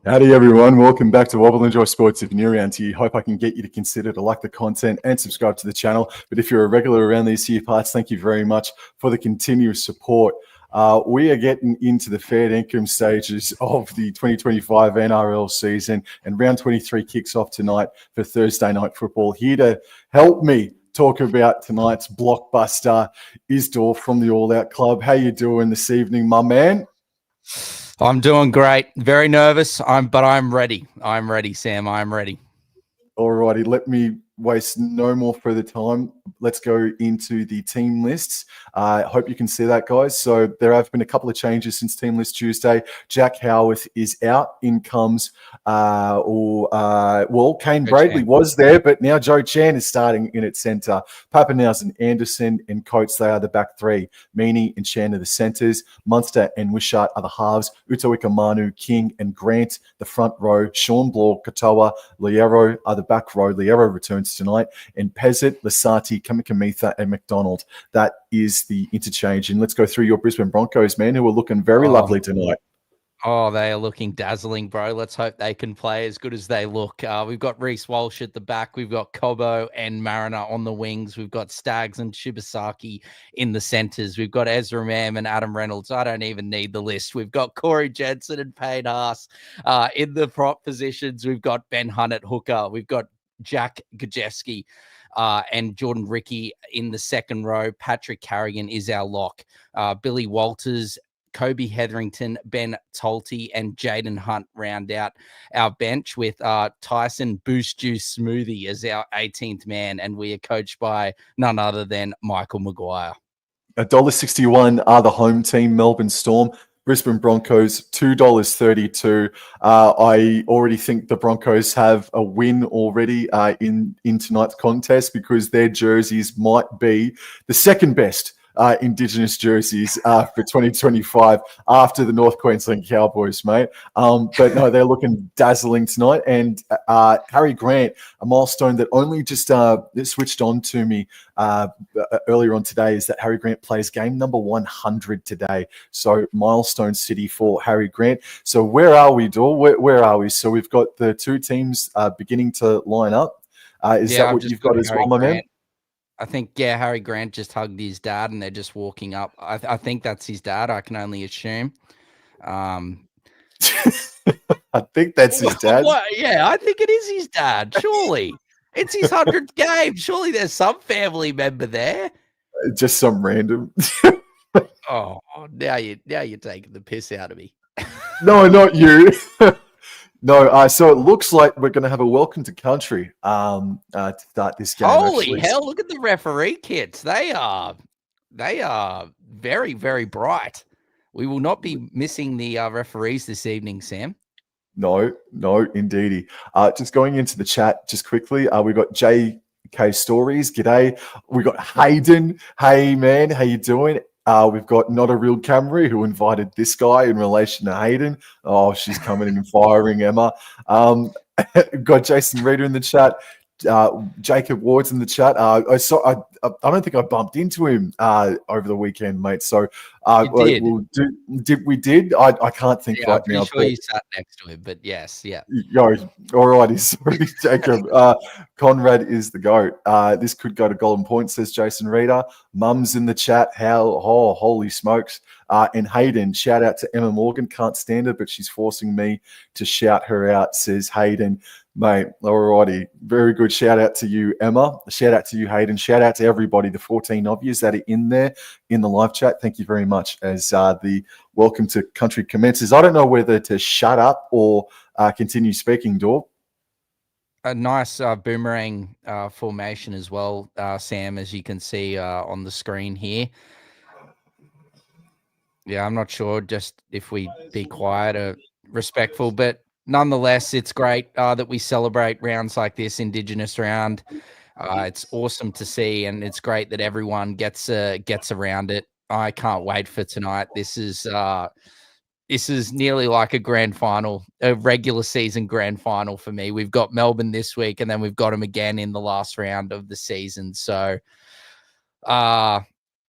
Howdy everyone, welcome back to Wobble Enjoy Sports. If you're new around here, hope I can get you to consider to like the content and subscribe to the channel. But if you're a regular around these here parts, thank you very much for the continuous support. We are getting into the fair income stages of the 2025 NRL season, and round 23 kicks off tonight for Thursday night football. Here to help me talk about tonight's blockbuster is Dorf from the All Out Club. How you doing this evening, my man? I'm doing great. Very nervous, but I'm ready. I'm ready, Sam. I'm ready. All righty, let me waste no more further time. Let's go into the team lists. I hope you can see that, guys. So there have been a couple of changes since Team List Tuesday. Jack Howarth is out. In comes, Kane Bradley was there, but now Joe Chan is starting in at centre. Papenhuyzen, Anderson, and Coates, they are the back three. Meaney and Chan are the centres. Munster and Wishart are the halves. Utawika, Manu, King, and Grant, the front row. Sean Blaw, Katoa, Liero are the back row. Liero returns tonight, and Pezzett, Lasati, Kamikamitha, and McDonald. That is the interchange. And let's go through your Brisbane Broncos, man, who are looking very lovely tonight. Oh, they are looking dazzling, bro. Let's hope they can play as good as they look. We've got Reece Walsh at the back. We've got Cobo and Mariner on the wings. We've got Staggs and Shibasaki in the centres. We've got Ezra Mam and Adam Reynolds. I don't even need the list. We've got Corey Jensen and Payne Haas in the prop positions. We've got Ben Hunt at hooker. We've got Jack Gajewski and Jordan Ricky in the second row. Patrick Carrigan is our lock. Billy Walters, Kobe Hetherington, Ben Tolte, and Jaden Hunt round out our bench with Tyson Boost Juice Smoothie as our 18th man, and we are coached by none other than Michael Maguire. $1.61 are the home team, Melbourne Storm. Brisbane Broncos, $2.32. I already think the Broncos have a win already in tonight's contest, because their jerseys might be the second best Indigenous jerseys for 2025 after the North Queensland Cowboys, mate. But no, they're looking dazzling tonight. And Harry Grant, a milestone that only just switched on to me earlier on today, is that Harry Grant plays game number 100 today. So milestone city for Harry Grant. So where are we, Dor? Where are we? So we've got the two teams beginning to line up. Is that what you've got as well, my man? I think, yeah, Harry Grant just hugged his dad and they're just walking up. I think that's his dad. I can only assume. I think that's his dad. Yeah, I think it is his dad. Surely. It's his 100th game. Surely there's some family member there. Just some random. Oh, now you're taking the piss out of me. No, not you. No, so it looks like we're going to have a welcome to country to start this game. Holy hell, look at the referee kits. They are very, very bright. We will not be missing the referees this evening, Sam. No, indeedy. Just going into the chat just quickly, we've got JK Stories. G'day. We've got Hayden. Hey, man, how you doing? We've got Not a Real Camry, who invited this guy in relation to Hayden. Oh, she's coming in and firing Emma. Got Jason Reader in the chat. Jacob Ward's in the chat. I don't think I bumped into him over the weekend, mate. So we did. I can't think right now. I'm sure you sat next to him, but yes, yeah. Yo, all righty. Sorry, Jacob. Conrad is the GOAT. This could go to golden points, says Jason Reader. Mum's in the chat. Holy smokes. And Hayden, shout out to Emma Morgan. Can't stand her, but she's forcing me to shout her out, says Hayden. Mate, alrighty. Very good. Shout out to you, Emma. Shout out to you, Hayden. Shout out to everybody, the 14 of you that are in there in the live chat. Thank you very much as the welcome to country commences. I don't know whether to shut up or continue speaking, Dor. A nice boomerang formation as well, Sam, as you can see on the screen here. Yeah, I'm not sure just if we be quiet or respectful, but nonetheless, it's great that we celebrate rounds like this, Indigenous round. It's awesome to see, and it's great that everyone gets around it. I can't wait for tonight. This is nearly like a grand final, a regular season grand final for me. We've got Melbourne this week, and then we've got them again in the last round of the season. So,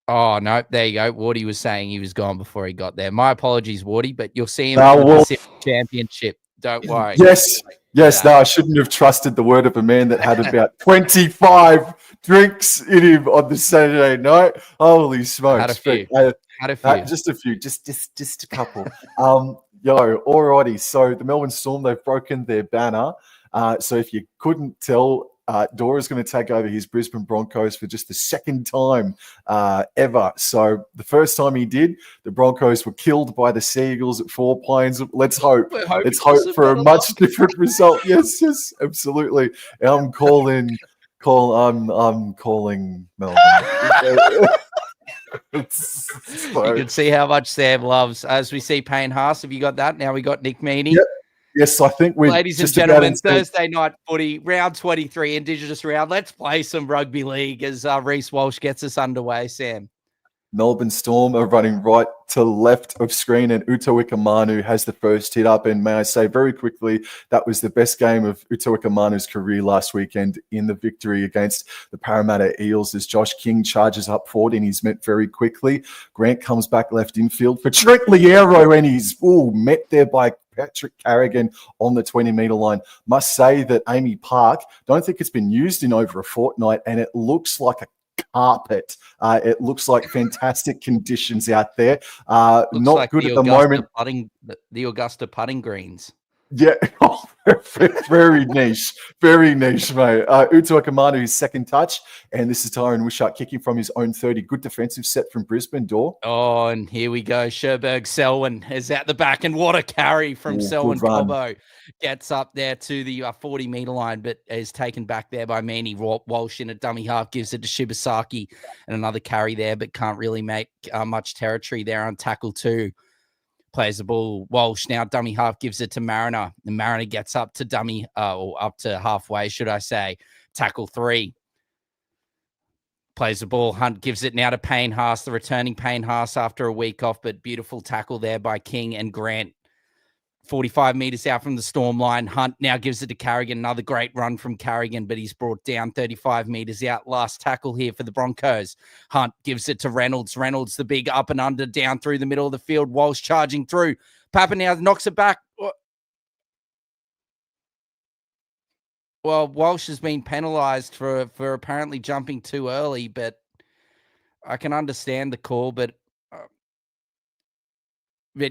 oh, no, there you go. Wardy was saying he was gone before he got there. My apologies, Wardy, but you'll see him in the Pacific Championship. Don't worry. Yes. No, I shouldn't have trusted the word of a man that had about 25 drinks in him on the Saturday night. Holy smokes. Had a few. Had a few. Just a few, just a couple. Alrighty. So the Melbourne Storm, they've broken their banner. So if you couldn't tell, Dora's going to take over his Brisbane Broncos for just the second time ever. So the first time he did, the Broncos were killed by the Sea Eagles at Four Pines. Let's hope for a much different result. Yes, absolutely. I'm calling Melbourne. You can see how much Sam loves. As we see Payne Haas, have you got that? Now we got Nick Meaney. Yep. Yes, I think we're ladies and gentlemen, Thursday night footy, round 23, Indigenous round. Let's play some rugby league as Reece Walsh gets us underway, Sam. Melbourne Storm are running right to left of screen, and Utoikamanu has the first hit up. And may I say very quickly, that was the best game of Utoikamanu's career last weekend in the victory against the Parramatta Eels as Josh King charges up forward and he's met very quickly. Grant comes back left infield for Trent Liero and he's met there by Patrick Carrigan on the 20-metre line. Must say that Amy Park, don't think it's been used in over a fortnight, and it looks like a carpet. It looks like fantastic conditions out there. Not like good at the moment. The Augusta putting greens. Yeah, very niche, mate. Utoikamanu, his second touch, and this is Tyron Wishart kicking from his own 30. Good defensive set from Brisbane, Dor. Oh, and here we go. Sherberg Selwyn is out the back, and what a carry from Selwyn. Cobbo gets up there to the 40-metre line, but is taken back there by Manny Walsh in a dummy half, gives it to Shibasaki, and another carry there, but can't really make much territory there on tackle 2. Plays the ball. Walsh now dummy half gives it to Mariner. The Mariner gets up to dummy, or up to halfway, should I say. Tackle 3. Plays the ball. Hunt gives it now to Payne Haas, the returning Payne Haas after a week off, but beautiful tackle there by King and Grant. 45 metres out from the Storm line. Hunt now gives it to Carrigan. Another great run from Carrigan, but he's brought down 35 metres out. Last tackle here for the Broncos. Hunt gives it to Reynolds. Reynolds, the big up and under, down through the middle of the field. Walsh charging through. Papa now knocks it back. Well, Walsh has been penalised for apparently jumping too early, but I can understand the call, but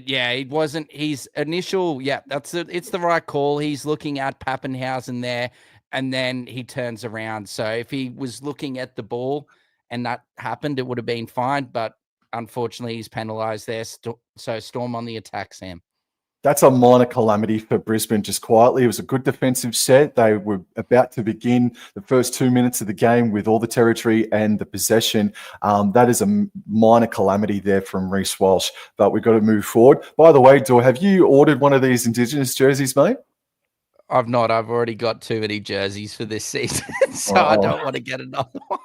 yeah, it wasn't his initial. Yeah, it's the right call. He's looking at Pappenhausen there, and then he turns around. So if he was looking at the ball and that happened, it would have been fine. But unfortunately, he's penalised there. So Storm on the attack, Sam. That's a minor calamity for Brisbane, just quietly. It was a good defensive set. They were about to begin the first 2 minutes of the game with all the territory and the possession. That is a minor calamity there from Reece Walsh, but we've got to move forward. By the way, Dor, have you ordered one of these Indigenous jerseys, mate? I've not. I've already got too many jerseys for this season, so I don't want to get another one.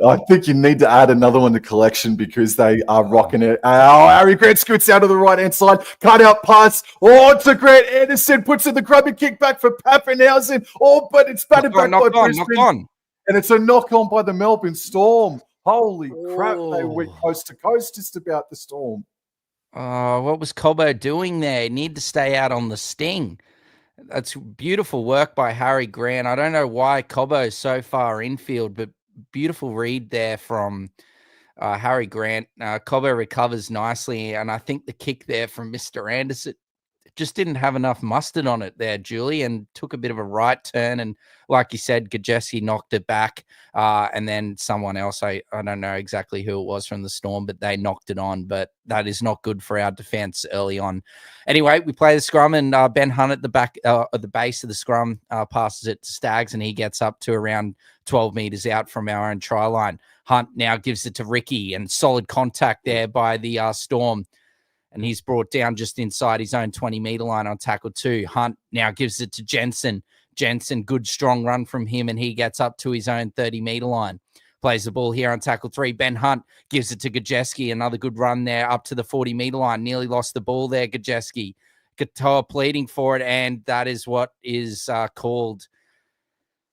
I think you need to add another one to collection because they are rocking it. Harry Grant scoots out to the right-hand side. Cut out pass. Oh, to Grant Anderson. Puts in the grubby kick back for Pappenhausen. Oh, but it's batted back by Brisbane. And it's a knock-on by the Melbourne Storm. Holy crap. They went coast to coast just about the Storm. What was Cobbo doing there? He needed to stay out on the sting. That's beautiful work by Harry Grant. I don't know why Cobbo is so far infield, but beautiful read there from Harry Grant. Cobbo recovers nicely, and I think the kick there from Mr. Anderson just didn't have enough mustard on it there, Julie, and took a bit of a right turn. And like you said, Gajeski knocked it back, and then someone else, I don't know exactly who it was from the Storm, but they knocked it on. But that is not good for our defense early on. Anyway, we play the scrum, and Ben Hunt at the back, at the base of the scrum, passes it to Staggs, and he gets up to around 12 metres out from our own try line. Hunt now gives it to Ricky, and solid contact there by the Storm. And he's brought down just inside his own 20-metre line on tackle 2. Hunt now gives it to Jensen. Jensen, good strong run from him, and he gets up to his own 30-metre line. Plays the ball here on tackle 3. Ben Hunt gives it to Gajeski. Another good run there up to the 40-metre line. Nearly lost the ball there, Gajeski. Katoa pleading for it, and that is what is called.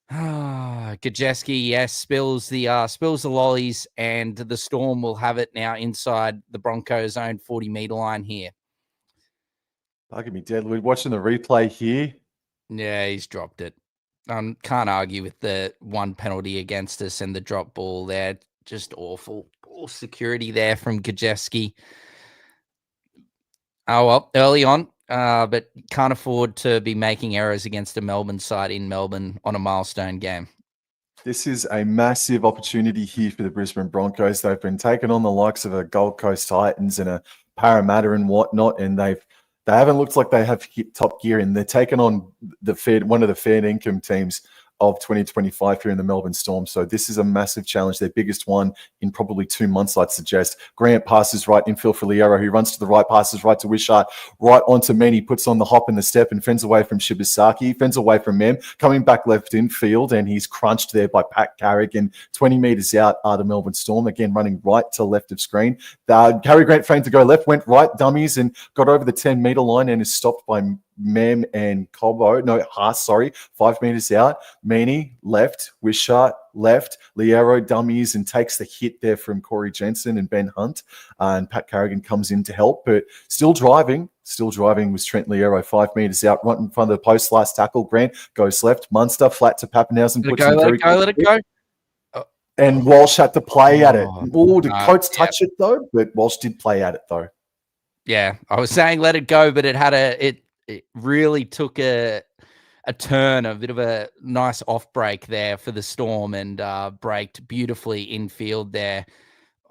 Gajeski, yes, spills the lollies, and the Storm will have it now inside the Broncos' own 40-metre line here. Bugging me dead. We're watching the replay here. Yeah, he's dropped it. Can't argue with the one penalty against us and the drop ball there. Just awful. Poor security there from Gajeski. Oh, well, early on, but can't afford to be making errors against a Melbourne side in Melbourne on a milestone game. This is a massive opportunity here for the Brisbane Broncos. They've been taking on the likes of a Gold Coast Titans and a Parramatta and whatnot, and they haven't looked like they have hit top gear, and they're taking on one of the fair income teams of 2025 here in the Melbourne Storm. So this is a massive challenge, their biggest one in probably 2 months, I'd suggest. Grant passes right infield for Liero, who runs to the right, passes right to Wishart, right onto Manny, puts on the hop and the step and fends away from Shibasaki, fends away from Mem, coming back left infield, and he's crunched there by Pat Carrigan. 20 metres out are the Melbourne Storm, again running right to left of screen. Harry Grant feigned to go left, went right, dummies, and got over the 10-metre line and is stopped by Mem and Haas, 5 metres out. Manny left, Wishart left, Liero dummies and takes the hit there from Corey Jensen and Ben Hunt. And Pat Carrigan comes in to help, but still driving was Trent Liero, 5 metres out, right in front of the post, last tackle. Grant goes left, Munster flat to Pappenhausen. Let it go. And Walsh had to play at it. Oh, did Coates touch it though? But Walsh did play at it though. Yeah, I was saying let it go, but it really took a turn, a bit of a nice off break there for the Storm, and braked beautifully infield there.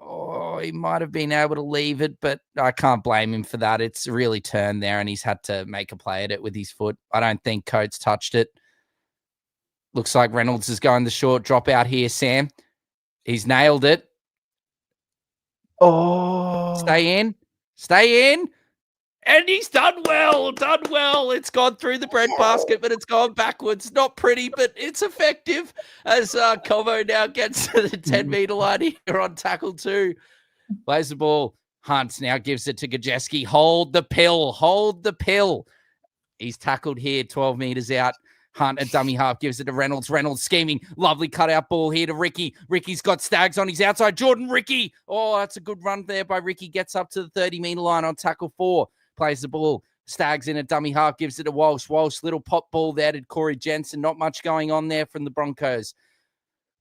Oh, he might have been able to leave it, but I can't blame him for that. It's really turned there, and he's had to make a play at it with his foot. I don't think Coates touched it. Looks like Reynolds is going the short drop out here, Sam. He's nailed it. Oh. Stay in. And he's done well. It's gone through the breadbasket, but it's gone backwards. Not pretty, but it's effective as Como now gets to the 10-metre line here on tackle 2. Plays the ball. Hunt now gives it to Gajeski. Hold the pill. He's tackled here, 12 metres out. Hunt, a dummy half, gives it to Reynolds. Reynolds scheming. Lovely cutout ball here to Ricky. Ricky's got Stags on his outside. Jordan Ricky. Oh, that's a good run there by Ricky. Gets up to the 30-metre line on tackle 4. Plays the ball. Stags in a dummy half, gives it to Walsh. Walsh, little pop ball there to Corey Jensen. Not much going on there from the Broncos.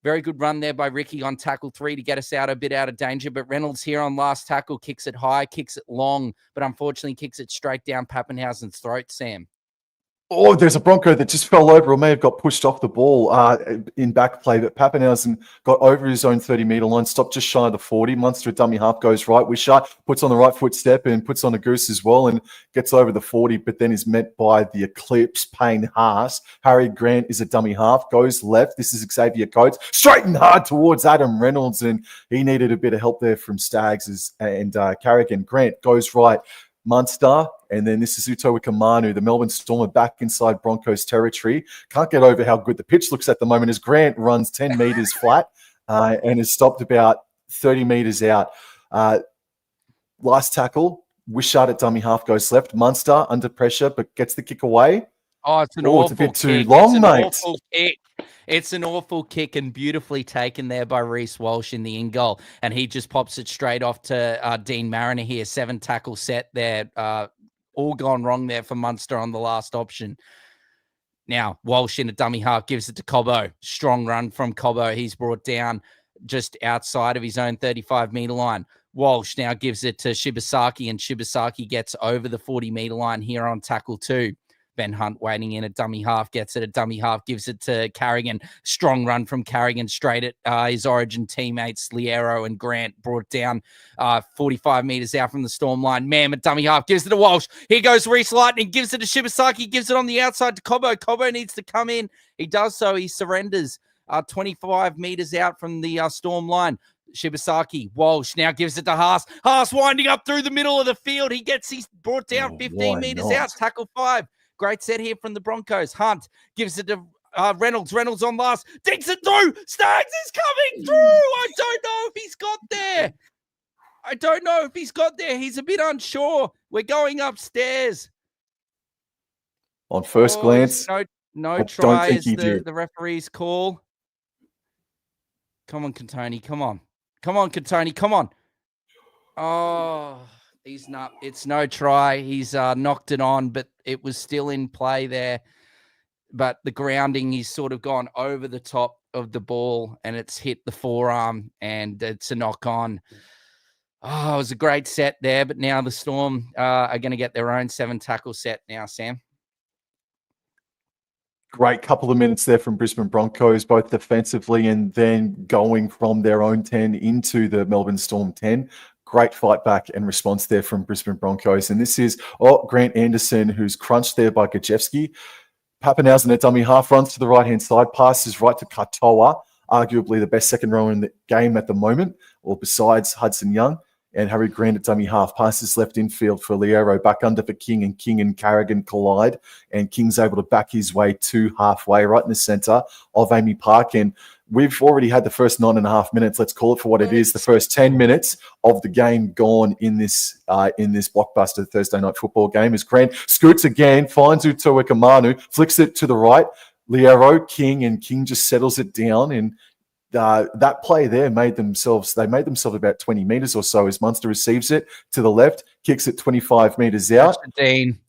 Very good run there by Ricky on tackle 3 to get us a bit out of danger. But Reynolds here on last tackle kicks it high, kicks it long, but unfortunately kicks it straight down Pappenhausen's throat, Sam. Oh, there's a Bronco that just fell over or may have got pushed off the ball in back play, but Pappenhausen got over his own 30-metre line, stopped just shy of the 40. Munster, a dummy half, goes right. Wishart puts on the right foot step and puts on a goose as well and gets over the 40, but then is met by the Eclipse, Payne Haas. Harry Grant is a dummy half, goes left. This is Xavier Coates, straight and hard towards Adam Reynolds, and he needed a bit of help there from Stags and Carrigan. Grant goes right. Munster, and then this is Uto Wikamanu. The Melbourne Storm are back inside Broncos territory. Can't get over how good the pitch looks at the moment as Grant runs 10 metres flat and is stopped about 30 metres out. Last tackle, Wishart at dummy half goes left. Munster under pressure, but gets the kick away. Oh, it's an awful it's a bit kick. too long, mate. Awful kick. It's an awful kick and beautifully taken there by Reece Walsh in the in goal. And he just pops it straight off to Dean Mariner here. 7-tackle set there. All gone wrong there for Munster on the last option. Now, Walsh in a dummy half gives it to Cobbo. Strong run from Cobbo. He's brought down just outside of his own 35-metre line. Walsh now gives it to Shibasaki, and Shibasaki gets over the 40-metre line here on tackle 2. Ben Hunt waiting in a dummy half, gets it a dummy half, gives it to Carrigan. Strong run from Carrigan straight at his Origin teammates, Liero and Grant, brought down 45 metres out from the Storm line. Mam, a dummy half, gives it to Walsh. Here goes Reece Lightning, gives it to Shibasaki, gives it on the outside to Cobbo. Cobbo needs to come in. He does so. He surrenders 25 metres out from the Storm line. Shibasaki, Walsh now gives it to Haas. Haas winding up through the middle of the field. He's brought down 15 metres out, tackle 5. Great set here from the Broncos. Hunt gives it to Reynolds. Reynolds on last. Digs it through. Stags is coming through. I don't know if he's got there. He's a bit unsure. We're going upstairs. On first glance, no try is the referee's call. Come on, Cantoni. Come on, Cantoni. Come on. Oh, He's not. It's no try. He's knocked it on, but it was still in play there. But the grounding, he's sort of gone over the top of the ball, and it's hit the forearm, and it's a knock on. Oh, it was a great set there, but now the Storm are going to get their own 7 tackle set now, Sam. Great couple of minutes there from Brisbane Broncos, both defensively and then going from their own 10 into the Melbourne Storm 10. Great fight back and response there from Brisbane Broncos. And this is Grant Anderson, who's crunched there by Gajewski. Pappenhausen at dummy half runs to the right-hand side, passes right to Katoa, arguably the best second rower in the game at the moment, or besides Hudson Young. And Harry Grant at dummy half, passes left infield for Liero, back under for King and Carrigan collide. And King's able to back his way to halfway, right in the centre of Amy Park. And we've already had the first 9.5 minutes, let's call it for what it is, the first 10 minutes of the game gone in this blockbuster Thursday night football game. As Grant scoots again, finds Utoa Kamanu, flicks it to the right. Liero, King just settles it down, and that play there made themselves about 20 metres or so as Munster receives it to the left, kicks it 25 metres out. Dean.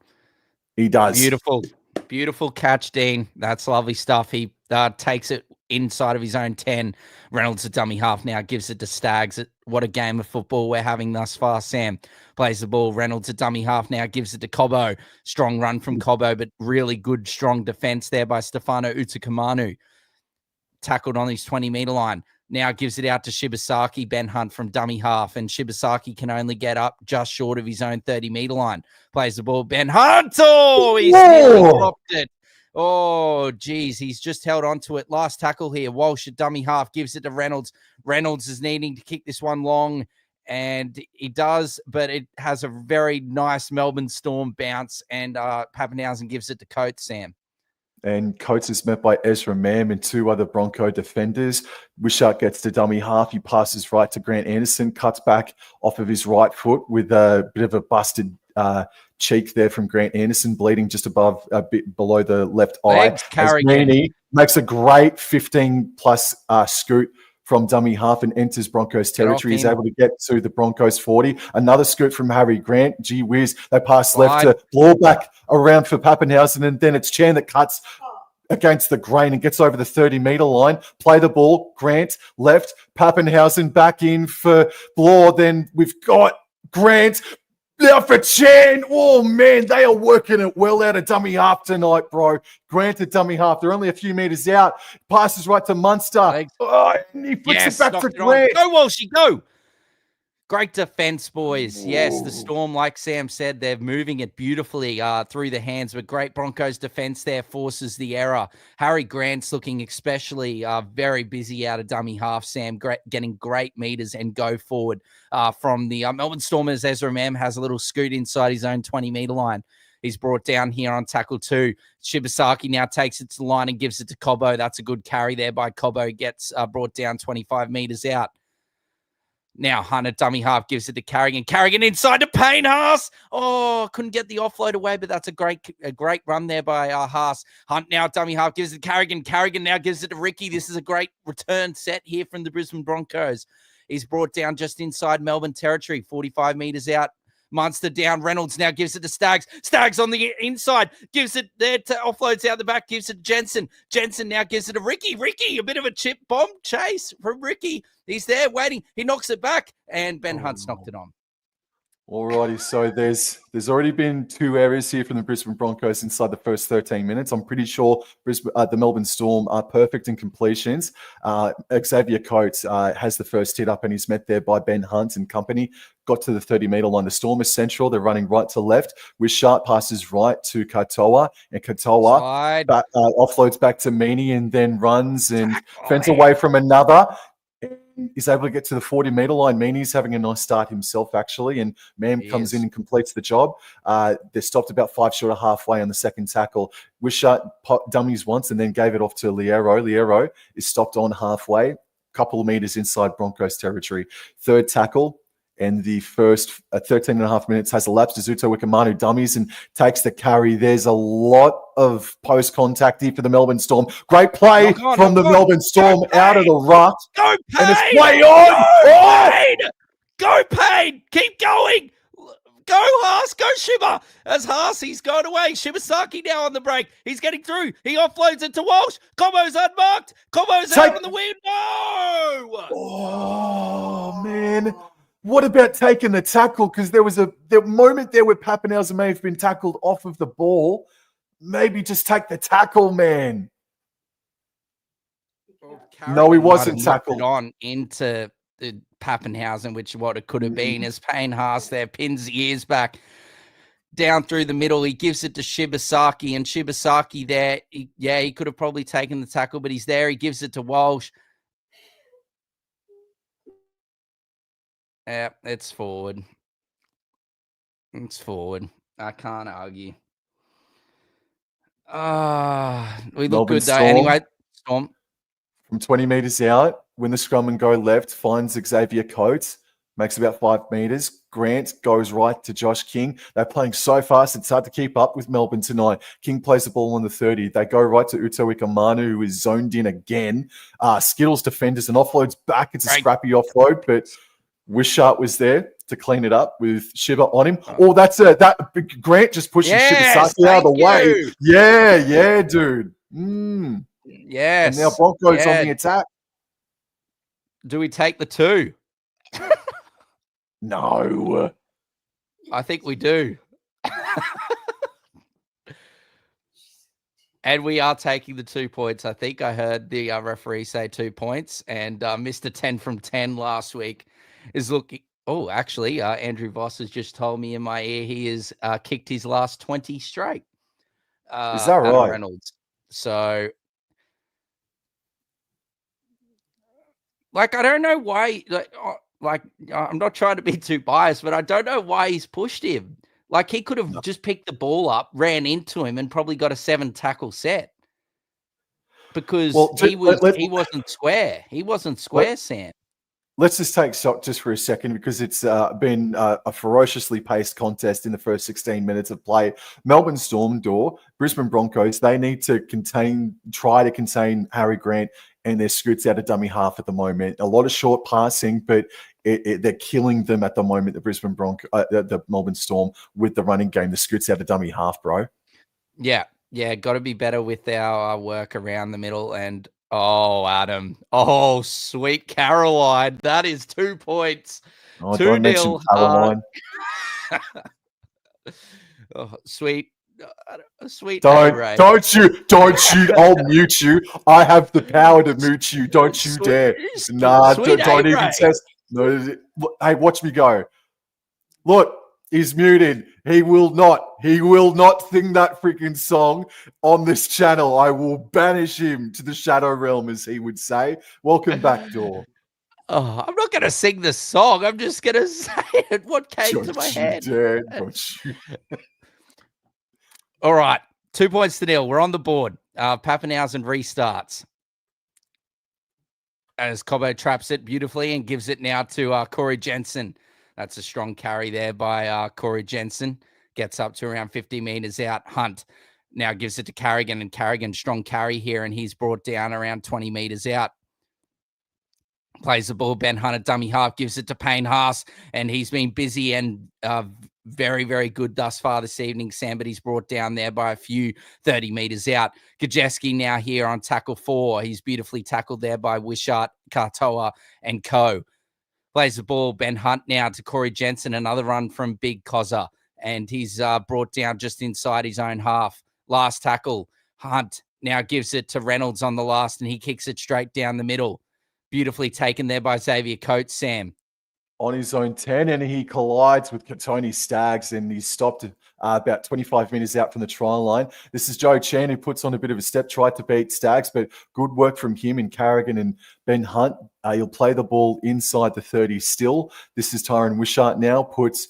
He does. Beautiful catch, Dean. That's lovely stuff. He takes it inside of his own 10. Reynolds, a dummy half now, gives it to Staggs. What a game of football we're having thus far. Sam plays the ball. Reynolds, a dummy half now, gives it to Cobbo. Strong run from Cobbo, but really good, strong defence there by Stefano Utakamanu. Tackled on his 20-metre line. Now gives it out to Shibasaki, Ben Hunt from dummy half, and Shibasaki can only get up just short of his own 30-metre line. Plays the ball. Ben Hunt! Oh, he's nearly dropped it. Oh, geez. He's just held on to it. Last tackle here. Walsh at dummy half gives it to Reynolds. Reynolds is needing to kick this one long, and he does, but it has a very nice Melbourne Storm bounce, and Pappenhausen gives it to Coates, Sam. And Coates is met by Ezra Mam and 2 other Bronco defenders. Wishart gets to dummy half. He passes right to Grant Anderson, cuts back off of his right foot with a bit of a busted cheek there from Grant Anderson, bleeding just above, a bit below the left eye. Meany makes a great 15-plus scoot from dummy half and enters Broncos territory. He's able to get to the Broncos 40. Another scoot from Harry Grant. Gee whiz. They pass left to blow back around for Pappenhausen, and then it's Chan that cuts against the grain and gets over the 30-metre line. Play the ball. Grant left. Pappenhausen back in for Bloor. Then we've got Grant now for Chan. Oh, man, they are working it well out of dummy half tonight, bro. Grant at dummy half. They're only a few metres out. Passes right to Munster. Oh, and he flicks it back for Grant. Go, Walshy, go. Great defense, boys. Yes, the Storm, like Sam said, they're moving it beautifully through the hands, but great Broncos defense there forces the error. Harry Grant's looking especially very busy out of dummy half, Sam, getting great meters and go forward from the Melbourne Stormers. Ezra Mam has a little scoot inside his own 20-metre line. He's brought down here on tackle 2. Shibasaki now takes it to the line and gives it to Cobbo. That's a good carry there by Cobbo. Gets brought down 25 metres out. Now Hunt at dummy half gives it to Carrigan. Carrigan inside to Payne Haas. Oh, couldn't get the offload away, but that's a great run there by Haas. Hunt now dummy half gives it to Carrigan. Carrigan now gives it to Ricky. This is a great return set here from the Brisbane Broncos. He's brought down just inside Melbourne territory, 45 metres out. Munster down. Reynolds now gives it to Staggs. Staggs on the inside. Gives it there to offloads out the back. Gives it to Jensen. Jensen now gives it to Ricky. Ricky, a bit of a chip bomb chase from Ricky. He's there waiting. He knocks it back. And Ben Hunt's knocked it on. Alrighty, so there's already been 2 errors here from the Brisbane Broncos inside the first 13 minutes. I'm pretty sure the Melbourne Storm are perfect in completions. Xavier Coates has the first hit up, and he's met there by Ben Hunt and company. Got to the 30-metre line. The Storm is central. They're running right to left. Wishart passes right to Katoa, and Katoa offloads back to Meany and then runs and fends away from another. He's able to get to the 40-metre line. Meany's having a nice start himself, actually, and Mam comes in and completes the job. They're stopped about 5 short of halfway on the second tackle. Wishart dummies once and then gave it off to Liero. Liero is stopped on halfway, a couple of metres inside Broncos territory. Third tackle, and the first 13.5 minutes has elapsed. Azuto Wikamanu dummies and takes the carry. There's a lot of post-contact here for the Melbourne Storm. Great play from the Melbourne Storm out of the ruck. Go Payne! And it's play on! Go Payne! Keep going! Go, Haas. Go, Shibba. As Haas, he's going away. Shibasaki now on the break. He's getting through. He offloads it to Walsh. Combo's unmarked. Combo's out on the wing. No! Oh, man. What about taking the tackle? Because there was the moment there where Pappenhausen may have been tackled off of the ball. Maybe just take the tackle, man. Well, no, he wasn't tackled. On into the Pappenhausen, which is what it could have been, as Payne Haas there pins the ears back down through the middle. He gives it to Shibasaki, and Shibasaki there, he could have probably taken the tackle, but he's there. He gives it to Walsh. Yeah, it's forward. It's forward. I can't argue. We look good, though. Anyway, Storm. From 20 metres out, when the scrum and go left, finds Xavier Coates, makes about 5 metres. Grant goes right to Josh King. They're playing so fast, it's hard to keep up with Melbourne tonight. King plays the ball on the 30. They go right to Uto Ikamanu, who is zoned in again. Skittles defenders and offloads back. It's a scrappy offload, but Wishart was there to clean it up with Shiba on him. Oh, that's that Grant just pushing Shibasaki out of the way. Yeah, dude. Yes. And now Broncos on the attack. Do we take the 2? No. I think we do. And we are taking the 2 points. I think I heard the referee say 2 points. And Mr. 10 from 10 last week is looking. Oh, actually, Andrew Voss has just told me in my ear he has kicked his last 20 straight. Is that right? Reynolds. So, I don't know why. I'm not trying to be too biased, but I don't know why he's pushed him. He could have just picked the ball up, ran into him, and probably got a 7 tackle set. Because he wasn't square. He wasn't square, Sam. Let's just take stock just for a second, because it's been a ferociously paced contest in the first 16 minutes of play. Melbourne Storm, Brisbane Broncos, they need to try to contain Harry Grant and their scoots out of dummy half at the moment. A lot of short passing, but they're killing them at the moment, the Melbourne Storm, with the running game, the scoots out of dummy half, bro. Yeah, got to be better with our work around the middle. And oh, Adam. Oh, sweet Caroline. That is 2 points. Oh, don't mention Caroline. Sweet. Sweet. Don't shoot. I'll mute you. I have the power to mute you. Don't you dare. Nah, don't even test. No, hey, watch me go. Look, he's muted. He will not sing that freaking song on this channel. I will banish him to the shadow realm, as he would say. Welcome back, Dor. Oh, I'm not going to sing the song. I'm just going to say it. What came to my head? Don't you? All right. 2 points to 0. We're on the board. Pappenhausen restarts. As Cobbo traps it beautifully and gives it now to Corey Jensen. That's a strong carry there by Corey Jensen. Gets up to around 50 meters out. Hunt now gives it to Carrigan, and Carrigan, strong carry here, and he's brought down around 20 meters out. Plays the ball. Ben Hunt at dummy half, gives it to Payne Haas, and he's been busy and very, very good thus far this evening, Sam, but he's brought down there by a few 30 meters out. Gajeski now here on tackle 4. He's beautifully tackled there by Wishart, Katoa, and Co. Plays the ball. Ben Hunt now to Corey Jensen. Another run from Big Cozza, and he's brought down just inside his own half. Last tackle. Hunt now gives it to Reynolds on the last, and he kicks it straight down the middle. Beautifully taken there by Xavier Coates, Sam. On his own 10, and he collides with Tony Staggs, and he's stopped about 25 meters out from the try line. This is Joe Chan, who puts on a bit of a step, tried to beat Staggs, but good work from him and Carrigan and Ben Hunt. He'll play the ball inside the 30 still. This is Tyron Wishart now, puts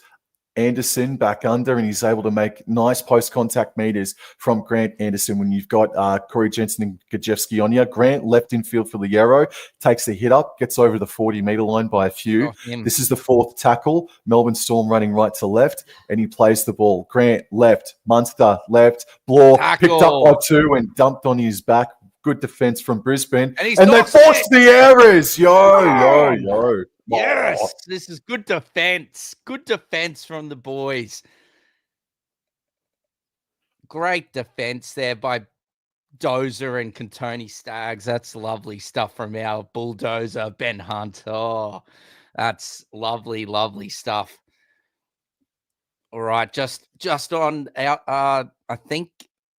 Anderson back under, and he's able to make nice post-contact meters from Grant Anderson when you've got Corey Jensen and Gajewski on you. Grant left in field for Liero, takes the hit up, gets over the 40-meter line by a few. This is the 4th tackle. Melbourne Storm running right to left, and he plays the ball. Grant left, Munster left, Bloor picked up by 2 and dumped on his back. good defense from Brisbane. And he's And they not forced the errors. Yo. Yes, Oh. this is good defense. Good defense from the boys. Great defense there by Dozer and Cantoni Staggs. That's lovely stuff from our bulldozer, Ben Hunt. Oh, that's lovely, lovely stuff. All right, just on out. I think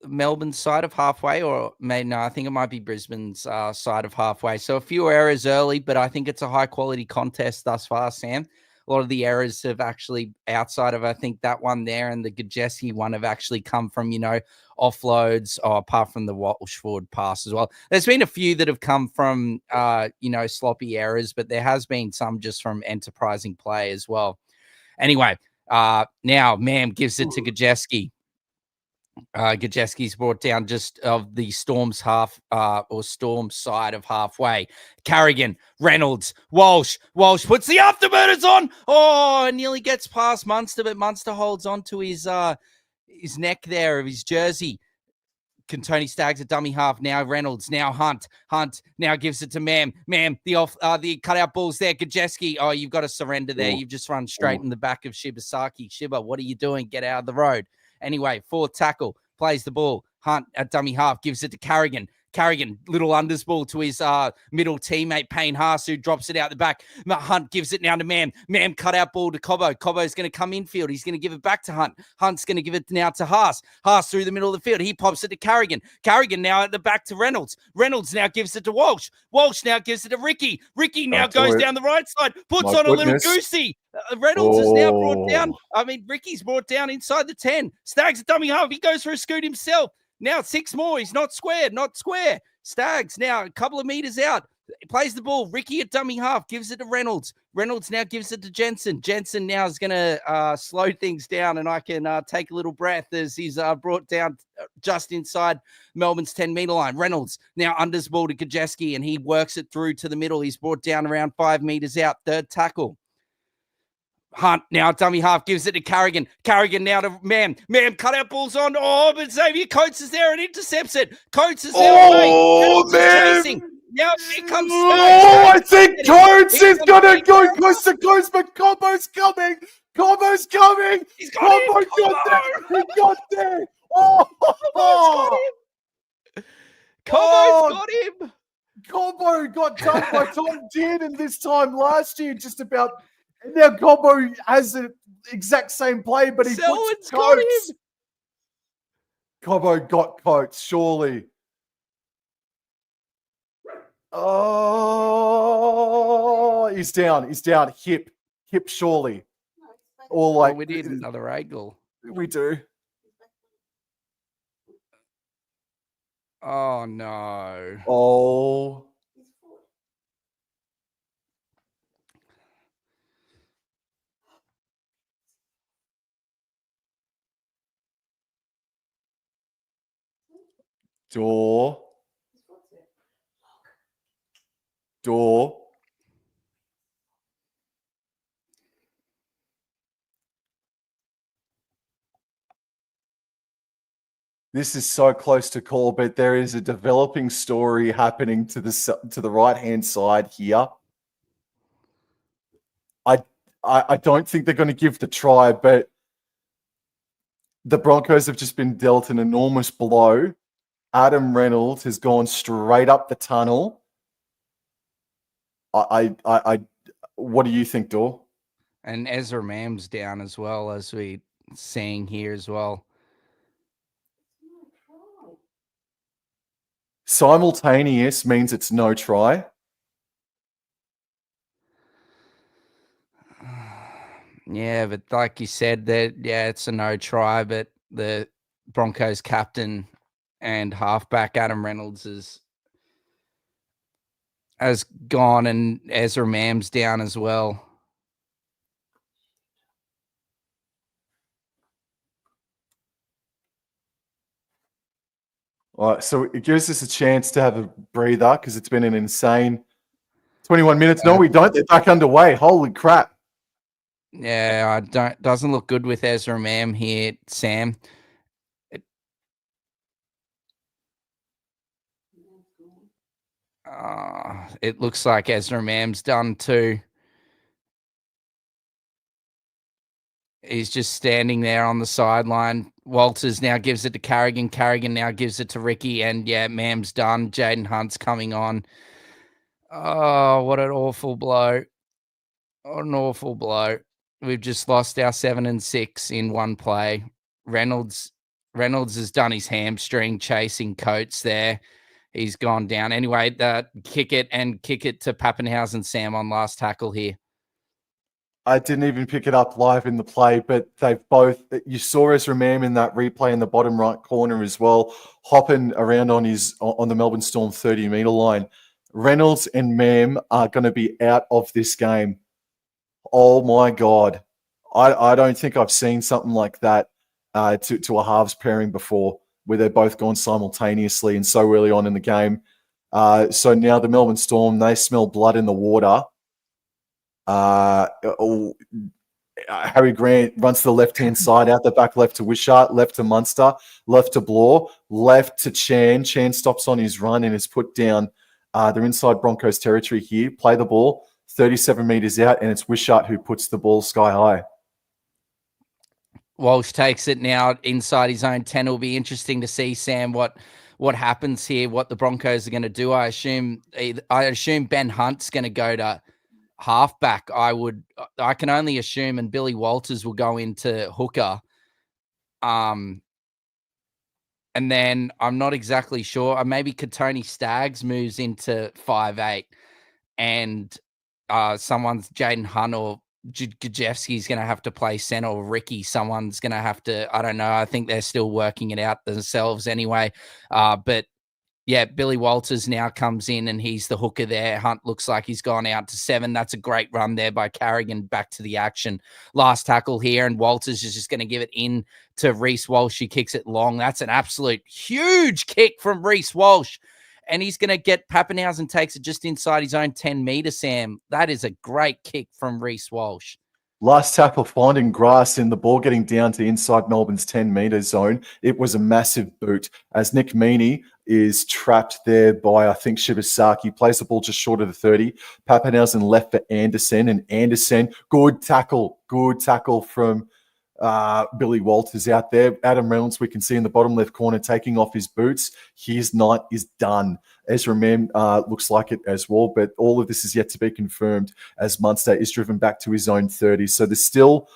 Melbourne's side of halfway, or maybe no, I think it might be Brisbane's side of halfway. So a few errors early, but I think it's a high quality contest thus far, Sam. A lot of the errors have actually, outside of I think that one there and the Gajeski one, have actually come from, offloads, or apart from the Walsh forward pass as well. There's been a few that have come from sloppy errors, but there has been some just from enterprising play as well. Anyway, now Mam gives it to Gajeski. Gajeski's brought down just of the Storm's half or Storm side of halfway. Carrigan, Reynolds, Walsh puts the afterburners on. Oh, nearly gets past Munster, but Munster holds on to his neck there of his jersey. Tony Staggs a dummy half. Now Reynolds. Now Hunt now gives it to Mam. The cutout balls there. Gajeski. Oh, you've got to surrender there. You've just run straight in the back of Shibasaki. Shiba, what are you doing? Get out of the road. Anyway, fourth tackle. Plays the ball. Hunt at dummy half. Gives it to Carrigan. Little unders ball to his middle teammate, Payne Haas, who drops it out the back. Hunt gives it now to Mam. Mam cut out ball to Cobbo. Cobbo's going to come infield. He's going to give it back to Hunt. Hunt's going to give it now to Haas. Haas through the middle of the field. He pops it to Carrigan. Carrigan now at the back to Reynolds. Reynolds now gives it to Walsh. Walsh now gives it to Ricky. Ricky now goes down the right side. Puts on a little goosey. Reynolds is now brought down. Ricky's brought down inside the 10. Staggs a dummy half. He goes for a scoot himself. Now 6 more. He's not square. Staggs now a couple of meters out. Plays the ball. Ricky at dummy half. Gives it to Reynolds. Reynolds now gives it to Jensen. Jensen now is going to slow things down, and I can take a little breath as he's brought down just inside Melbourne's 10-meter line. Reynolds now unders ball to Gajeski, and he works it through to the middle. He's brought down around 5 meters out. Third tackle. Hunt now dummy half gives it to Carrigan. Carrigan now to Mam. Cut out balls on. Oh, but Xavier Coates is there and intercepts it. Coates is there. Chasing. Now here comes I think Coates is gonna go coast to coast, but Cobbo's coming. He's got him. He got there. Cobbo's got him. Cobbo got done by Tom Dearden this time last year, just about. And now Cobbo has the exact same play, but he puts Coates. Cobbo got Coates, surely. Oh, he's down. Hip, surely. Or like we need another angle. We do. Oh no. Oh. Door. This is so close to call, but there is a developing story happening to the right-hand side here. I don't think they're going to give the try, but the Broncos have just been dealt an enormous blow. Adam Reynolds has gone straight up the tunnel. What do you think, Dor? And Ezra Mam's down as well, as we seeing here as well. Simultaneous means it's no try. Yeah, but like you said, it's a no try, but the Broncos captain and halfback Adam Reynolds has gone, and Ezra Mam's down as well. All right, so it gives us a chance to have a breather because it's been an insane 21 minutes. No, we don't. They're back underway. Holy crap. Yeah, doesn't look good with Ezra Mam here, Sam. It looks like Ezra Mam's done too. He's just standing there on the sideline. Walters now gives it to Carrigan. Carrigan now gives it to Ricky. And yeah, Mam's done. Jaden Hunt's coming on. Oh, what an awful blow. What an awful blow. We've just lost our 7 and 6 in one play. Reynolds has done his hamstring chasing Coates there. He's gone down. Anyway, kick it to Pappenhausen Sam on last tackle here. I didn't even pick it up live in the play, but you saw Ezra Mam in that replay in the bottom right corner as well, hopping around on the Melbourne Storm 30-meter line. Reynolds and Mam are going to be out of this game. Oh my God. I don't think I've seen something like that to a halves pairing before, where they're both gone simultaneously and so early on in the game. So now the Melbourne Storm, they smell blood in the water. Harry Grant runs to the left-hand side, out the back left to Wishart, left to Munster, left to Bloor, left to Chan. Chan stops on his run and is put down. They're inside Broncos territory here. Play the ball, 37 metres out, and it's Wishart who puts the ball sky high. Walsh takes it now inside his own 10. It'll be interesting to see, Sam, what happens here, what the Broncos are going to do. I assume Ben Hunt's going to go to halfback. I can only assume, and Billy Walters will go into hooker. And then I'm not exactly sure. Maybe Katoni Staggs moves into 5'8", and someone's Jaden Hunt or Gajewski's going to have to play center, or Ricky. Someone's going to have to. I don't know. I think they're still working it out themselves anyway. But yeah, Billy Walters now comes in and he's the hooker there. Hunt looks like he's gone out to 7. That's a great run there by Carrigan. Back to the action. Last tackle here, and Walters is just going to give it in to Reece Walsh. He kicks it long. That's an absolute huge kick from Reece Walsh. And he's going to get Pappenhausen takes it just inside his own 10-meter, Sam. That is a great kick from Reece Walsh. Last tackle finding grass in the ball getting down to inside Melbourne's 10-meter zone. It was a massive boot as Nick Meaney is trapped there by, I think, Shibasaki. Plays the ball just short of the 30. Pappenhausen left for Anderson, and Anderson, good tackle from Billy Walters out there. Adam Reynolds, we can see in the bottom left corner, taking off his boots. His night is done. Ezra Mam looks like it as well, but all of this is yet to be confirmed as Munster is driven back to his own 30. So there's still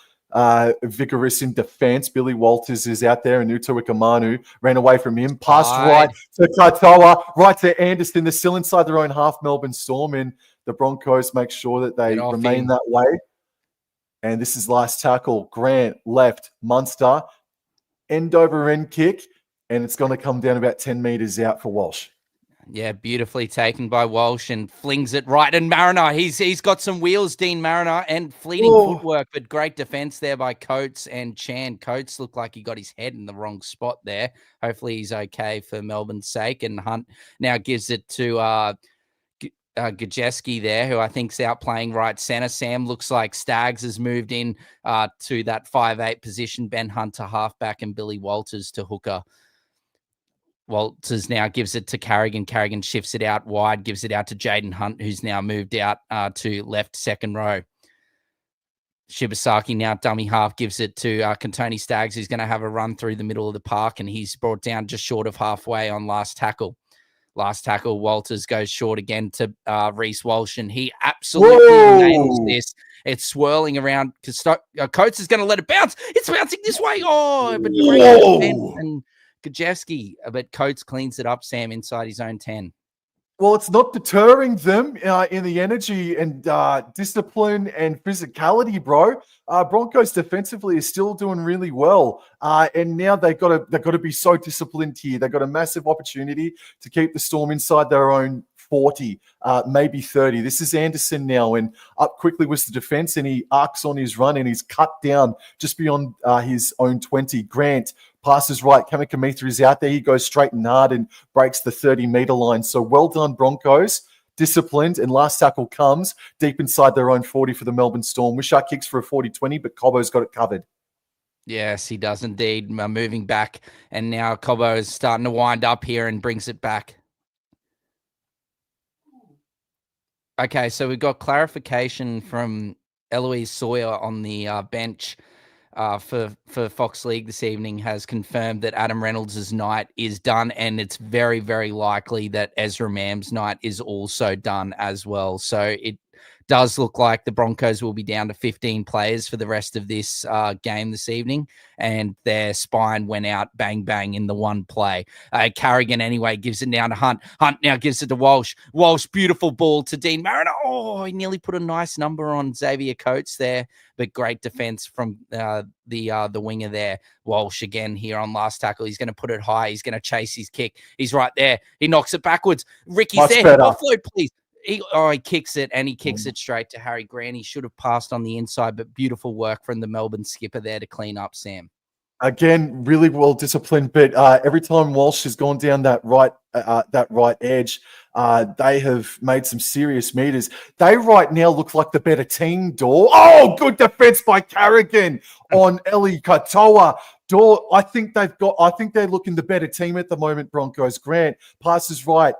vigorous in defense. Billy Walters is out there, and Uto Ikamanu ran away from him. Passed right to Katoa, right to Anderson. They're still inside their own half, Melbourne Storm, and the Broncos make sure that they remain that way. And this is last tackle. Grant left, Munster, end over end kick, and it's going to come down about 10 metres out for Walsh. Yeah, beautifully taken by Walsh and flings it right. And Mariner, he's got some wheels, Dean Mariner, and fleeting footwork, but great defense there by Coates and Chan. Coates looked like he got his head in the wrong spot there. Hopefully he's okay for Melbourne's sake. And Hunt now gives it to Gajewski there, who I think's out playing right center. Sam looks like Staggs has moved in to that 5'8" position. Ben Hunt to halfback and Billy Walters to hooker. Walters now gives it to Carrigan. Carrigan shifts it out wide, gives it out to Jaden Hunt, who's now moved out to left second row. Shibasaki now dummy half, gives it to Katoni Staggs, who's going to have a run through the middle of the park, and he's brought down just short of halfway on last tackle. Last tackle, Walters goes short again to Reece Walsh, and he absolutely nails this. It's swirling around. Coates is going to let it bounce. It's bouncing this way. Oh, but great defense and Gajewski, but Coates cleans it up, Sam, inside his own 10. Well, it's not deterring them in the energy and discipline and physicality, bro. Broncos defensively is still doing really well, and now they've got to be so disciplined here. They've got a massive opportunity to keep the Storm inside their own 40, maybe 30. This is Anderson now, and up quickly was the defense, and he arcs on his run, and he's cut down just beyond his own 20. Grant passes right. Kamikamitha is out there. He goes straight and hard and breaks the 30-meter line. So well done, Broncos. Disciplined, and last tackle comes deep inside their own 40 for the Melbourne Storm. Wishart kicks for a 40-20, but Cobbo's got it covered. Yes, he does indeed. Moving back, and now Cobbo is starting to wind up here and brings it back. Okay, so we've got clarification from Eloise Sawyer on the bench for Fox League this evening, has confirmed that Adam Reynolds' night is done, and it's very, very likely that Ezra Mam's night is also done as well. So it does look like the Broncos will be down to 15 players for the rest of this game this evening, and their spine went out bang, bang in the one play. Carrigan, anyway, gives it down to Hunt. Hunt now gives it to Walsh. Walsh, beautiful ball to Dean Mariner. Oh, he nearly put a nice number on Xavier Coates there, but great defense from the winger there. Walsh again here on last tackle. He's going to put it high. He's going to chase his kick. He's right there. He knocks it backwards. Ricky's Much there. better. Offload, please. He kicks it, and he kicks it straight to Harry Grant. He should have passed on the inside, but beautiful work from the Melbourne skipper there to clean up, Sam. Again, really well disciplined, but every time Walsh has gone down that right edge, they have made some serious meters. They right now look like the better team, Dor. Oh, good defense by Carrigan on Eli Katoa. Dor, I think they're looking the better team at the moment, Broncos. Grant passes right.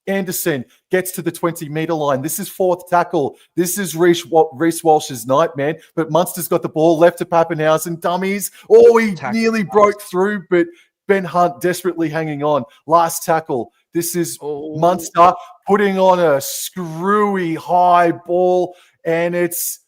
Anderson gets to the 20-meter line. This is fourth tackle. This is Reece Walsh's night, man. But Munster's got the ball left to Pappenhausen. Dummies. Oh, he nearly broke through, but Ben Hunt desperately hanging on. Last tackle. This is Munster putting on a screwy high ball, and it's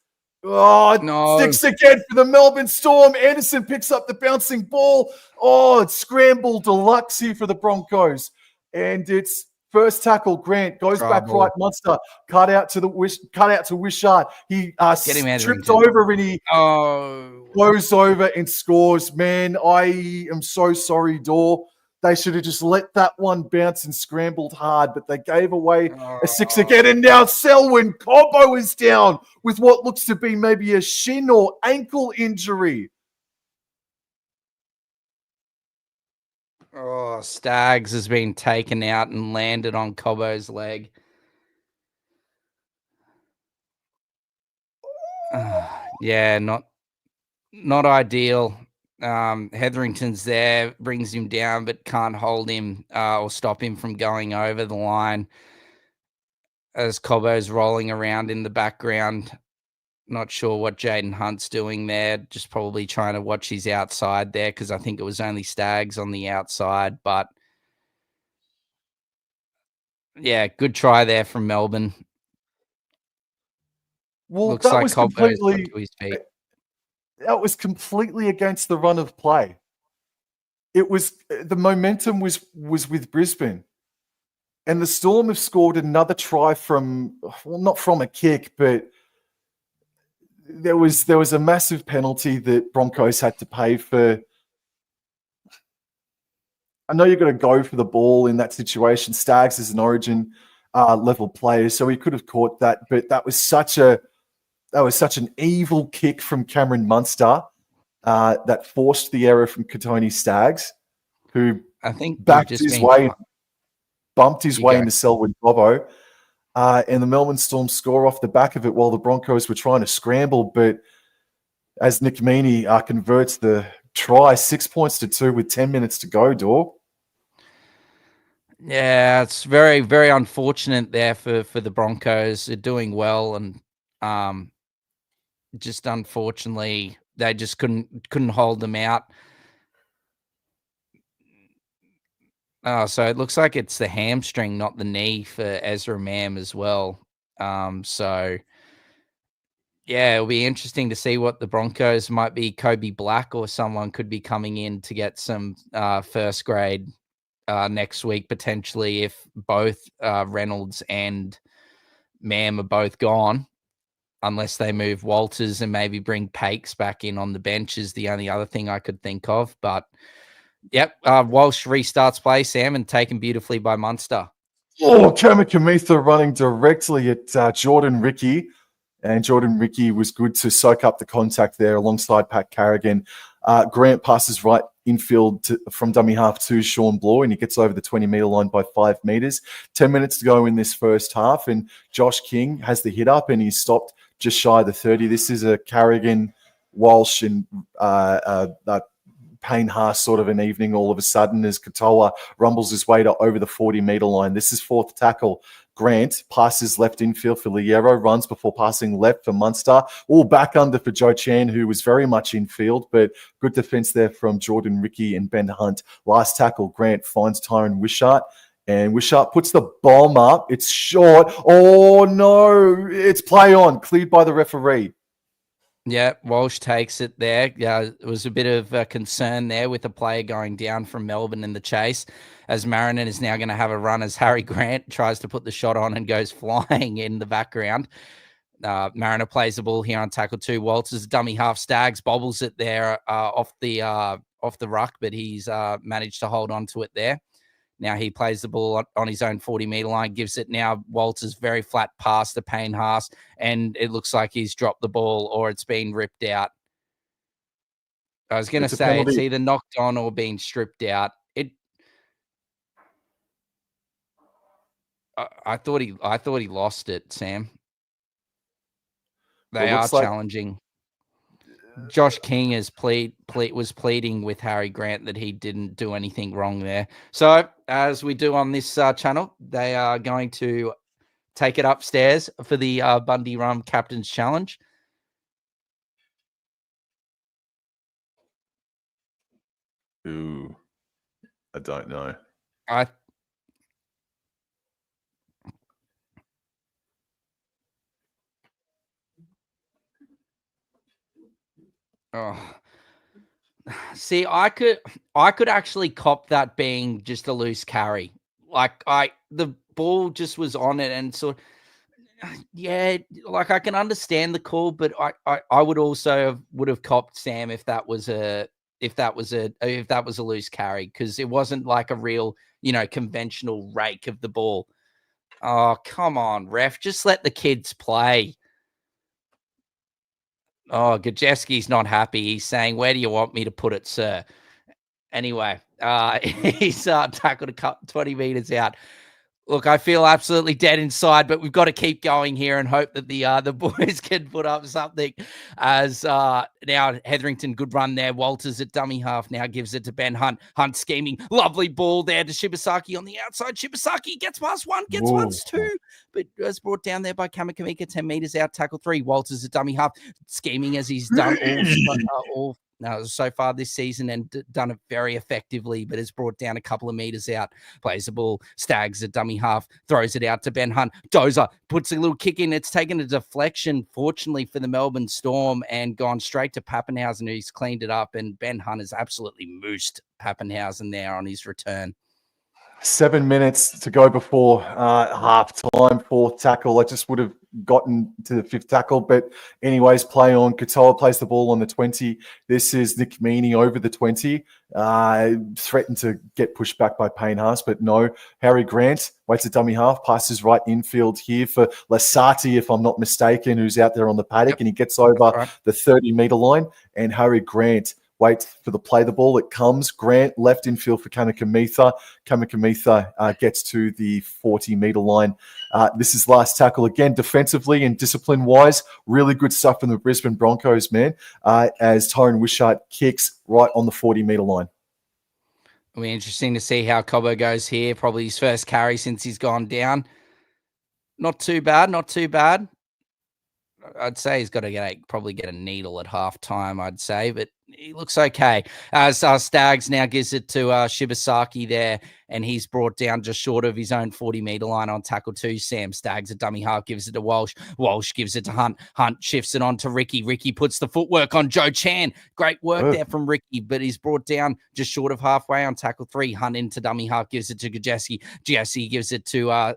sticks again for the Melbourne Storm. Anderson picks up the bouncing ball. Oh, it's scramble deluxe here for the Broncos, and it's first tackle. Grant goes back right. Munster cut out to Wishart. He trips over and he goes over and scores. Man, I am so sorry, Dor. They should have just let that one bounce and scrambled hard, but they gave away a six again. And now Selwyn Cobbo is down with what looks to be maybe a shin or ankle injury. Oh, Staggs has been taken out and landed on Cobbo's leg. Yeah, not ideal. Hetherington's there, brings him down, but can't hold him or stop him from going over the line as Cobbo's rolling around in the background. Not sure what Jaden Hunt's doing there. Just probably trying to watch his outside there, because I think it was only Staggs on the outside. But yeah, good try there from Melbourne. Well, looks like Cobbo's got to his feet. That was completely against the run of play. It was the momentum was with Brisbane, and the Storm have scored another try not from a kick, but there was a massive penalty that Broncos had to pay for. I know you're going to go for the ball in that situation. Staggs is an Origin level player, so he could have caught that, but that was such an evil kick from Cameron Munster that forced the error from Katoni Staggs, who I think bumped his way into Selwyn Cobbo. And the Melbourne Storm score off the back of it while the Broncos were trying to scramble. But as Nick Meaney converts the try, 6 points to 2 with 10 minutes to go, Dor. Yeah, it's very, very unfortunate there for the Broncos. They're doing well, and just unfortunately they just couldn't hold them out. So it looks like it's the hamstring, not the knee for Ezra Mam as well. So yeah, it'll be interesting to see what the Broncos might be. Kobe Black or someone could be coming in to get some first grade next week, potentially, if both Reynolds and Mam are both gone, unless they move Walters and maybe bring Pakes back in on the bench is the only other thing I could think of. But yep, Walsh restarts play, Sam, and taken beautifully by Munster. Oh, Kamikamitha running directly at Jordan Ricky. And Jordan Ricky was good to soak up the contact there alongside Pat Carrigan. Grant passes right infield from dummy half to Sean Bloor, and he gets over the 20-meter line by 5 meters. 10 minutes to go in this first half, and Josh King has the hit up, and he's stopped just shy of the 30. This is a Carrigan, Walsh, and Payne Haas sort of an evening all of a sudden as Katoa rumbles his way to over the 40-meter line. This is fourth tackle. Grant passes left infield for Liero, runs before passing left for Munster. All back under for Joe Chan, who was very much infield, but good defense there from Jordan Ricky and Ben Hunt. Last tackle, Grant finds Tyron Wishart, and Wishart puts the bomb up. It's short. Oh, no. It's play on, cleared by the referee. Yeah, Walsh takes it there. Yeah, it was a bit of a concern there with the player going down from Melbourne in the chase, as Mariner is now going to have a run as Harry Grant tries to put the shot on and goes flying in the background. Mariner plays the ball here on tackle 2. Walters, dummy half, Stags bobbles it there off the ruck, but he's managed to hold on to it there. Now he plays the ball on his own 40-meter line, gives it now Walters very flat pass to Payne Haas, and it looks like he's dropped the ball or it's been ripped out. I was going to say it's either knocked on or being stripped out. I thought he lost it, Sam. They are challenging. Josh King was pleading with Harry Grant that he didn't do anything wrong there. So, as we do on this channel, they are going to take it upstairs for the Bundy Rum Captain's Challenge. Ooh, I don't know. Oh, see, I could actually cop that being just a loose carry. Like the ball just was on it, and so yeah, like I can understand the call, but I would also would have copped Sam if that was a loose carry, because it wasn't like a real conventional rake of the ball. Oh, come on, ref, just let the kids play. Oh, Gajeski's not happy. He's saying, "Where do you want me to put it, sir?" Anyway, he's tackled 20 meters out. Look, I feel absolutely dead inside, but we've got to keep going here and hope that the boys can put up something. As now Hetherington, good run there. Walters at dummy half now gives it to Ben Hunt. Hunt scheming, lovely ball there to Shibasaki on the outside. Shibasaki gets past one, gets past 2, but was brought down there by Kamakamika, 10 meters out, tackle 3. Walters at dummy half, scheming as he's done all now so far this season, and done it very effectively, but has brought down a couple of meters out. Plays the ball, Stags at dummy half, throws it out to Ben Hunt. Dozer puts a little kick in. It's taken a deflection, fortunately for the Melbourne Storm, and gone straight to Pappenhausen, who's cleaned it up, and Ben Hunt has absolutely moosed Pappenhausen there on his return. 7 minutes to go before half time. 4th tackle. I just would have gotten to the 5th tackle, but anyways, play on. Katoa plays the ball on the 20. This is Nick Meaney over the 20. Threatened to get pushed back by Payne Haas, but no. Harry Grant waits a dummy half, passes right infield here for Lasati, if I'm not mistaken, who's out there on the paddock, and he gets over the 30-meter line, and Harry Grant waits for the ball. It comes. Grant left infield for Kamikamitha. Kamikamitha gets to the 40-meter line. This is last tackle again, defensively and discipline-wise. Really good stuff from the Brisbane Broncos, man, as Tyron Wishart kicks right on the 40-meter line. It'll be interesting to see how Cobbo goes here. Probably his first carry since he's gone down. Not too bad, not too bad. I'd say he's got to probably get a needle at halftime, I'd say, but he looks okay. As Stags now gives it to Shibasaki there, and he's brought down just short of his own 40-meter line on tackle 2. Sam Stags, a dummy half, gives it to Walsh. Walsh gives it to Hunt. Hunt shifts it on to Ricky. Ricky puts the footwork on Joe Chan. Great work there from Ricky, but he's brought down just short of halfway on tackle 3. Hunt into dummy half, gives it to Gajeski. Gajeski gives it to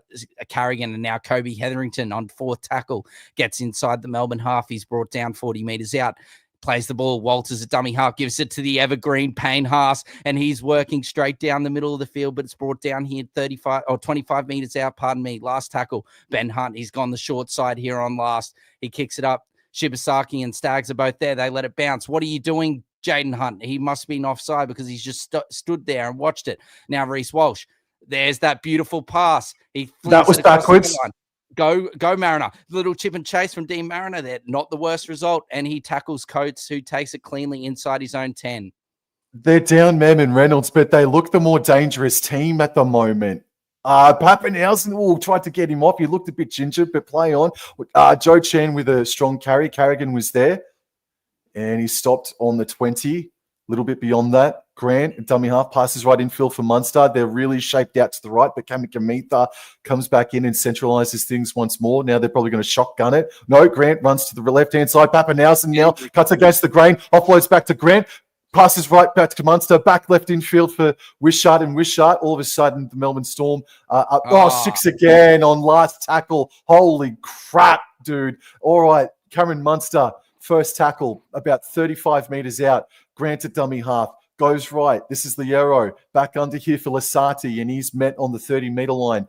Carrigan, and now Kobe Hetherington on 4th tackle gets inside the Melbourne half. He's brought down 40 meters out. Plays the ball. Walters a dummy half, gives it to the evergreen Payne Haas, and he's working straight down the middle of the field, but it's brought down here 25 meters out. Last tackle, Ben Hunt. He's gone the short side here on last. He kicks it up. Shibasaki and Stags are both there. They let it bounce. What are you doing, Jaden Hunt? He must be offside because he's just stood there and watched it. Now Reece Walsh. There's that beautiful pass. That was backwards. Go Mariner. Little chip and chase from Dean Mariner there. Not the worst result. And he tackles Coates, who takes it cleanly inside his own 10. They're down Mem and Reynolds, but they look the more dangerous team at the moment. Pappenhausen tried to get him off. He looked a bit ginger, but play on. Joe Chan with a strong carry. Carrigan was there, and he stopped on the 20. A little bit beyond that. Grant, dummy half, passes right infield for Munster. They're really shaped out to the right, but Kamikamitha comes back in and centralises things once more. Now they're probably going to shotgun it. No, Grant runs to the left-hand side. Pappenhausen now cuts against the grain. Offloads back to Grant. Passes right back to Munster, back left infield for Wishart, and Wishart, all of a sudden, the Melbourne Storm six again on last tackle. Holy crap, dude. All right, Cameron Munster, first tackle, about 35 metres out. Grant at dummy half, goes right. This is the Euro, back under here for Lasati, and he's met on the 30-metre line.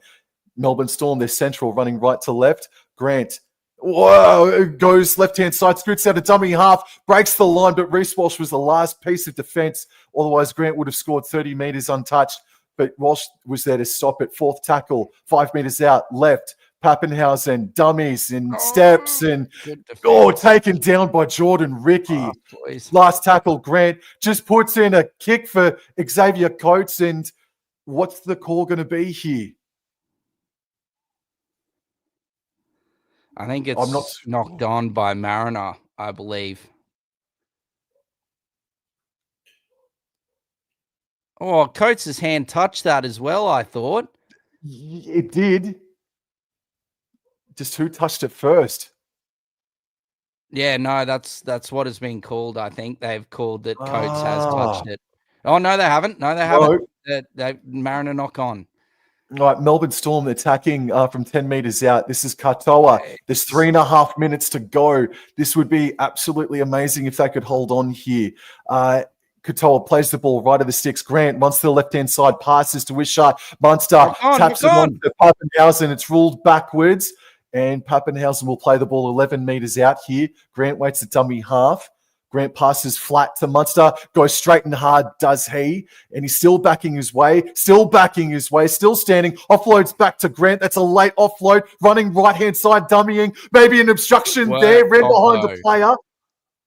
Melbourne Storm, they're central, running right to left. Grant, whoa, goes left-hand side, scoots out a dummy half, breaks the line, but Reece Walsh was the last piece of defence. Otherwise, Grant would have scored 30 metres untouched, but Walsh was there to stop it. Fourth tackle, 5 metres out, left. Pappenhausen, dummies and steps and taken down by Jordan Ricky. Last tackle, Grant just puts in a kick for Xavier Coates. And what's the call going to be here? I think it's knocked on by Mariner, I believe. Oh, Coates' hand touched that as well, I thought. It did. Just who touched it first? Yeah, no, that's what has been called. I think they've called that Coates has touched it. Oh, no, they haven't. No, they haven't. They Mariner knock on. All right, Melbourne Storm attacking from 10 metres out. This is Katoa. There's 3.5 minutes to go. This would be absolutely amazing if they could hold on here. Katoa plays the ball right of the sticks. Grant runs to the left-hand side, passes to Wishart. Munster taps it on to Pappenhausen. It's ruled backwards, and Pappenhausen will play the ball 11 metres out here. Grant waits a dummy half. Grant passes flat to Munster, goes straight and hard, does he? And he's still backing his way, still standing, offloads back to Grant. That's a late offload, running right-hand side, dummying, maybe an obstruction there, ran behind the player.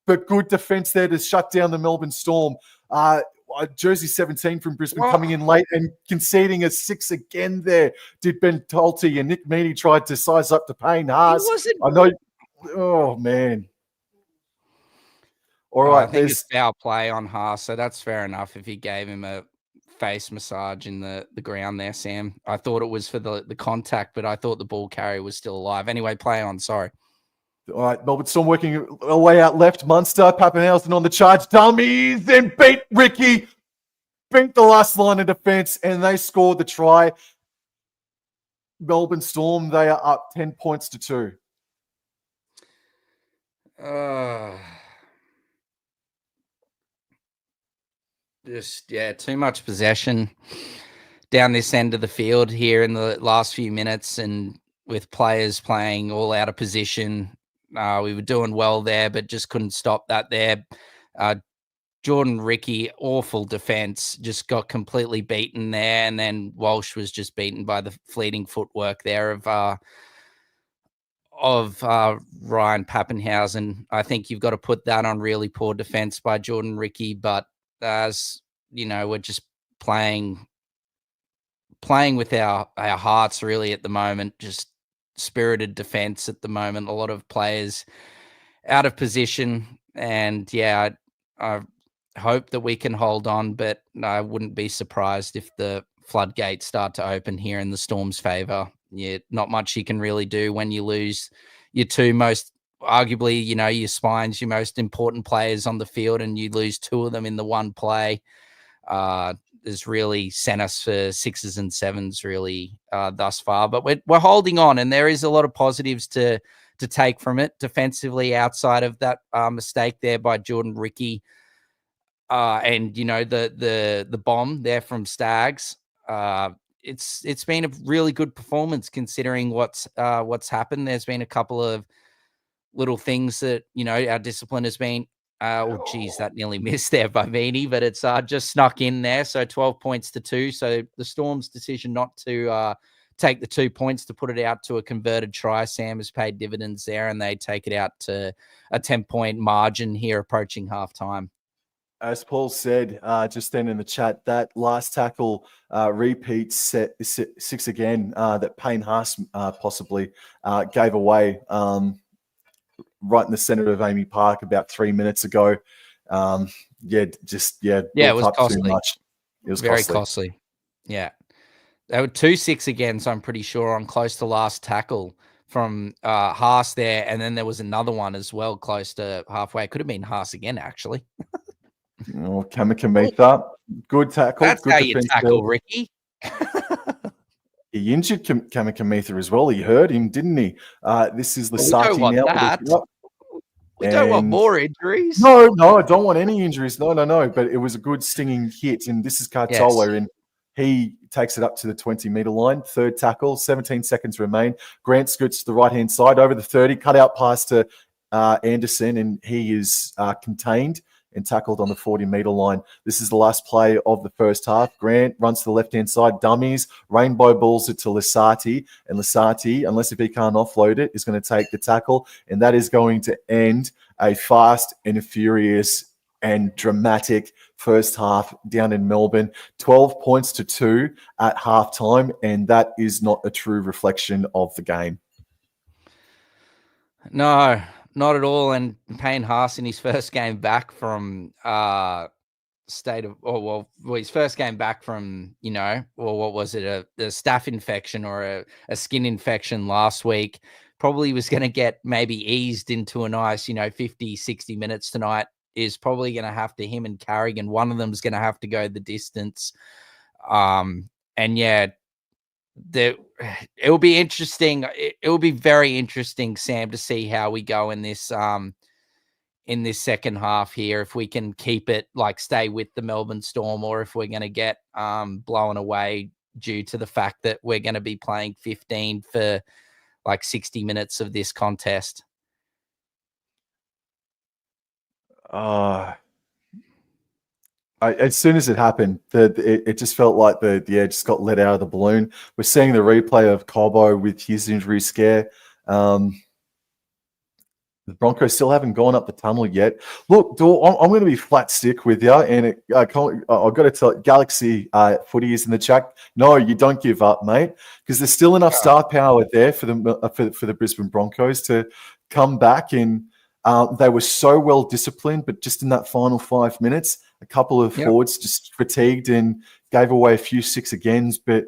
But good defence there to shut down the Melbourne Storm. Jersey 17 from Brisbane coming in late and conceding a 6 again there. Did Ben Tolte, and Nick Meaney tried to size up to Payne Haas. I know. Oh, man. All right, I think it's foul play on Haas, so that's fair enough if he gave him a face massage in the ground there, Sam. I thought it was for the contact, but I thought the ball carrier was still alive. Anyway, play on, sorry. All right, Melbourne Storm working away out left. Munster, Pappenhausen on the charge. Dummies, then beat Ricky. Beat the last line of defence, and they scored the try. Melbourne Storm, they are up 10 points to 2. Too much possession down this end of the field here in the last few minutes, and with players playing all out of position. We were doing well there, but just couldn't stop that there. Jordan Ricky, awful defense, just got completely beaten there. And then Walsh was just beaten by the fleeting footwork there of Ryan Pappenhausen. I think you've got to put that on really poor defense by Jordan Ricky. But as you know, we're just playing with our hearts really at the moment, just spirited defense at the moment. A lot of players out of position, and I hope that we can hold on, but I wouldn't be surprised if the floodgates start to open here in the Storm's favor. Yeah, not much you can really do when you lose your two most, arguably, your spines, your most important players on the field, and you lose two of them in the one play. Has really sent us for 6s and 7s really thus far, but we're holding on, and there is a lot of positives to take from it defensively outside of that mistake there by Jordan Ricky. And the bomb there from Stags. It's been a really good performance considering what's happened. There's been a couple of little things that our discipline has been. That nearly missed there by Meaney, but it's just snuck in there. So 12 points to 2. So the Storm's decision not to take the 2 points to put it out to a converted try, Sam, has paid dividends there, and they take it out to a 10-point margin here approaching halftime. As Paul said just then in the chat, that last tackle repeat set six again that Payne Haas possibly gave away right in the center of Amy Park about 3 minutes ago. Built it was up costly. too much. It was very costly. Yeah. They were 2-6 again, so I'm pretty sure on close to last tackle from Haas there. And then there was another one as well, close to halfway. It could have been Haas again, actually. Oh, Kamikamitha. Good tackle. That's good how defense you tackle, Ricky. He injured Kamikamitha as well. He hurt him, didn't he? This is Lasati now. We don't want more injuries. No, I don't want any injuries. No. But it was a good stinging hit. And this is Cartola. Yes. And he takes it up to the 20-meter line. Third tackle, 17 seconds remain. Grant scoots to the right-hand side over the 30, cut out pass to Anderson, and he is contained and tackled on the 40-meter line. This is the last play of the first half. Grant runs to the left-hand side, dummies, rainbow balls it to Lasati, and Lasati, unless if he can't offload it, is going to take the tackle, and that is going to end a fast and furious and dramatic first half down in Melbourne. 12 points to 2 at halftime, and that is not a true reflection of the game. No, not at all. And Payne Haas in his first game back from his first game back from, what was it, a staph infection or a skin infection last week, probably was going to get maybe eased into a nice, 50, 60 minutes tonight. Is probably going to have to, him and Carrigan, one of them is going to have to go the distance. It'll be interesting. It will be very interesting, Sam, to see how we go in this second half here. If we can keep it, stay with the Melbourne Storm, or if we're going to get blown away due to the fact that we're going to be playing 15 for 60 minutes of this contest. As soon as it happened, it just felt like the air just got let out of the balloon. We're seeing the replay of Cobo with his injury scare. The Broncos still haven't gone up the tunnel yet. Look, Dor, I'm going to be flat stick with you, and I've got to tell Galaxy Footy is in the chat. No, you don't give up, mate, because there's still enough star power there for the Brisbane Broncos to come back. And they were so well disciplined, but just in that final 5 minutes, a couple of forwards just fatigued and gave away a few six agains. But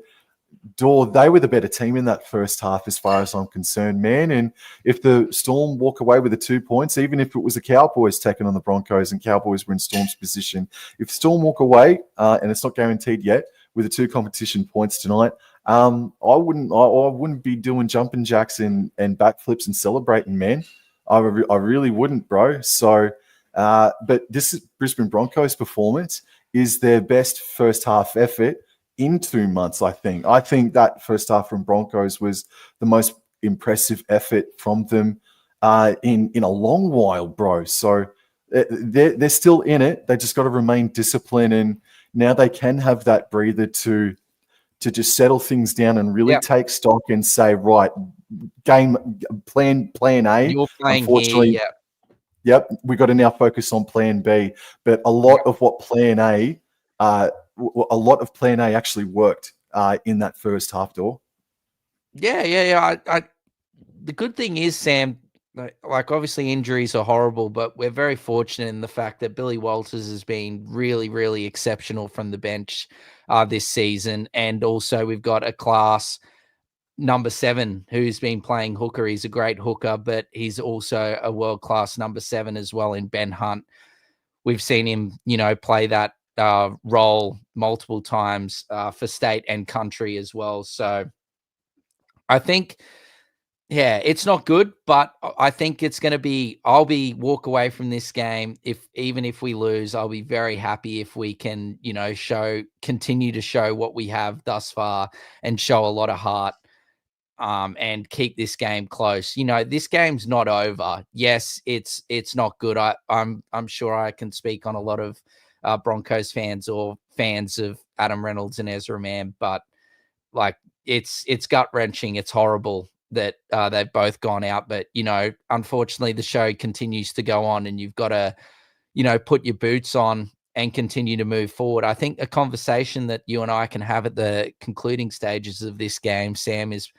Dor, they were the better team in that first half as far as I'm concerned, man. And if the Storm walk away with the 2 points, even if it was the Cowboys taking on the Broncos and Cowboys were in Storm's position, if Storm walk away, and it's not guaranteed yet, with the 2 competition points tonight, I wouldn't be doing jumping jacks and backflips and celebrating, man. I really wouldn't, bro. So, but this is Brisbane Broncos' performance is their best first half effort in 2 months, I think. I think that first half from Broncos was the most impressive effort from them in a long while, bro. So they're still in it. They just got to remain disciplined, and now they can have that breather to just settle things down and really take stock and say, right, game plan A. You're playing unfortunately, here, Yep, we got to now focus on plan B. But a lot of what plan A, actually worked in that first half, Door. Yeah. The good thing is, Sam, obviously injuries are horrible, but we're very fortunate in the fact that Billy Walters has been really, really exceptional from the bench this season. And also we've got a class number 7 who's been playing hooker. He's a great hooker, but he's also a world-class number 7 as well in Ben Hunt. We've seen him, play that role multiple times for state and country as well. So I think, it's not good, but I think it's going to be, walk away from this game. Even if we lose, I'll be very happy if we can, continue to show what we have thus far and show a lot of heart. And keep this game close. This game's not over. Yes, it's not good. I'm sure I can speak on a lot of Broncos fans or fans of Adam Reynolds and Ezra Mann, but it's gut wrenching. It's horrible that they've both gone out. But unfortunately, the show continues to go on, and you've got to put your boots on and continue to move forward. I think a conversation that you and I can have at the concluding stages of this game, Sam, is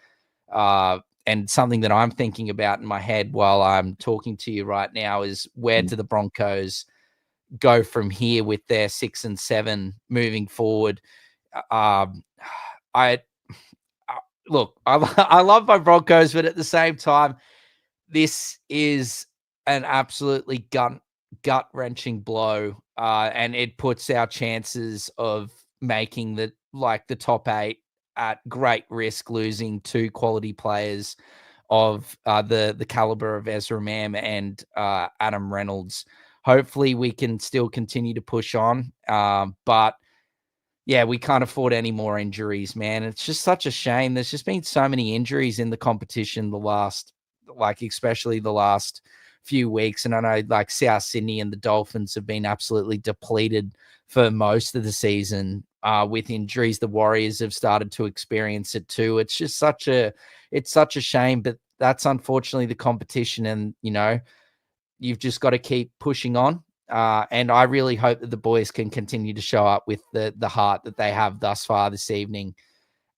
and something that I'm thinking about in my head while I'm talking to you right now is where do the Broncos go from here with their 6 and 7 moving forward? Look, I love my Broncos, but at the same time, this is an absolutely gut-wrenching blow, and it puts our chances of making the top 8 at great risk, losing 2 quality players of the caliber of Ezra Mam and Adam Reynolds. Hopefully, we can still continue to push on, but yeah, we can't afford any more injuries, man. It's just such a shame. There's just been so many injuries in the competition especially the last few weeks. And I know South Sydney and the Dolphins have been absolutely depleted for most of the season with injuries. The Warriors have started to experience it too. It's just such a shame, but that's unfortunately the competition. And, you've just got to keep pushing on. And I really hope that the boys can continue to show up with the heart that they have thus far this evening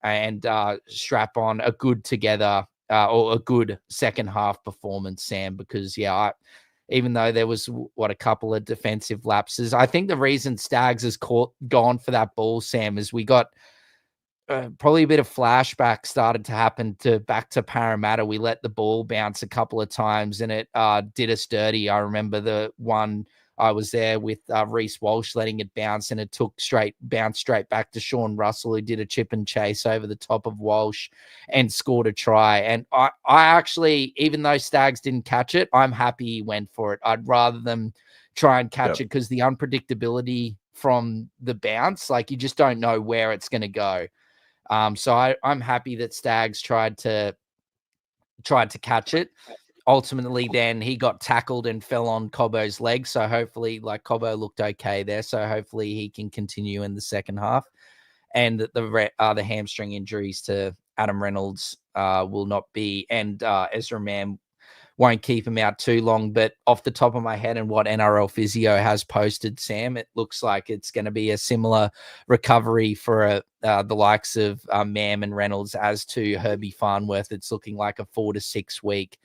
and strap on a good together or a good second half performance, Sam, because, even though there was, a couple of defensive lapses, I think the reason Stags has gone for that ball, Sam, is we got probably a bit of flashback started to happen back to Parramatta. We let the ball bounce a couple of times and it did us dirty. I remember the one I was there with Reece Walsh letting it bounce, and it bounced straight back to Sean Russell, who did a chip and chase over the top of Walsh and scored a try. And I actually, even though Stags didn't catch it, I'm happy he went for it. I'd rather them try and catch it, because the unpredictability from the bounce, you just don't know where it's going to go. So I'm happy that Stags tried to catch it. Ultimately, then he got tackled and fell on Cobbo's leg. So hopefully, Cobbo looked okay there. So hopefully he can continue in the second half. And the hamstring injuries to Adam Reynolds will not be, and Ezra Mam won't keep him out too long. But off the top of my head and what NRL Physio has posted, Sam, it looks like it's going to be a similar recovery for the likes of Mam and Reynolds as to Herbie Farnworth. It's looking like a 4 to 6 week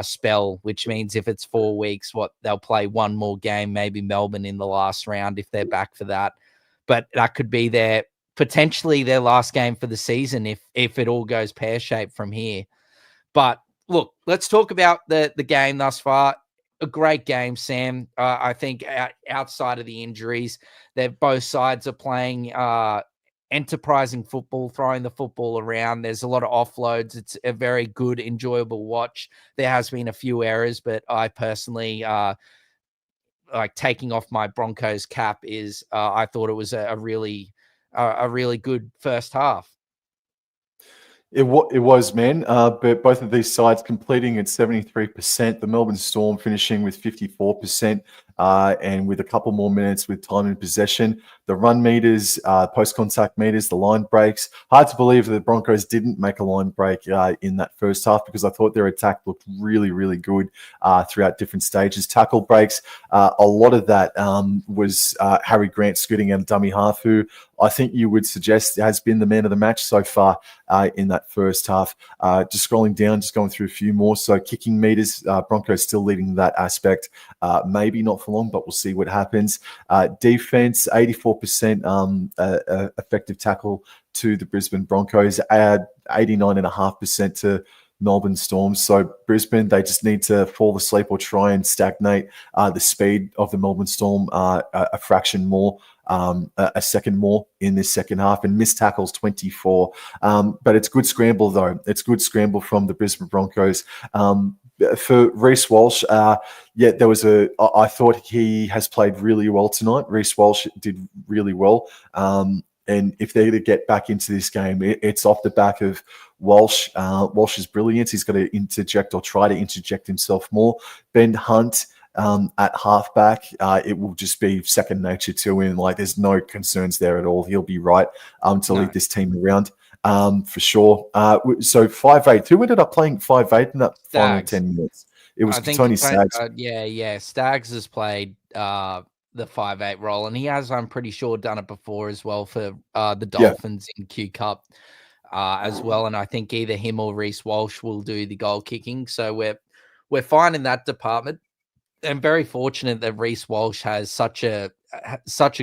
spell, which means if it's 4 weeks, they'll play one more game, maybe Melbourne in the last round if they're back for that. But that could be potentially their last game for the season if it all goes pear-shaped from here. But look, let's talk about the game thus far. A great game, Sam. I think outside of the injuries, both sides are playing enterprising football, throwing the football around. There's a lot of offloads. It's a very good, enjoyable watch. There has been a few errors, but I personally taking off my Broncos cap is I thought it was a really good first half. It was, man. But both of these sides completing at 73%. The Melbourne Storm finishing with 54%, and with a couple more minutes with time in possession. The run meters, post-contact meters, the line breaks. Hard to believe that the Broncos didn't make a line break in that first half, because I thought their attack looked really, really good throughout different stages. Tackle breaks, a lot of that was Harry Grant scooting out a dummy half, who I think you would suggest has been the man of the match so far in that first half. Just scrolling down, just going through a few more. So kicking meters, Broncos still leading that aspect. Maybe not for long, but we'll see what happens. Defense, 84% effective tackle to the Brisbane Broncos, 89.5% to Melbourne Storm. So Brisbane, they just need to fall asleep or try and stagnate the speed of the Melbourne Storm a fraction more, a second more in this second half, and missed tackles 24. But it's good scramble, though. It's good scramble from the Brisbane Broncos. For Reece Walsh, I thought he has played really well tonight. Reece Walsh did really well. And if they're to get back into this game, it's off the back of Walsh. Walsh's brilliance. He's got to interject or try to interject himself more. Ben Hunt at halfback, it will just be second nature to him. There's no concerns there at all. He'll be right to lead this team around. For sure. So 5'8". Who ended up playing 5'8" in that final 10 minutes? It was Tony Staggs. Staggs has played the 5'8" role, and he has, I'm pretty sure, done it before as well for the Yeah. Dolphins in Q Cup as well. And I think either him or Reece Walsh will do the goal kicking, so we're fine in that department. I'm very fortunate that Reece Walsh has such a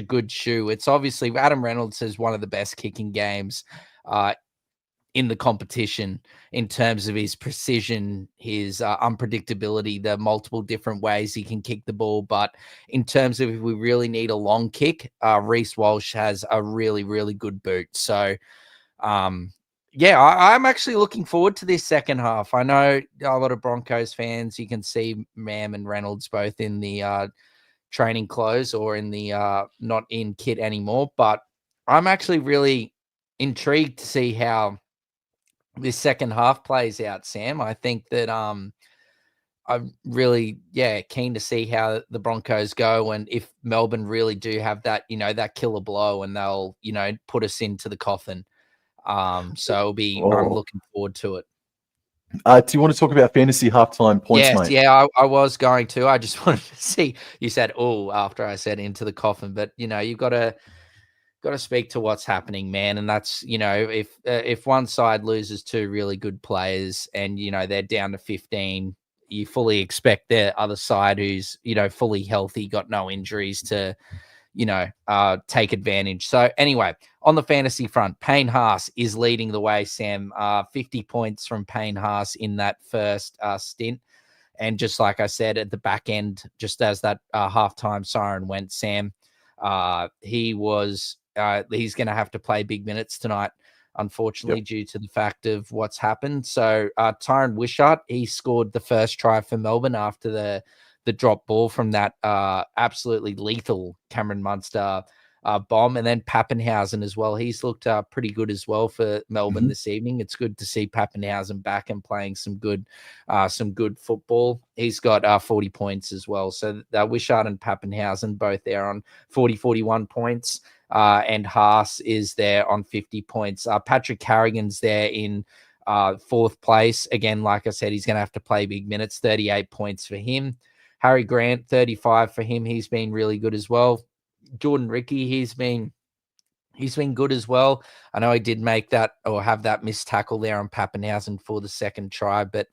good shoe. It's obviously Adam Reynolds has one of the best kicking games in the competition in terms of his precision, his unpredictability, the multiple different ways he can kick the ball. But in terms of if we really need a long kick, Reece Walsh has a really, really good boot. So, yeah, I'm actually looking forward to this second half. I know a lot of Broncos fans, you can see Mam and Reynolds both in the training clothes or in the not in kit anymore. But I'm actually really intrigued to see how this second half plays out, Sam. I think that I'm really keen to see how the Broncos go, and if Melbourne really do have that that killer blow, and they'll put us into the coffin. So I'm looking forward to it. Do you want to talk about fantasy halftime points, Yes, mate? yeah, I was going to. I just wanted to see you said after I said into the coffin, but you've got to speak to what's happening, man. And that's if one side loses two really good players and they're down to 15, you fully expect the other side who's fully healthy, got no injuries, to take advantage. So anyway, on the fantasy front, Payne Haas is leading the way, Sam. 50 points from Payne Haas in that first stint. And just like I said, at the back end, just as that halftime siren went, Sam, he's going to have to play big minutes tonight, unfortunately, due to the fact of what's happened. So Tyron Wishart, he scored the first try for Melbourne after the drop ball from that absolutely lethal Cameron Munster bomb. And then Pappenhausen as well. He's looked pretty good as well for Melbourne this evening. It's good to see Pappenhausen back and playing some good football. He's got 40 points as well. So Wishart and Pappenhausen both there on 41 points. And Haas is there on 50 points. Patrick Carrigan's there in fourth place. Again, like I said, he's going to have to play big minutes, 38 points for him. Harry Grant, 35 for him. He's been really good as well. Jordan Ricky, he's been good as well. I know he did make that or have that missed tackle there on Pappenhausen for the second try, but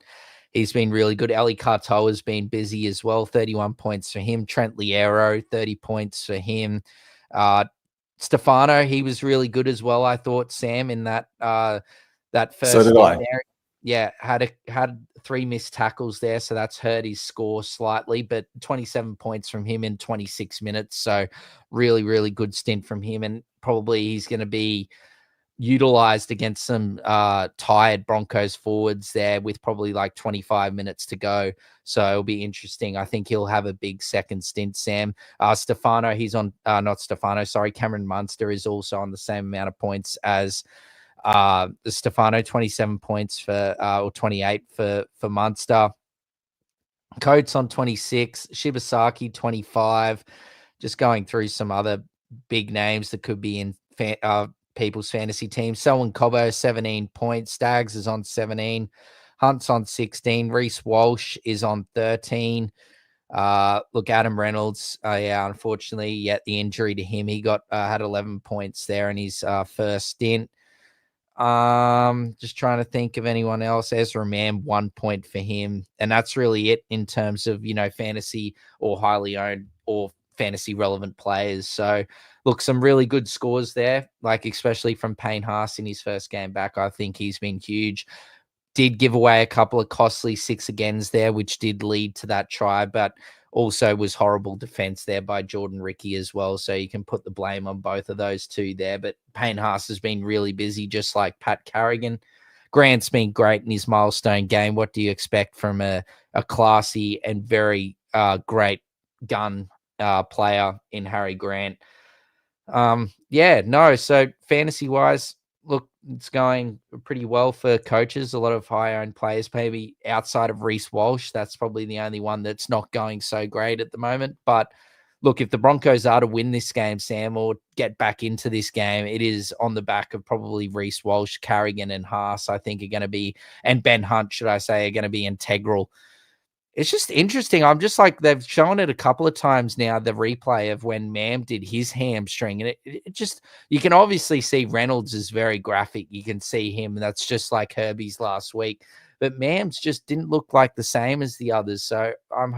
he's been really good. Ali Carto has been busy as well, 31 points for him. Trent Liero, 30 points for him. Stefano, he was really good as well, I thought, Sam, in that first So did I. there. Yeah, had 3 missed tackles there, so that's hurt his score slightly, but 27 points from him in 26 minutes. So really, really good stint from him, and probably he's going to be utilized against some tired Broncos forwards there with probably like 25 minutes to go. So it'll be interesting. I think he'll have a big second stint, Sam. Stefano, he's on, not Stefano, sorry, Cameron Munster is also on the same amount of points as Stefano, 27 points for or 28 for Munster. Coates on 26, Shibasaki 25. Just going through some other big names that could be in people's fantasy teams. Selwyn Cobbo, 17 points. Staggs is on 17. Hunt's on 16. Reece Walsh is on 13. Look, Adam Reynolds, unfortunately, the injury to him, he got had 11 points there in his first stint. Just trying to think of anyone else. Ezra Mann, 1 point for him, and that's really it in terms of fantasy or highly owned or fantasy relevant players. So look, some really good scores there, like especially from Payne Haas in his first game back. I think he's been huge. Did give away a couple of costly 6 agains there, which did lead to that try, but also was horrible defense there by Jordan Ricky as well. So you can put the blame on both of those two there. But Payne Haas has been really busy, just like Pat Carrigan. Grant's been great in his milestone game. What do you expect from a classy and very great gun player in Harry Grant? So fantasy-wise, look, it's going pretty well for coaches. A lot of high-owned players, maybe outside of Reece Walsh. That's probably the only one that's not going so great at the moment. But look, if the Broncos are to win this game, Sam, or get back into this game, it is on the back of probably Reece Walsh, Carrigan, and Haas, I think are going to be, and Ben Hunt, should I say, are going to be integral It's just interesting. I'm just like, they've shown it a couple of times now, the replay of when Mam did his hamstring. And it just, you can obviously see Reynolds is very graphic. You can see him. That's just like Herbie's last week. But Mam's just didn't look like the same as the others. So I'm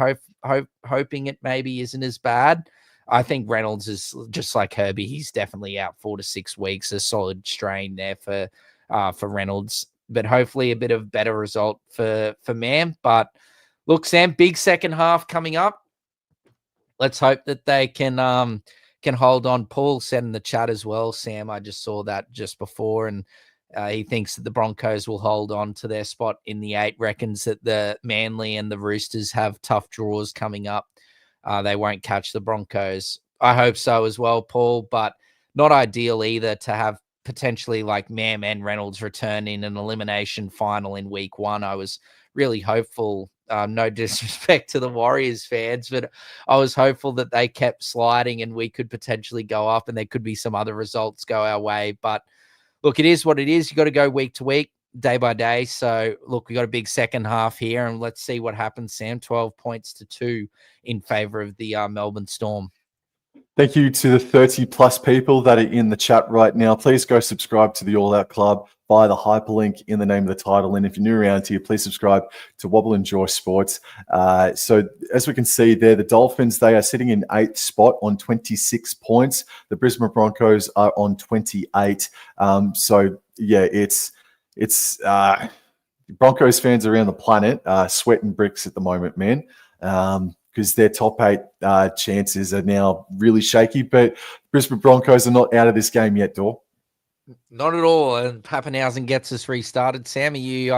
hoping it maybe isn't as bad. I think Reynolds is just like Herbie. He's definitely out 4 to 6 weeks. A solid strain there for Reynolds. But hopefully a bit of better result for Mam. But look, Sam, big second half coming up. Let's hope that they can hold on. Paul said in the chat as well, Sam, I just saw that just before, and he thinks that the Broncos will hold on to their spot in the 8, reckons that the Manly and the Roosters have tough draws coming up. They won't catch the Broncos. I hope so as well, Paul, but not ideal either to have potentially like Mam and Reynolds return in an elimination final in week 1. I was really hopeful. No disrespect to the Warriors fans, but I was hopeful that they kept sliding and we could potentially go up and there could be some other results go our way. But look, it is what it is. You got to go week to week, day by day. So look, we got a big second half here and let's see what happens, Sam. 12 points to 2 in favor of the Melbourne Storm. Thank you to the 30 plus people that are in the chat right now. Please go subscribe to the All Out Club via the hyperlink in the name of the title. And if you're new around here, please subscribe to Wobble and Joy Sports. So as we can see there, the Dolphins, they are sitting in 8th spot on 26 points. The Brisbane Broncos are on 28. So yeah, it's Broncos fans around the planet sweating bricks at the moment, man. Because their top 8 chances are now really shaky. But Brisbane Broncos are not out of this game yet, Dor. Not at all. And Pappenhausen gets us restarted. Sam, are you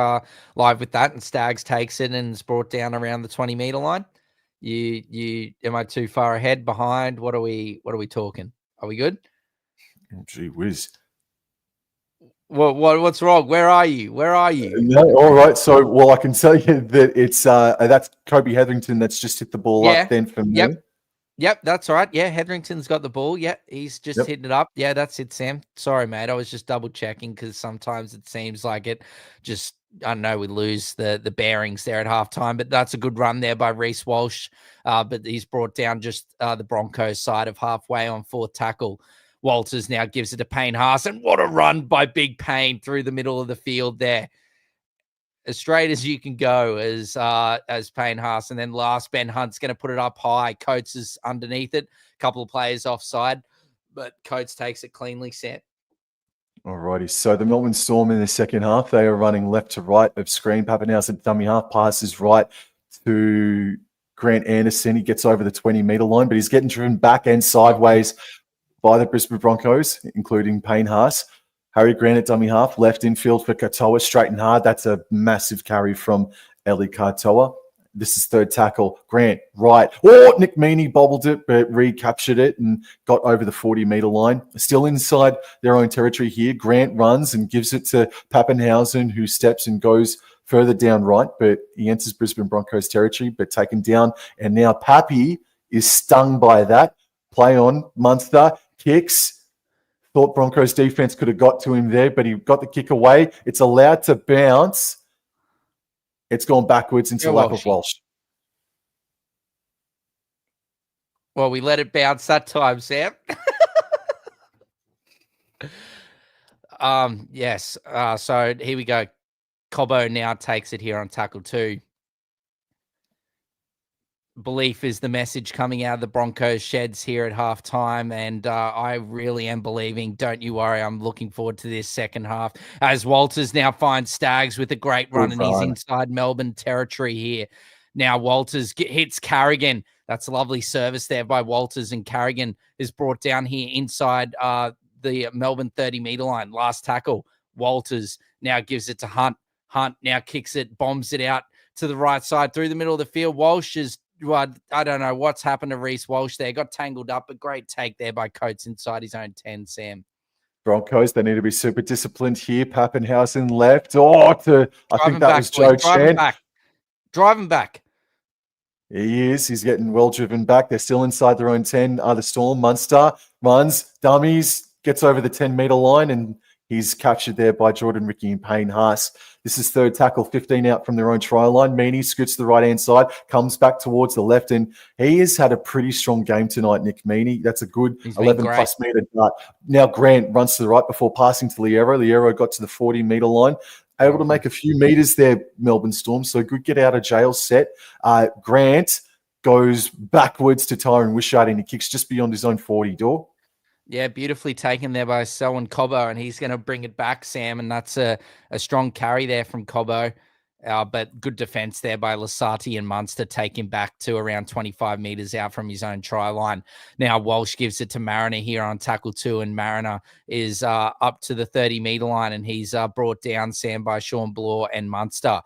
live with that? And Stags takes it and is brought down around the 20-meter line. You am I too far ahead, behind? What are we talking? Are we good? Oh, gee whiz. What's wrong? Where are you? No, all right. So, well, I can tell you that it's that's Kobe Hetherington that's just hit the ball up then for me. Yep, that's right. Yeah, Hetherington's got the ball. Yeah, he's just hitting it up. Yeah, that's it, Sam. Sorry, mate. I was just double checking because sometimes it seems like it just, I don't know, we lose the bearings there at halftime, but that's a good run there by Reece Walsh. But he's brought down just the Broncos side of halfway on 4th tackle. Walters now gives it to Payne Haas, and what a run by Big Payne through the middle of the field there. As straight as you can go as Payne Haas. And then last, Ben Hunt's going to put it up high. Coates is underneath it. A couple of players offside, but Coates takes it cleanly, Sam. All righty. So the Melbourne Storm in the second half, they are running left to right of screen. Pappenhausen dummy half passes right to Grant Anderson. He gets over the 20-meter line, but he's getting driven back and sideways by the Brisbane Broncos, including Payne Haas. Harry Grant at dummy half, left infield for Katoa, straight and hard. That's a massive carry from Eli Katoa. This is 3rd tackle. Grant, right. Oh, Nick Meaney bobbled it, but recaptured it and got over the 40-meter line. Still inside their own territory here. Grant runs and gives it to Pappenhausen, who steps and goes further down right, but he enters Brisbane Broncos territory, but taken down. And now Pappy is stung by that. Play on, Munster, kicks. Thought Broncos defense could have got to him there, but he got the kick away. It's allowed to bounce. It's gone backwards into lap of Walsh. Well, we let it bounce that time, Sam. Yes. So here we go. Cobbo now takes it here on tackle 2. Belief is the message coming out of the Broncos sheds here at halftime, and I really am believing. Don't you worry, I'm looking forward to this second half as Walters now finds Stags with a great run, and he's inside Melbourne territory here. Now Walters hits Carrigan. That's a lovely service there by Walters, and Carrigan is brought down here inside the Melbourne 30-meter line. Last tackle, Walters now gives it to Hunt. Hunt now kicks it, bombs it out to the right side through the middle of the field. Walsh is, I don't know what's happened to Reece Walsh there. Got tangled up, but great take there by Coates inside his own 10, Sam. Broncos, they need to be super disciplined here. Pappenhausen left. I think that was Joe Chan. Drive him back. He is. He's getting well driven back. They're still inside their own 10. The Storm. Munster runs, dummies, gets over the 10-meter line, and He's captured there by Jordan Ricky and Payne Haas. This is third tackle, 15 out from their own try line. Meaney scoots to the right-hand side, comes back towards the left, and he has had a pretty strong game tonight, Nick Meaney. That's a good 11-plus metre dart. Now Grant runs to the right before passing to Liero. Liero got to the 40-metre line. Able to make a few metres there, Melbourne Storm. So good get out of jail set. Grant goes backwards to Tyron Wishart, and he kicks just beyond his own 40, door. Yeah, beautifully taken there by Selwyn Cobbo, and he's going to bring it back, Sam, and that's a strong carry there from Cobbo. But good defense there by Lasati and Munster, take him back to around 25 metres out from his own try line. Now Walsh gives it to Mariner here on tackle 2, and Mariner is up to the 30-metre line, and he's brought down, Sam, by Sean Bloor and Munster.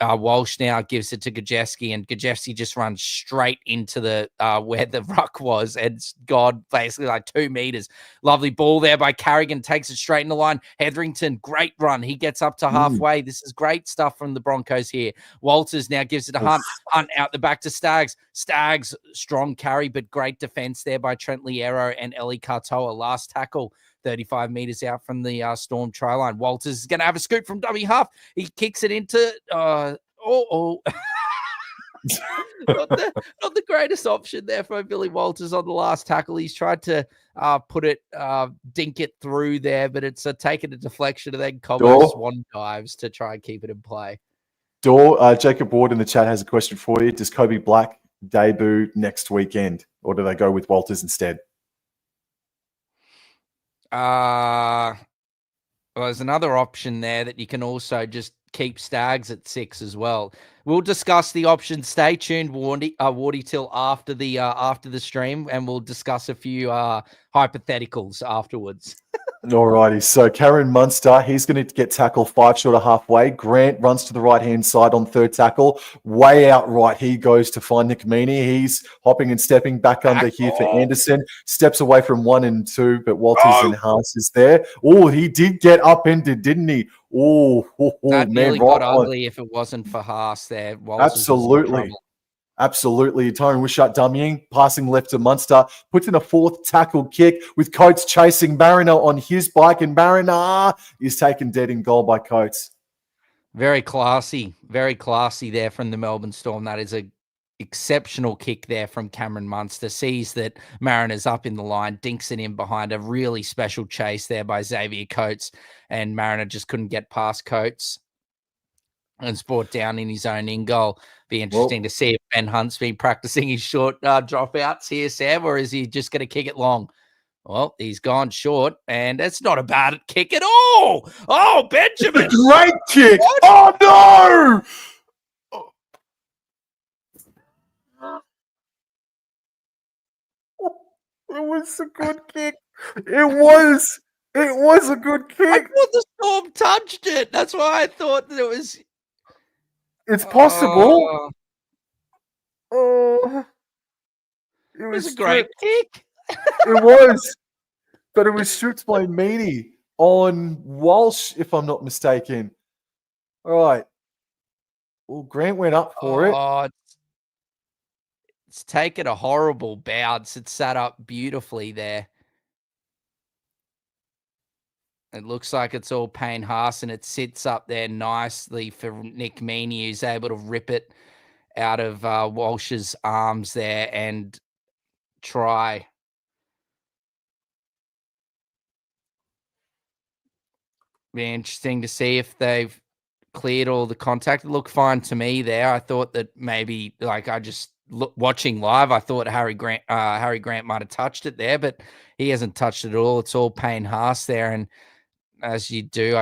Walsh now gives it to Gajewski, and Gajewski just runs straight into the where the ruck was, and God, basically like 2 meters. Lovely ball there by Carrigan, takes it straight in the line. Hetherington, great run. He gets up to halfway. This is great stuff from the Broncos here. Walters now gives it to Hunt. Hunt out the back to Staggs. Staggs, strong carry, but great defense there by Trent Liero and Eli Katoa. Last tackle, 35 meters out from the Storm try line. Walters is going to have a scoop from dummy half. He kicks it into not the greatest option there for Billy Walters on the last tackle. He's tried to dink it through there, but it's taken a deflection, and then Cobbo swan dives to try and keep it in play. Jacob Ward in the chat has a question for you. Does Kobe Black debut next weekend, or do they go with Walters instead? Well, there's another option there that you can also just keep Staggs at 6 as well. We'll discuss the options. Stay tuned, Wardy, till after the stream, and we'll discuss a few hypotheticals afterwards. Alrighty, so Karen Munster, he's going to get tackled 5 short of halfway. Grant runs to the right-hand side on third tackle. Way out right, he goes to find Nick Meaney. He's hopping and stepping back under here for Anderson. Steps away from 1 and 2, but Walters and Haas is there. Oh, he did get upended, didn't he? That nearly got ugly if it wasn't for Haas there. Walters Absolutely. Tyron Wishart dummying, passing left to Munster, puts in a 4th tackle kick with Coates chasing Mariner on his bike, and Mariner is taken dead in goal by Coates. Very classy there from the Melbourne Storm. That is a exceptional kick there from Cameron Munster. Sees that Mariner's up in the line, dinks it in behind a really special chase there by Xavier Coates, and Mariner just couldn't get past Coates and it's brought down in his own in goal. Be interesting to see if Ben Hunt's been practicing his short dropouts here, Sam, or is he just going to kick it long? Well, he's gone short, and it's not a bad kick at all. Oh, Benjamin. It's a great kick. What? Oh, no. It was a good kick. It was a good kick. I thought the Storm touched it. That's why I thought that it was... It's possible. It was a great kick. It was. But it was stripped by Meaney on Walsh, if I'm not mistaken. All right. Well, Grant went up for it. It's taken a horrible bounce. It's sat up beautifully there. It looks like it's all Payne Haas, and it sits up there nicely for Nick Meaney, who's able to rip it out of Walsh's arms there and try. Be interesting to see if they've cleared all the contact. It looked fine to me there. I thought that maybe, watching live, I thought Harry Grant might have touched it there, but he hasn't touched it at all. It's all Payne Haas there, and as you do,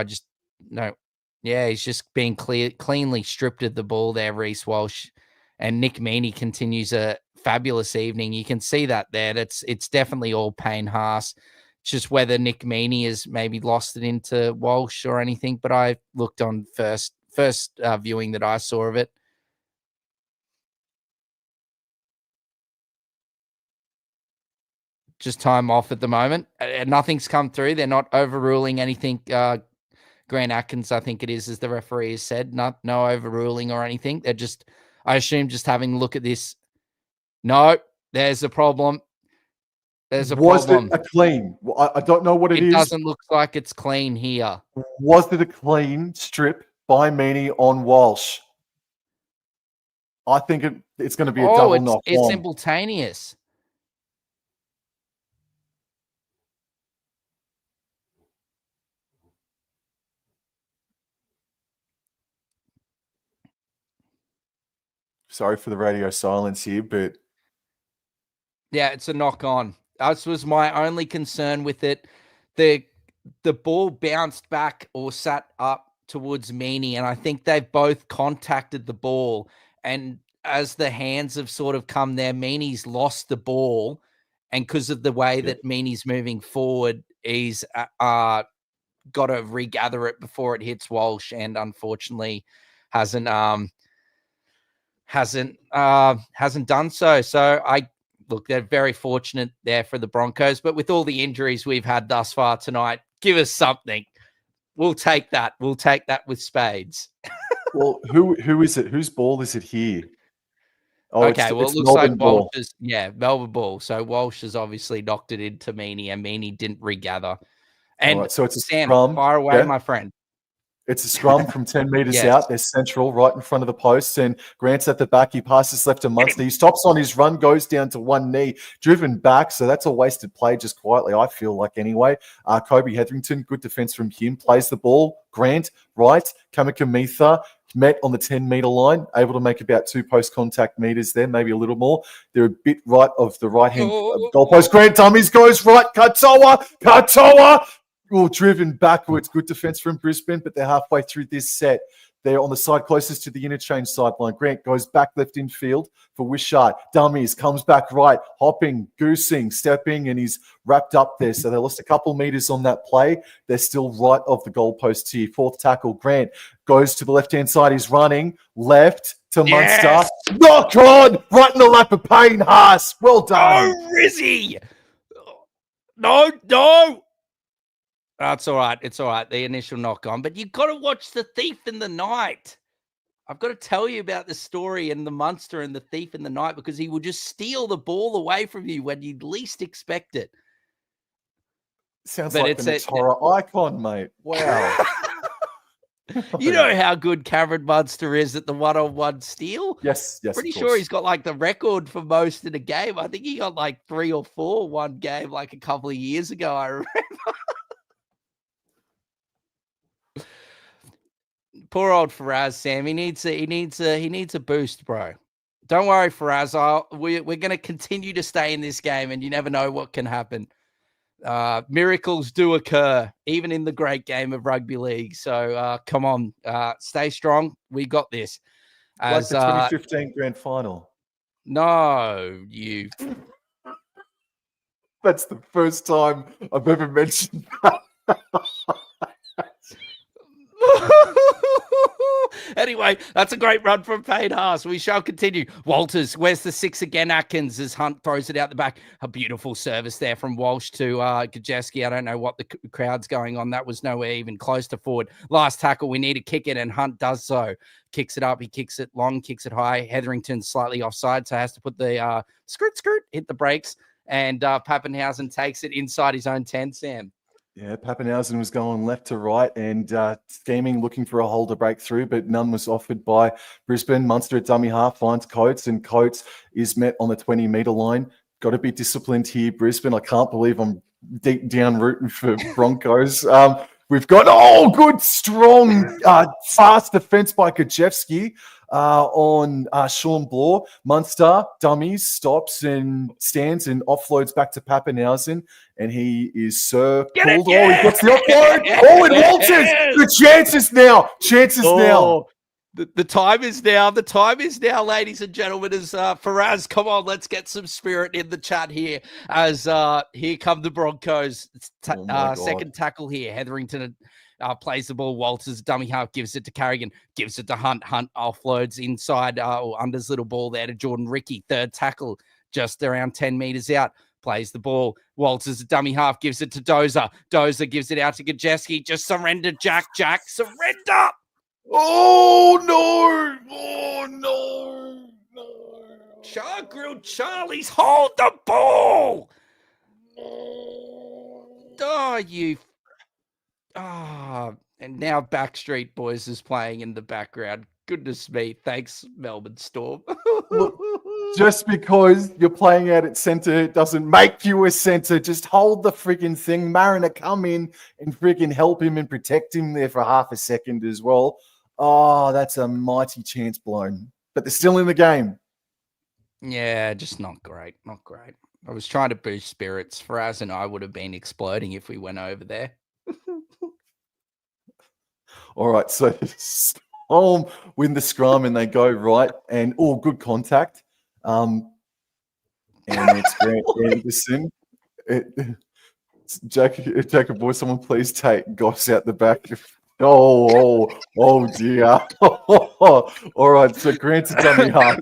he's just being cleanly stripped of the ball there, Reece Walsh, and Nick Meaney continues a fabulous evening. You can see that there. It's definitely all Payne Haas. Just whether Nick Meaney has maybe lost it into Walsh or anything, but I looked on first viewing that I saw of it. Just time off at the moment. Nothing's come through. They're not overruling anything. Grant Atkins, I think it is, as the referee has said, no overruling or anything. They're just, I assume, just having a look at this. No, there's a problem. There's a Was problem. it a clean? I don't know what it is. It doesn't look like it's clean here. Was it a clean strip by Meaney on Walsh? I think it's going to be a double knock It's on. simultaneous. Sorry for the radio silence here, but yeah, it's a knock on. That was my only concern with it. The ball bounced back or sat up towards Meaney, and I think they've both contacted the ball. And as the hands have sort of come there, Meaney's lost the ball, and because of the way that Meaney's moving forward, he's got to regather it before it hits Walsh, and unfortunately hasn't done so. So look, they're very fortunate there for the Broncos, but with all the injuries we've had thus far tonight, give us something. We'll take that. We'll take that with spades. Well, who is it? Whose ball is it here? Oh, okay, it's it looks Melbourne like ball. Melbourne ball. So Walsh has obviously knocked it into Meaney, and Meaney didn't regather. And right, so it's a Sam, scrum. fire away, my friend. It's a scrum from 10 metres Yes. out. They're central, right in front of the posts, and Grant's at the back. He passes left to Munster. He stops on his run, goes down to one knee, driven back. So that's a wasted play just quietly, I feel like anyway. Kobe Hetherington, good defence from him, plays the ball. Grant, right. Kamikamitha, met on the 10-metre line, able to make about 2 post-contact metres there, maybe a little more. They're a bit right of the right-hand goalpost. Grant dummies, goes right. Katoa! Well, driven backwards. Good defense from Brisbane, but they're halfway through this set. They're on the side closest to the interchange sideline. Grant goes back left in field for Wishart. Dummies, comes back right, hopping, goosing, stepping, and he's wrapped up there. So they lost a couple meters on that play. They're still right of the goalpost here. 4th tackle, Grant goes to the left-hand side. He's running left to Munster. Knock on! Right in the lap of Payne Haas. Well done. Oh, Rizzy! No! That's all right. It's all right. The initial knock on. But you've got to watch The Thief in the Night. I've got to tell you about the story and the monster and the thief in the night, because he will just steal the ball away from you when you least expect it. Sounds like the next horror icon, mate. Wow. You know how good Cameron Munster is at the one-on-one steal? Yes. Pretty sure he's got like the record for most in a game. I think he got like 3 or 4 one game like a couple of years ago, I remember. Poor old Faraz, Sam. He needs a boost, bro. Don't worry, Faraz. We're going to continue to stay in this game, and you never know what can happen. Miracles do occur, even in the great game of rugby league. So come on, stay strong. We got this. Like the 2015 grand final. No, you. That's the first time I've ever mentioned that. Anyway, that's a great run from Payne Haas. We shall continue. Walters, where's the 6 again? Atkins as Hunt throws it out the back. A beautiful service there from Walsh to Gajeski. I don't know what the crowd's going on. That was nowhere even close to forward. Last tackle, we need to kick it, and Hunt does so. Kicks it up. He kicks it long, kicks it high. Hetherington's slightly offside, so has to put the skirt, hit the brakes, and Pappenhausen takes it inside his own 10, Sam. Yeah, Pappenhausen was going left to right and scheming, looking for a hole to break through, but none was offered by Brisbane. Munster at dummy half finds Coates, and Coates is met on the 20-metre line. Got to be disciplined here, Brisbane. I can't believe I'm deep down rooting for Broncos. We've got, good, strong, fast defence by Kajewski on Sean Bloor. Munster, dummies, stops and stands and offloads back to Pappenhausen, and he is circled. He gets the offload. And Walters. The chances now. Now. The time is now. The time is now, ladies and gentlemen. As Faraz, come on, let's get some spirit in the chat here. As here come the Broncos. Second tackle here. Hetherington plays the ball. Walters, dummy half, gives it to Carrigan. Gives it to Hunt. Hunt offloads inside or unders little ball there to Jordan Ricky. Third tackle, just around 10 meters out. Plays the ball. Walters, dummy half, gives it to Dozer. Dozer gives it out to Gajeski. Just surrender, Jack. Surrender! Oh, no. Char Grilled Charlie's hold the ball. Oh, you. And now Backstreet Boys is playing in the background. Goodness me. Thanks, Melbourne Storm. Look, just because you're playing out at centre doesn't make you a centre. Just hold the frigging thing. Mariner, come in and frigging help him and protect him there for half a second as well. Oh, that's a mighty chance blown. But they're still in the game. Yeah, just not great. Not great. I was trying to boost spirits. Faraz and I would have been exploding if we went over there. All right, so Storm win the scrum and they go right and good contact. And it's Grant Anderson. Jacob Boy, someone please take Goss out the back. Oh dear. All right, so Grant's a dummy half.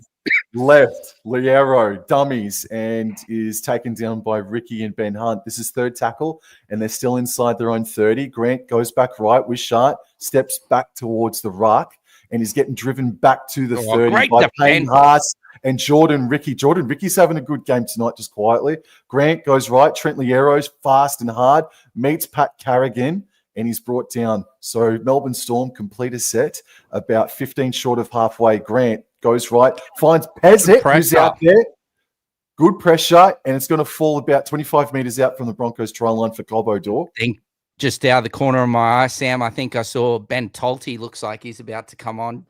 Left, Liero, dummies, and is taken down by Ricky and Ben Hunt. This is third tackle, and they're still inside their own 30. Grant goes back right with Shart, steps back towards the ruck, and is getting driven back to the 30 by Payne Haas and Jordan Ricky. Jordan Ricky's having a good game tonight, just quietly. Grant goes right. Trent Liero's fast and hard, meets Pat Carrigan, and he's brought down. So Melbourne Storm complete a set, about 15 short of halfway. Grant goes right, finds Pezek, who's out there. Good pressure, and it's going to fall about 25 metres out from the Broncos try line for Cobbo Door. Just out of the corner of my eye, Sam, I think I saw Ben Tolte. Looks like he's about to come on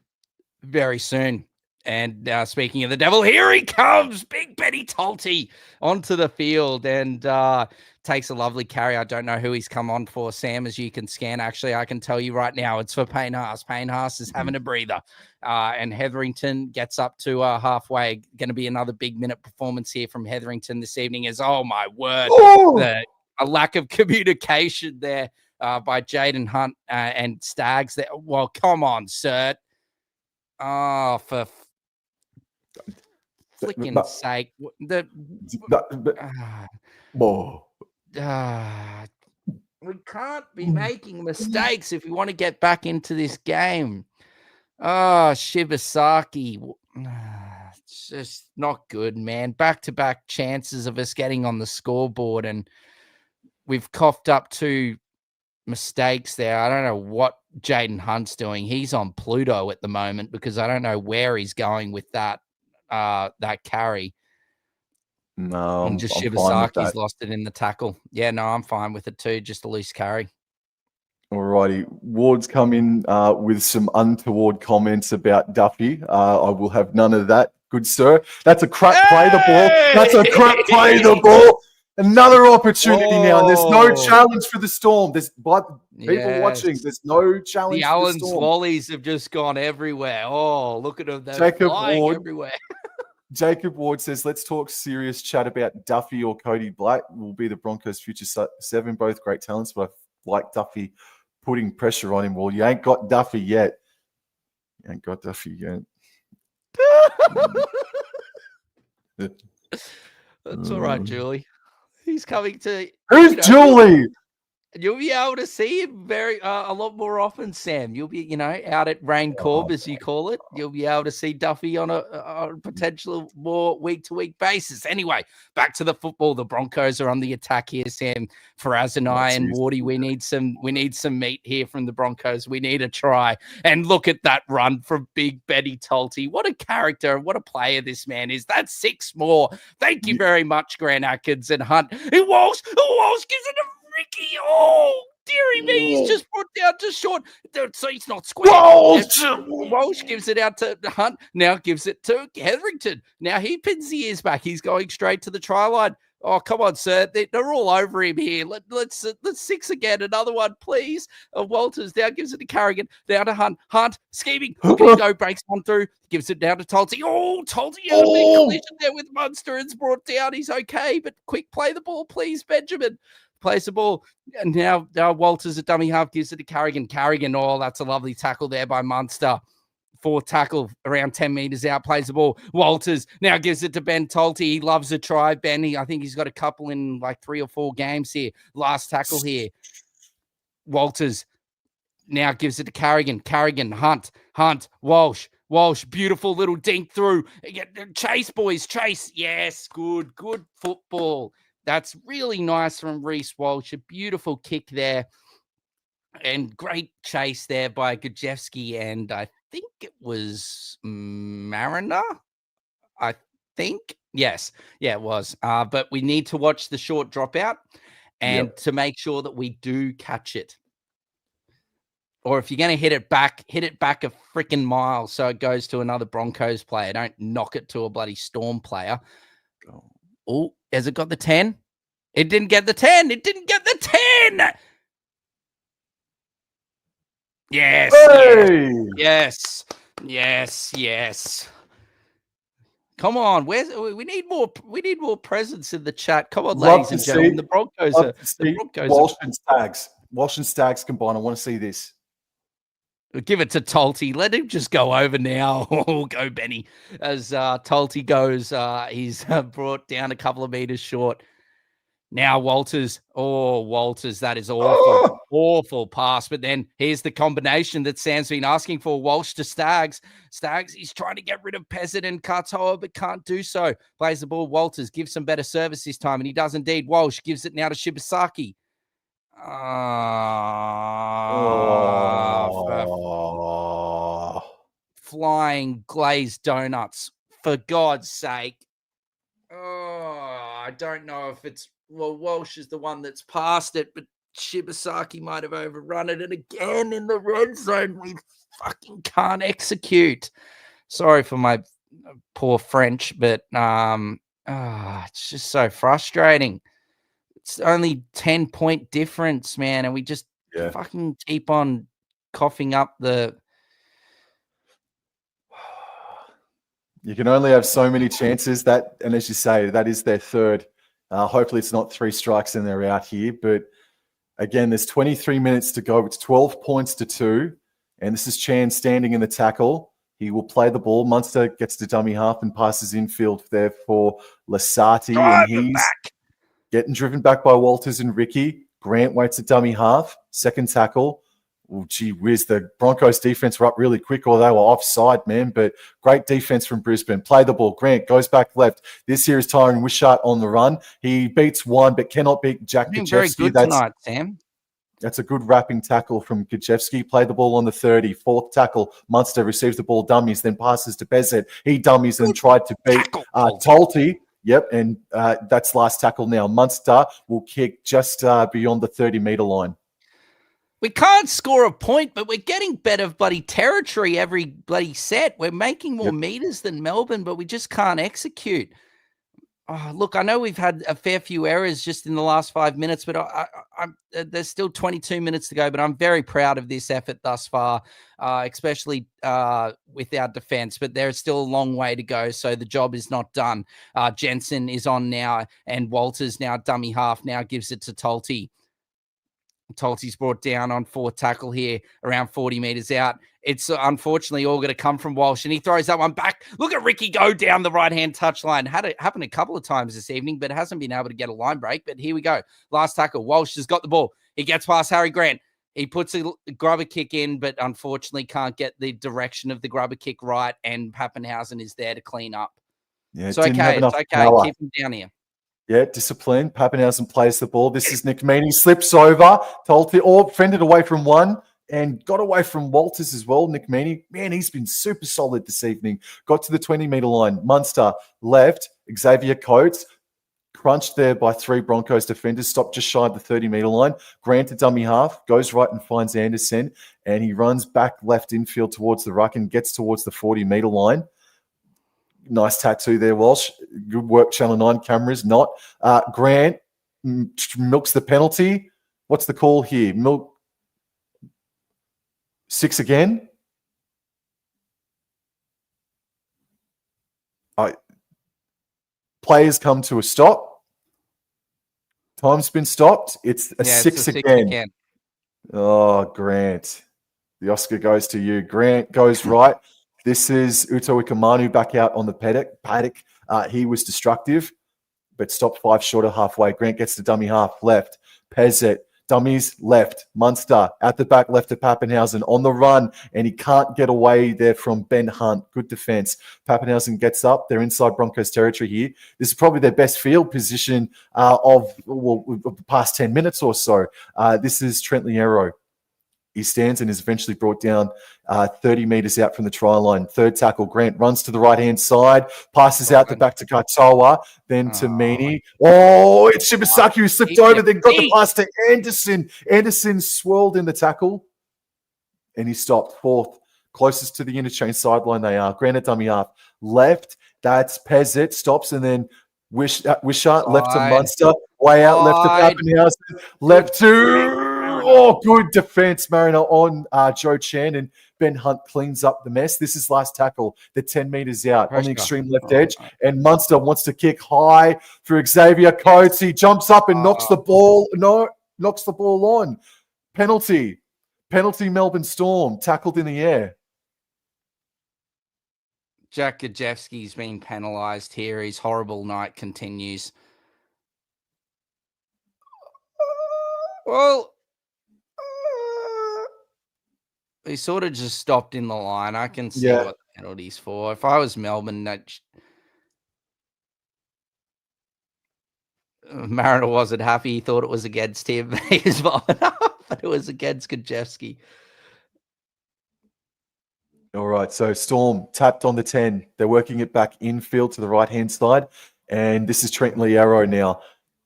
very soon. And speaking of the devil, here he comes, Big Benny Tolte onto the field and takes a lovely carry. I don't know who he's come on for, Sam, as you can scan. Actually, I can tell you right now, it's for Payne Haas. Payne Haas is having a breather. And Hetherington gets up to halfway. Going to be another big minute performance here from Hetherington this evening. Oh, my word. A lack of communication there by Jaden Hunt and Staggs. There. Well, come on, sir. Oh, for flicking sake. We can't be making mistakes if we want to get back into this game. Oh, Shibasaki. It's just not good, man. Back-to-back chances of us getting on the scoreboard, and we've coughed up 2 mistakes there. I don't know what Jaden Hunt's doing. He's on Pluto at the moment because I don't know where he's going with that carry. No, and just Shibasaki's lost it in the tackle. Yeah, no, I'm fine with it too. Just a loose carry. Alrighty, Ward's come in with some untoward comments about Duffy. I will have none of that, good sir. That's a crap play the ball. That's a crap play the ball. Another opportunity now. And there's no challenge for the Storm. There's people watching. There's no challenge. The Allen's lollies have just gone everywhere. Oh, look at them. They're Jacob flying Ward, everywhere. Jacob Ward says, let's talk serious chat about Duffy or Cody Black. Will be the Broncos' future 7. Both great talents, but I like Duffy putting pressure on him. Well, you ain't got Duffy yet. You ain't got Duffy yet. That's all right, Julie. He's coming to... Who's Julie? You'll be able to see him a lot more often, Sam. You'll be, out at Rain Corb, as you call it. You'll be able to see Duffy on a potential more week-to-week basis. Anyway, back to the football. The Broncos are on the attack here, Sam. Faraz and I and Wardy, we need some meat here from the Broncos. We need a try. And look at that run from Big Benny Tolte. What a character, what a player this man is. That's 6 more. Thank you very much, Grant Atkins and Hunt. Walsh gives it a Ricky, dearie me, he's just brought down to short. So he's not square. Walsh gives it out to Hunt. Now gives it to Hetherington. Now he pins the ears back. He's going straight to the try line. Oh, come on, sir. They're all over him here. Let's 6 again. Another one, please. Walters now gives it to Carrigan. Down to Hunt. Hunt scheming. Looking to go. Breaks one through. Gives it down to Tolte. Tolte had a big collision there with Munster. It's brought down. He's okay, but quick, play the ball, please, Benjamin. Plays the ball, and now Walters at dummy half gives it to Carrigan. Carrigan, that's a lovely tackle there by Munster. 4th tackle around 10 meters out, plays the ball. Walters now gives it to Ben Tolte. He loves a try. Ben, I think he's got a couple in like 3 or 4 games here. Last tackle here. Walters now gives it to Carrigan. Carrigan, Hunt, Walsh, beautiful little dink through. Chase, boys, chase. Yes, good football. That's really nice from Reece Walsh. A beautiful kick there. And great chase there by Gajewski. And I think it was Mariner. I think. Yes. Yeah, it was. But we need to watch the short dropout and to make sure that we do catch it. Or if you're going to hit it back a freaking mile so it goes to another Broncos player. Don't knock it to a bloody Storm player. Oh, has it got the 10? It didn't get the 10. It didn't get the 10. Yes. Hey! Yes. Yes. Yes. Come on, we need more presence in the chat. Come on, ladies and gentlemen. The Broncos Walsh and Stags combined. I want to see this. Give it to Tulty. Let him just go over now. Oh, go Benny. As Tulty goes, he's brought down a couple of meters short. Now Walters. Oh, Walters, that is awful. Awful pass. But then here's the combination that Sam's been asking for. Walsh to Stags. Stags, he's trying to get rid of Peasant and Katoa, but can't do so. Plays the ball. Walters gives some better service this time, and he does indeed. Walsh gives it now to Shibasaki. Flying glazed donuts, for God's sake. I don't know if it's... Well, Walsh is the one that's passed it, but Shibasaki might have overrun it. And again, in the red zone, we fucking can't execute. Sorry for my poor French, but it's just so frustrating. It's only 10-point difference, man, and we just fucking keep on coughing up the... You can only have so many chances that, and as you say, that is their third. Hopefully it's not 3 strikes and they're out here. But again, there's 23 minutes to go. It's 12 points to 2. And this is Chan standing in the tackle. He will play the ball. Munster gets to dummy half and passes infield there for Lasati. And he's getting driven back by Walters and Ricky. Grant waits at dummy half. Second tackle. Oh, gee whiz, the Broncos defense were up really quick, or they were offside, man. But great defense from Brisbane. Play the ball. Grant goes back left. This here is Tyron Wishart on the run. He beats one, but cannot beat Jack Gajewski. Very good tonight, Sam. That's a good wrapping tackle from Gajewski. Play the ball on the 30. Fourth tackle. Munster receives the ball, dummies, then passes to Bezet. He dummies and tried to beat Tolty. Yep, and that's last tackle now. Munster will kick just beyond the 30-metre line. We can't score a point, but we're getting better bloody territory every bloody set. We're making more meters than Melbourne, but we just can't execute. Look, I know we've had a fair few errors just in the last 5 minutes, but there's still 22 minutes to go. But I'm very proud of this effort thus far, especially with our defense. But there's still a long way to go, so the job is not done. Jensen is on now, and Walters now dummy half now gives it to Tolty. Tolty's brought down on fourth tackle here, around 40 meters out. It's unfortunately all going to come from Walsh, and he throws that one back. Look at Ricky go down the right-hand touchline. Had it happen a couple of times this evening, but hasn't been able to get a line break. But here we go. Last tackle. Walsh has got the ball. He gets past Harry Grant. He puts a grubber kick in, but unfortunately can't get the direction of the grubber kick right, and Pappenhausen is there to clean up. Yeah, it's okay. It's okay. Power. Keep him down here. Yeah, discipline. Pappenhausen plays the ball. This is Nick Meaney. Slips over. Fended away from one and got away from Walters as well. Nick Meaney, man, he's been super solid this evening. Got to the 20-metre line. Munster left. Xavier Coates crunched there by 3 Broncos defenders. Stopped just shy of the 30-metre line. Grant to dummy half. Goes right and finds Anderson. And he runs back left infield towards the ruck and gets towards the 40-metre line. Nice tattoo there, Walsh. Good work, Channel 9 cameras. Not. Grant milks the penalty. What's the call here? 6 again? Players come to a stop. Time's been stopped. It's a 6 again. Oh, Grant. The Oscar goes to you. Grant goes right. This is Uto Ikamanu back out on the paddock. He was destructive, but stopped 5 short of halfway. Grant gets to dummy half left. Pezzett Dummies left. Munster at the back left to Pappenhausen on the run, and he can't get away there from Ben Hunt. Good defense. Pappenhausen gets up. They're inside Broncos territory here. This is probably their best field position of the past 10 minutes or so. This is Trent Liero. He stands and is eventually brought down 30 metres out from the try line. Third tackle, Grant runs to the right-hand side, passes out the back to Katoa, then to Meany. Oh, it's Shibasaki who slipped over, then got the pass to Anderson. Anderson swirled in the tackle, and he stopped fourth. Closest to the interchange sideline they are. Granite dummy half. Left, that's Pezzett, stops, and then Wishart left to Munster. Way out left to Pappenhausen. Left to... Oh, good defense, Mariner, on Joe Chan, and Ben Hunt cleans up the mess. This is last tackle. They're 10 metres out on the extreme left edge, and Munster wants to kick high through Xavier Coates. He jumps up and knocks the ball. No, knocks the ball on. Penalty, Melbourne Storm, tackled in the air. Jack Gajewski's been penalised here. His horrible night continues. Well, he sort of just stopped in the line. I can see what the penalty's for. If I was Melbourne, Mariner wasn't happy. He thought it was against him. He was following up, but it was against Gajewski. All right, so Storm tapped on the 10. They're working it back infield to the right-hand side, and this is Trent Liero now,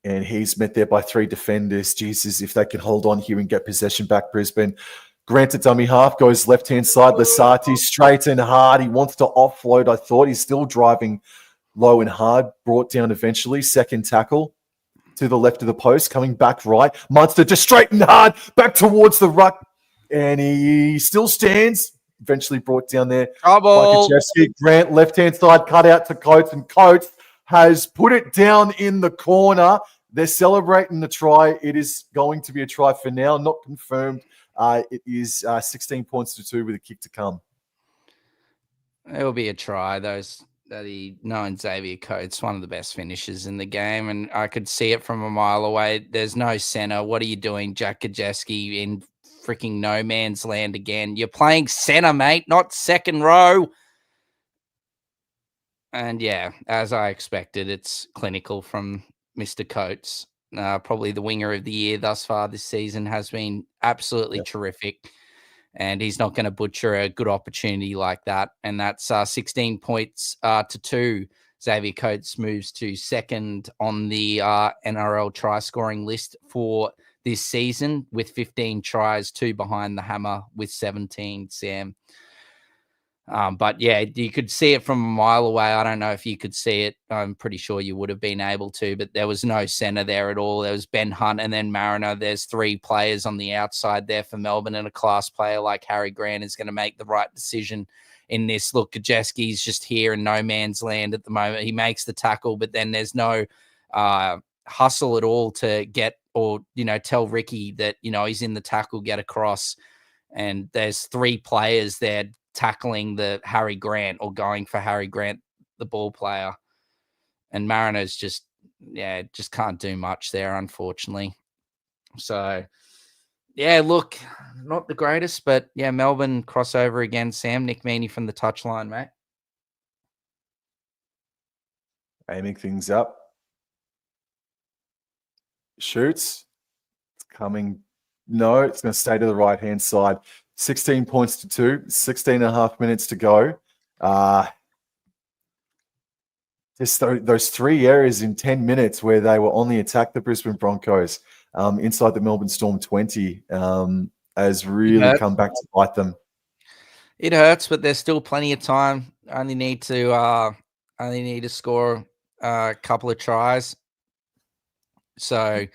and he's met there by 3 defenders. Jesus, if they can hold on here and get possession back, Brisbane. Granted, dummy half goes left-hand side. Lasati straight and hard. He wants to offload, I thought. He's still driving low and hard. Brought down eventually. Second tackle to the left of the post. Coming back right. Munster just straight and hard. Back towards the ruck. And he still stands. Eventually brought down there. Trouble. Grant, left-hand side, cut out to Coates. And Coates has put it down in the corner. They're celebrating the try. It is going to be a try for now. Not confirmed. It is 16 points to 2 with a kick to come. It will be a try. Known Xavier Coates, one of the best finishers in the game, and I could see it from a mile away. There's no center. What are you doing, Jack Gajewski, in freaking no man's land again? You're playing center, mate, not second row. And yeah, as I expected, it's clinical from Mr. Coates. Probably the winger of the year thus far this season, has been absolutely terrific. And he's not going to butcher a good opportunity like that. And that's 16 points to 2. Xavier Coates moves to second on the NRL try scoring list for this season with 15 tries, 2 behind the Hammer with 17, Sam. But yeah, you could see it from a mile away. I don't know if you could see it. I'm pretty sure you would have been able to, but there was no center there at all. There was Ben Hunt and then Mariner. There's 3 players on the outside there for Melbourne, and a class player like Harry Grant is going to make the right decision in this. Look, Gajewski's just here in no man's land at the moment. He makes the tackle, but then there's no hustle at all to get, or, tell Ricky that, he's in the tackle, get across. And there's 3 players there tackling the Harry Grant, or going for Harry Grant, the ball player. And Mariners just can't do much there, unfortunately. So, yeah, look, not the greatest, but yeah, Melbourne crossover again. Sam, Nick Meany from the touchline, mate. Aiming things up. Shoots. It's coming. No, it's going to stay to the right-hand side. 16 points to 2, 16 and a half minutes to go. Just those 3 areas in 10 minutes where they were on the attack, the Brisbane Broncos, inside the Melbourne Storm 20, has really come back to bite them. It hurts, but there's still plenty of time. Only need to score a couple of tries. So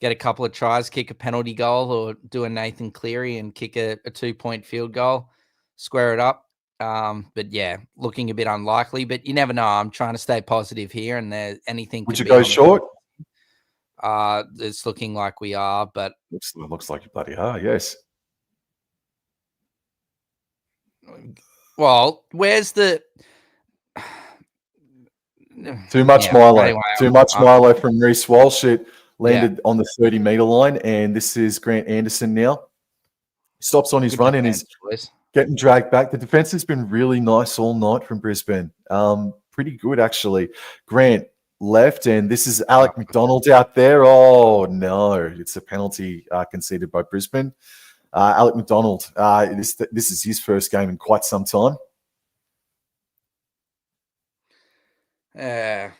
get a couple of tries, kick a penalty goal, or do a Nathan Cleary and kick a 2-point field goal, square it up. But yeah, looking a bit unlikely, but you never know. I'm trying to stay positive here, and anything. Would you go short? It's looking like we are, but looks like you bloody are. Yes. Well, where's the too much Milo? Anyway, too much Milo from Reece Walsh. landed on the 30-meter line, and this is Grant Anderson now. Stops on his Good run and defense, is boys. getting dragged back. The defense has been really nice all night from Brisbane. Pretty good, actually. Grant left, and this is Alec McDonald out there. Oh, no. It's a penalty conceded by Brisbane. Alec McDonald, this is his first game in quite some time. Yeah.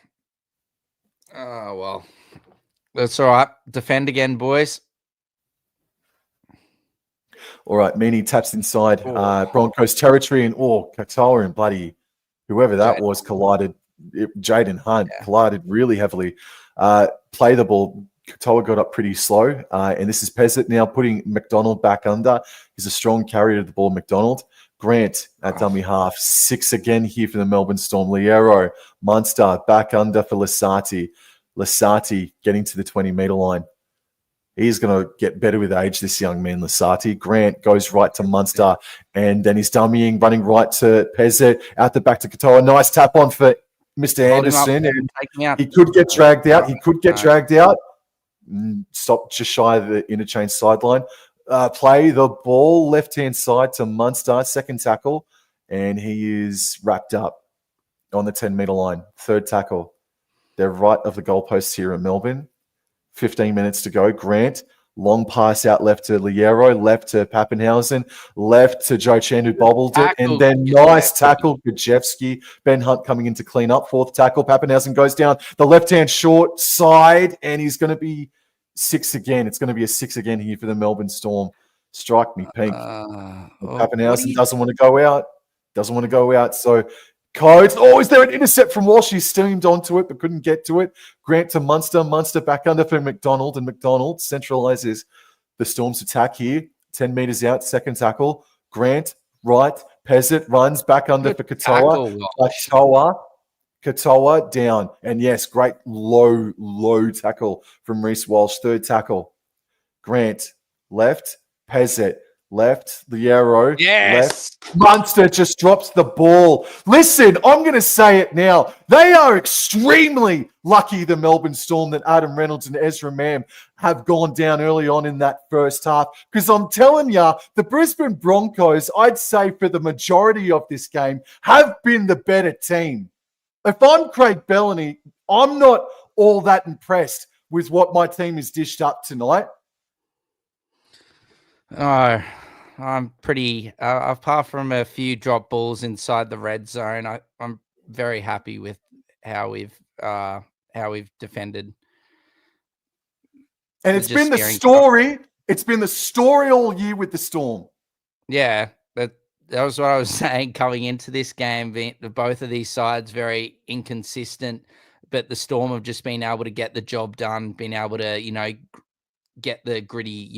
Oh, well. That's all right. Defend again, boys. All right, Meany taps inside Broncos territory, and Katoa and bloody whoever that was collided. Jaden Hunt collided really heavily. Play the ball. Katoa got up pretty slow, and this is Pezzett now putting McDonald back under. He's a strong carrier of the ball, McDonald. Grant at dummy half. 6 again here for the Melbourne Storm. Liero, Munster back under for Lasati. Lasati getting to the 20-meter line. He's going to get better with age, this young man, Lasati. Grant goes right to Munster, and then he's dummying, running right to Pezzett, out the back to Katoa. Nice tap on for Mr. Anderson, and he could get dragged out. Dragged out. Stop just shy of the interchange sideline. Play the ball left-hand side to Munster, second tackle, and he is wrapped up on the 10-meter line. Third tackle. They're right of the goalposts here in Melbourne. 15 minutes to go. Grant, long pass out left to Liero, left to Pappenhausen, left to Joe Chan, who bobbled it, and then nice tackle, Gajewski. Ben Hunt coming in to clean up. Fourth tackle, Pappenhausen goes down the left-hand short side, and he's going to be 6 again. It's going to be a 6 again here for the Melbourne Storm. Strike me pink. Pappenhausen doesn't want to go out. So Codes. Oh, is there an intercept from Walsh? He steamed onto it but couldn't get to it. Grant to Munster. Munster back under for McDonald, and McDonald centralises the Storm's attack here. 10 metres out, second tackle. Grant, right. Pezzett runs back under for Katoa. Katoa down. And yes, great low tackle from Reece Walsh. Third tackle. Grant, left. Pezzett, left. Liero, left. Munster just drops the ball. Listen, I'm going to say it now. They are extremely lucky, the Melbourne Storm, that Adam Reynolds and Ezra Mam have gone down early on in that first half. Because I'm telling you, the Brisbane Broncos, I'd say for the majority of this game, have been the better team. If I'm Craig Bellamy, I'm not all that impressed with what my team has dished up tonight. Oh, I'm pretty, apart from a few drop balls inside the red zone, I'm very happy with how we've defended. And it's been the story. It's been the story all year with the Storm. Yeah, that was what I was saying coming into this game. Both of these sides very inconsistent, but the Storm have just been able to get the job done, been able to, get the gritty,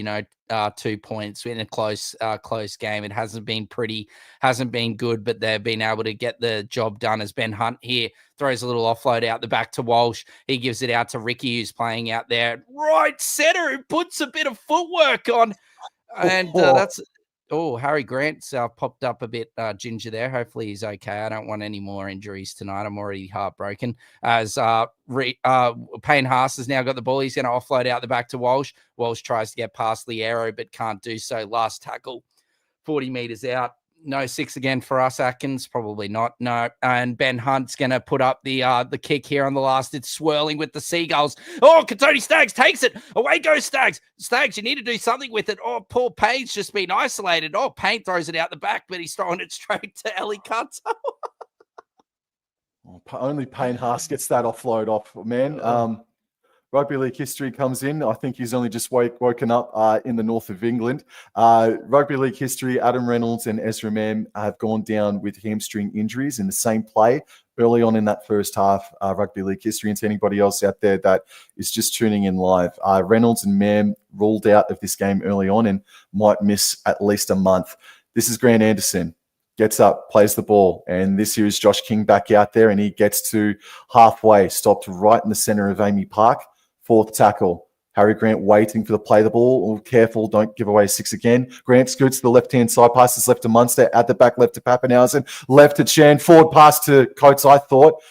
2 points in a close game. It hasn't been pretty, hasn't been good, but they've been able to get the job done. As Ben Hunt here throws a little offload out the back to Walsh. He gives it out to Ricky, who's playing out there. Right center, who puts a bit of footwork on. And Harry Grant's popped up a bit ginger there. Hopefully he's okay. I don't want any more injuries tonight. I'm already heartbroken. As Payne Haas has now got the ball. He's going to offload out the back to Walsh. Walsh tries to get past Liero, but can't do so. Last tackle, 40 meters out. No 6 again for us, Atkins. Probably not. No. And Ben Hunt's going to put up the kick here on the last. It's swirling with the Seagulls. Oh, Katoni Staggs takes it. Away goes Staggs. Staggs, you need to do something with it. Oh, poor Payne's just been isolated. Oh, Payne throws it out the back, but he's throwing it straight to Ellie Cutto. Only Payne Haas gets that offload off, man. Rugby league history comes in. I think he's only just woken up in the north of England. Rugby league history, Adam Reynolds and Ezra Mam have gone down with hamstring injuries in the same play early on in that first half. Rugby league history, and to anybody else out there that is just tuning in live, Reynolds and Mam ruled out of this game early on and might miss at least a month. This is Grant Anderson. Gets up, plays the ball, and this here is Josh King back out there, and he gets to halfway, stopped right in the center of Amy Park. Fourth tackle. Harry Grant waiting for the play the ball. Oh, careful, don't give away 6 again. Grant scoots to the left-hand side, passes left to Munster, at the back left to Pappenhausen, left to Chan, forward pass to Coates, I thought.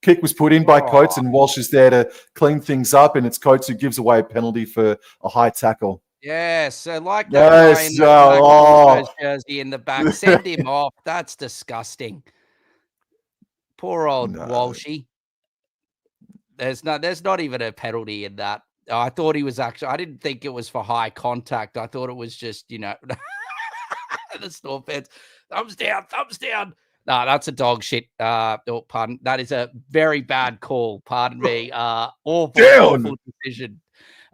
Kick was put in by Coates, Oh, and Walsh is there to clean things up, and it's Coates who gives away a penalty for a high tackle. yeah. So like that guy in Yes. that black Broncos jersey in the back, send him off. That's disgusting. Poor old No. Walshy. There's not even a penalty in that. I thought he was actually. I didn't think it was for high contact. I thought it was just, the Storm fans, thumbs down, thumbs down. No, that's a dog shit. Oh, pardon. That is a very bad call. Pardon me. Awful decision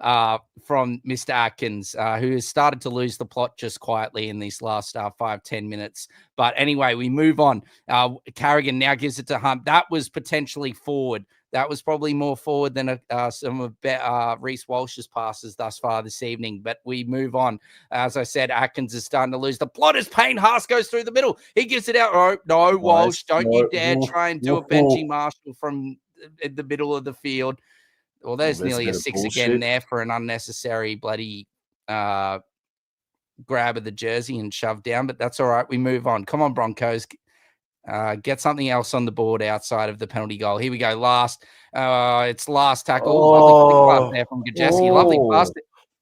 from Mr. Atkins, who has started to lose the plot just quietly in these last 5-10 minutes. But anyway, we move on. Carrigan now gives it to Hunt. That was potentially forward. That was probably more forward than some of Reece Walsh's passes thus far this evening. But we move on. As I said, Atkins is starting to lose the plot as Payne Haas goes through the middle. He gives it out. Oh, no, Walsh, don't you dare try and do a Benji Marshall from in the middle of the field. Well, there's nearly a 6 again there for an unnecessary bloody grab of the jersey and shove down. But that's all right. We move on. Come on, Broncos. Get something else on the board outside of the penalty goal. Here we go. It's last tackle. Lovely click there from Gajeski. Lovely pass.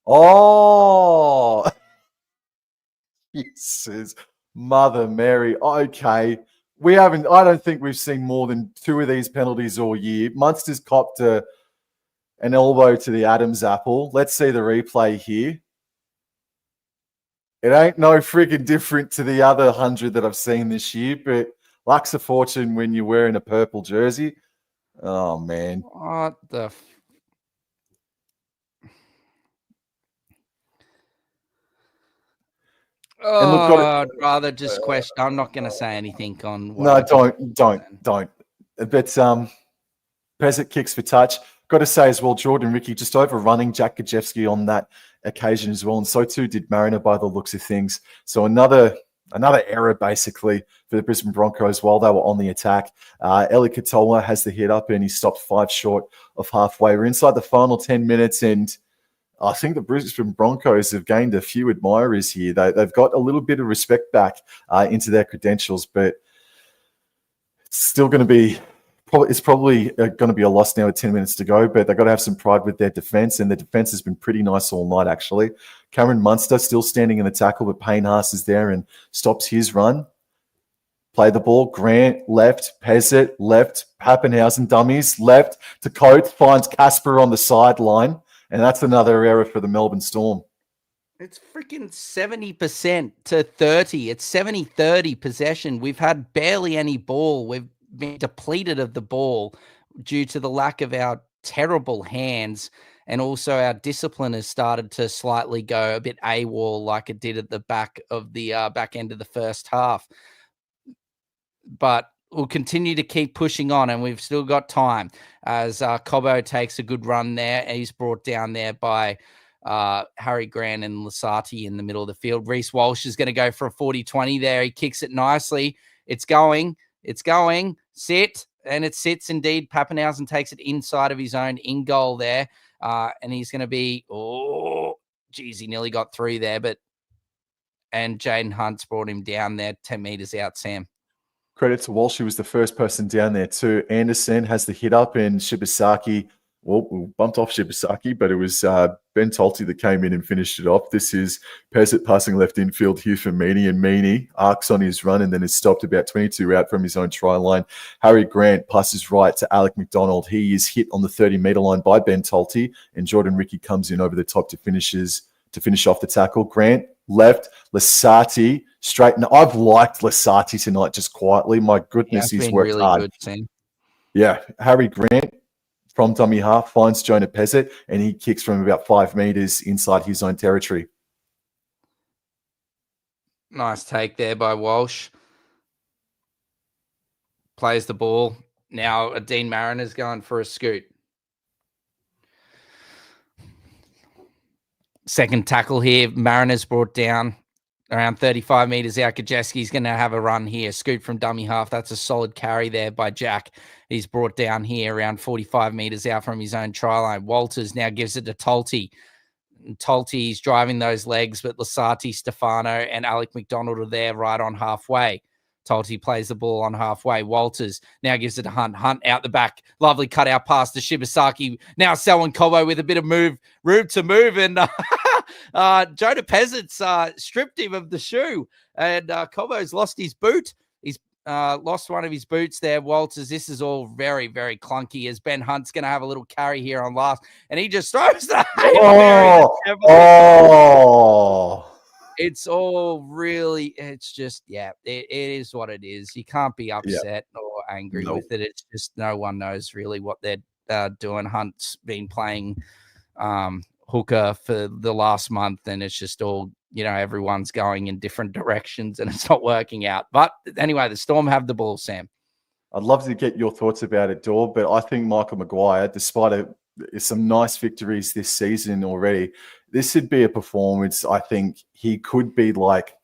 Oh, Jesus, Mother Mary. Okay. I don't think we've seen more than 2 of these penalties all year. Munster's copped an elbow to the Adams apple. Let's see the replay here. It ain't no friggin' different to the other 100 that I've seen this year, but luck's a fortune when you're wearing a purple jersey. Oh, man. What the... I'd rather just question. I'm not going to say anything on what... No, don't. But Peasant kicks for touch. Got to say as well, Jordan Ricky just overrunning Jack Gajewski on that occasion as well. And so too did Mariner by the looks of things. So another error basically for the Brisbane Broncos while they were on the attack. Eli Katoa has the hit up and he stopped 5 short of halfway. We're inside the final 10 minutes and I think the Brisbane Broncos have gained a few admirers here. They've got a little bit of respect back into their credentials, but it's still going to be... It's probably going to be a loss now with 10 minutes to go, but they've got to have some pride with their defense, and the defense has been pretty nice all night, actually. Cameron Munster still standing in the tackle, but Payne Haas is there and stops his run. Play the ball. Grant, left. Pezzett, left. Pappenhausen, dummies, left. To Coates, finds Casper on the sideline, and that's another error for the Melbourne Storm. It's freaking 70% to 30. It's 70-30 possession. We've had barely any ball. We've been depleted of the ball due to the lack of our terrible hands, and also our discipline has started to slightly go a bit AWOL like it did at the back of the back end of the first half. But we'll continue to keep pushing on, and we've still got time as Cobbo takes a good run there. He's brought down there by Harry Grant and Lasati in the middle of the field. Reece Walsh is going to go for a 40-20 there. He kicks it nicely. It's going, sit, and it sits indeed. Pappenhausen takes it inside of his own in goal there, and he's going to be, he nearly got through there, and Jaden Hunt's brought him down there 10 meters out, Sam. Credit to Walsh, who was the first person down there too. Anderson has the hit up, and Shibasaki, we bumped off Shibasaki, but it was Ben Tolte that came in and finished it off. This is Pezzett passing left infield here for Meaney, and Meaney arcs on his run and then is stopped about 22 out from his own try line. Harry Grant passes right to Alec McDonald. He is hit on the 30-meter line by Ben Tolte, and Jordan Ricky comes in over the top to finish off the tackle. Grant left, Lasati straight. And I've liked Lasati tonight just quietly. My goodness, he's worked really hard. Good, Sam. Yeah, Harry Grant from dummy half finds Jonah Pezzett, and he kicks from about 5 meters inside his own territory. Nice take there by Walsh. Plays the ball. Now Dean Mariner's going for a scoot. Second tackle here. Mariner's brought down around 35 meters out. Kajeski's going to have a run here. Scoot from dummy half. That's a solid carry there by Jack. He's brought down here around 45 meters out from his own try line. Walters now gives it to Tolte. Tolte's driving those legs, but Lasati, Stefano, and Alec McDonald are there right on halfway. Tolty plays the ball on halfway. Walters now gives it to Hunt. Hunt out the back. Lovely cut out pass to Shibasaki. Now Selwyn Cobo with a bit of room to move. And Jonah Peasants stripped him of the shoe. And Cobo's lost his boot. He's lost one of his boots there. Walters, this is all very, very clunky as Ben Hunt's going to have a little carry here on last. And he just throws the It's all really, it's just, it is what it is. You can't be upset or angry with it. It's just no one knows really what they're doing. Hunt's been playing hooker for the last month, and it's just all, everyone's going in different directions and it's not working out. But anyway, the Storm have the ball, Sam. I'd love to get your thoughts about it, Dor, but I think Michael Maguire, despite some nice victories this season already, this would be a performance I think he could be like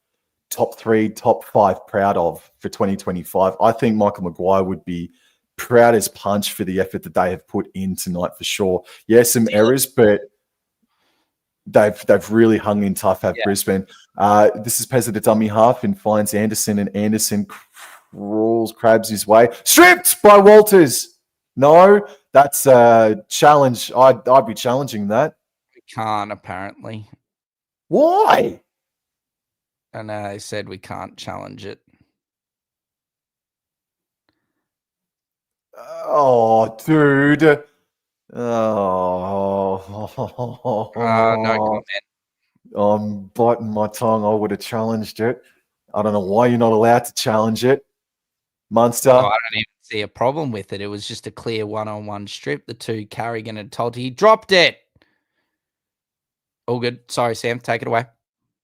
top 3, top 5 proud of for 2025. I think Michael Maguire would be proud as punch for the effort that they have put in tonight for sure. Yeah, some errors, but they've really hung in tough at Brisbane. This is Pez at the dummy half and finds Anderson, and Anderson crabs his way. Stripped by Walters. No, that's a challenge. I'd be challenging that. We can't, apparently. Why? And they said we can't challenge it. Oh, dude. No comment. I'm biting my tongue. I would have challenged it. I don't know why you're not allowed to challenge it. Munster. I don't even see a problem with it. It was just a clear one-on-one strip. The two, Carrigan and Tolty, he dropped it. All good. Sorry, Sam. Take it away.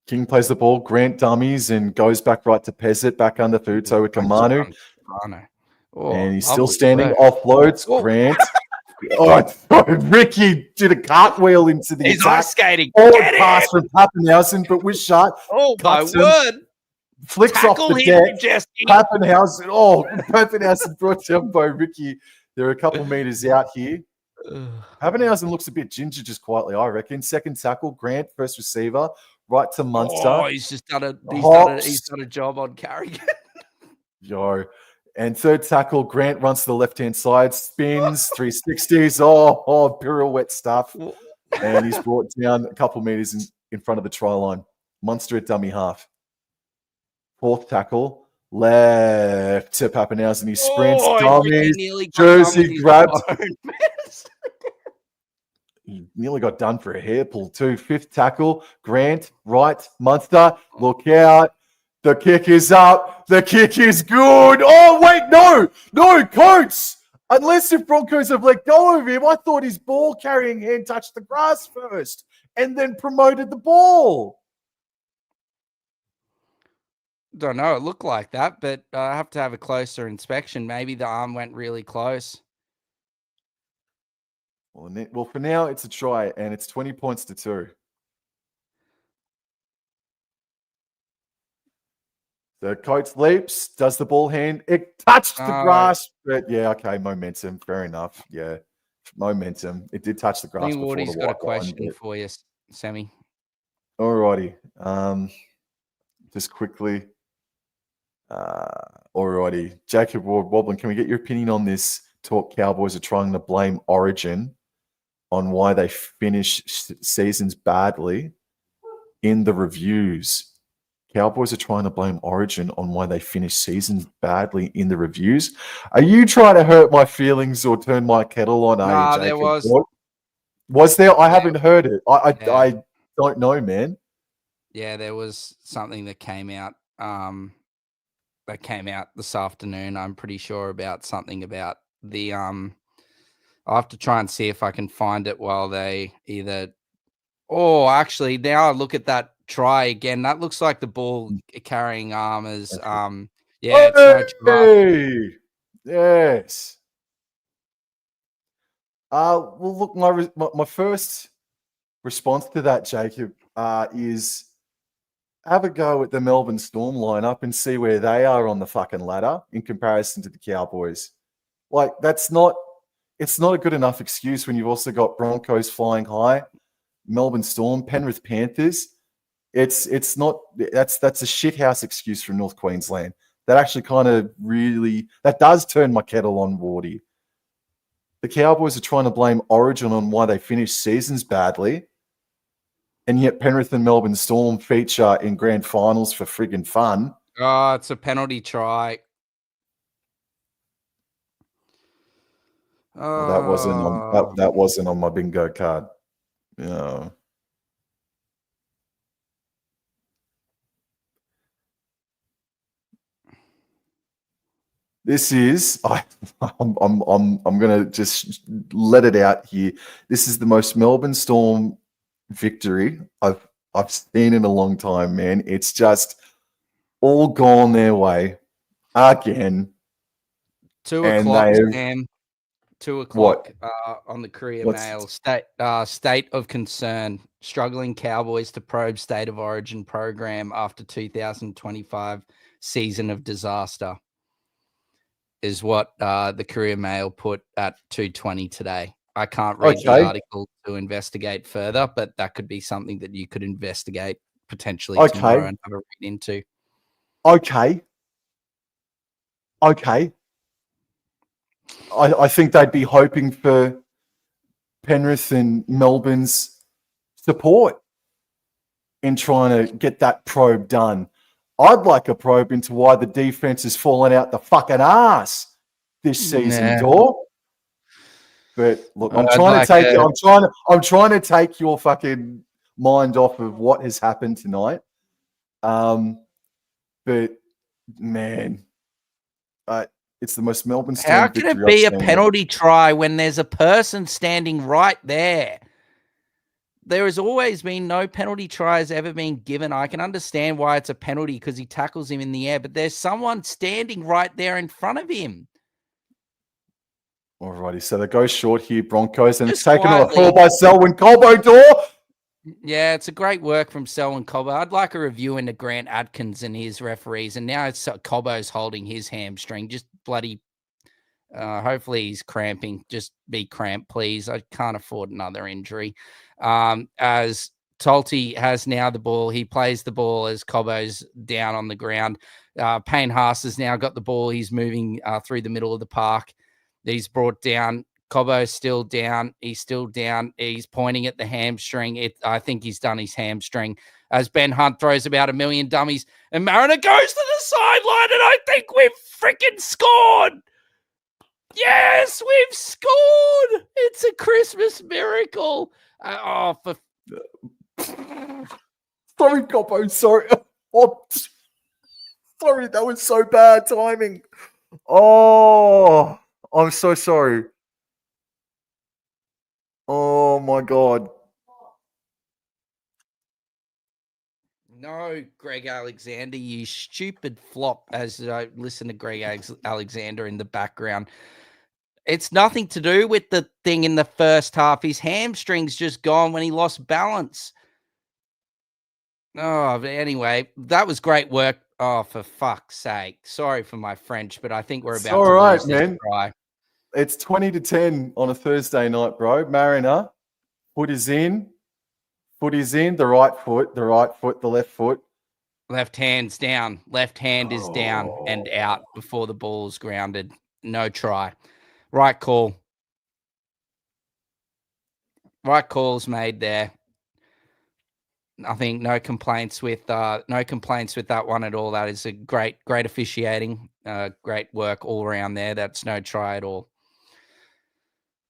King plays the ball. Grant dummies and goes back right to Pezzett. Back under Futo with Kamanu. And he's still standing. Offloads. Grant. Ricky did a cartwheel into the He's attack. ice skating. Forward pass from Pappenhausen, but was shut. Oh, my word. Flicks Tackle off the deck. Jesse. Pappenhausen brought down by Ricky. They're a couple meters out here. Pappenhausen looks a bit ginger just quietly, I reckon. Second tackle, Grant, first receiver, right to Munster. Oh, he's done a job on Carrigan. Yo. And third tackle, Grant runs to the left-hand side, spins, 360s. Oh, pirouette stuff. And he's brought down a couple meters in front of the try line. Munster at dummy half. Fourth tackle, left to Pappenhausen. He sprints, dummies, jersey grabbed. He nearly got done for a hair pull too. Fifth tackle, Grant, right, Munster, look out. The kick is up. The kick is good. Oh, wait, no, Coates. Unless if Broncos have let go of him, I thought his ball carrying hand touched the grass first and then promoted the ball. Don't know. It looked like that, but I have to have a closer inspection. Maybe the arm went really close. Well, for now, it's a try, and it's 20 points to 2. The Coates leaps, does the ball hand. It touched the grass, but yeah, okay, momentum. Fair enough. Yeah, momentum. It did touch the grass. I think Wardy's got a question for you, Sammy. All righty. Just quickly. Alrighty. Jacob Ward-Woblin, can we get your opinion on this talk? Cowboys are trying to blame Origin on why they finish seasons badly in the reviews. Cowboys are trying to blame Origin on why they finish seasons badly in the reviews. Are you trying to hurt my feelings or turn my kettle on? No, there was. Was there? I haven't heard it. I don't know, man. Yeah, there was something that came out. This afternoon. I'm pretty sure about something about the. I'll have to try and see if I can find it while they either. Oh, actually, now I look at that try again. That looks like the ball carrying arm is. Yeah, it's no try. Yes. Well, look, my first response to that, Jacob, is have a go at the Melbourne Storm lineup and see where they are on the fucking ladder in comparison to the Cowboys. Like, it's not a good enough excuse when you've also got Broncos flying high, Melbourne Storm, Penrith Panthers. That's a shithouse excuse from North Queensland. that actually kind of that does turn my kettle on, Wardy. The Cowboys are trying to blame Origin on why they finished seasons badly, and yet Penrith and Melbourne Storm feature in grand finals for friggin' fun. Oh, it's a penalty try. Well, that wasn't on my bingo card. Yeah. This is I'm gonna just let it out here. This is the most Melbourne Storm victory I've seen in a long time, man. It's just all gone their way again. 2 o'clock, Sam. 2 o'clock on the Courier Mail. State of concern. Struggling Cowboys to probe state of origin program after 2025 season of disaster is what the Courier Mail put at 2:20 today. I can't read the article to investigate further, but that could be something that you could investigate potentially tomorrow and have a read into. Okay. I think they'd be hoping for Penrith and Melbourne's support in trying to get that probe done. I'd like a probe into why the defense is falling out the fucking ass this season, Dor. But look, I'm trying to take your fucking mind off of what has happened tonight. But man, it's the most Melbourne Storm How can it be a penalty try when there's a person standing right there? There has always been no penalty tries ever been given. I can understand why it's a penalty because he tackles him in the air, but there's someone standing right there in front of him. Alrighty, so they go short here, Broncos, and it's taken on a fall by Selwyn Colbo, Dor. Yeah, it's a great work from Selwyn Colbo. I'd like a review into Grant Atkins and his referees, and now it's Colbo's holding his hamstring. Just bloody, hopefully he's cramping. Just be cramped, please. I can't afford another injury. As Tolty has now the ball, he plays the ball as Colbo's down on the ground. Payne Haas has now got the ball. He's moving through the middle of the park. He's brought down. Cobbo's still down. He's still down. He's pointing at the hamstring. I think he's done his hamstring. As Ben Hunt throws about a million dummies, and Mariner goes to the sideline, and I think we've freaking scored. Yes, we've scored. It's a Christmas miracle. Sorry, Cobbo. Sorry. Oh, sorry, that was so bad timing. Oh, I'm so sorry. Oh, my God. No, Greg Alexander, you stupid flop, as I listen to Greg Alexander in the background. It's nothing to do with the thing in the first half. His hamstring's just gone when he lost balance. Oh, anyway, that was great work. Oh, for fuck's sake. Sorry for my French, but I think we're about to lose this try. It's 20-10 on a Thursday night, bro. Mariner, foot is in. Foot is in. The right foot, the left foot. Left hand's down. Left hand is down and out before the ball's grounded. No try. Right call. Right call's made there. I think no complaints with that one at all. That is a great officiating. Great work all around there. That's no try at all.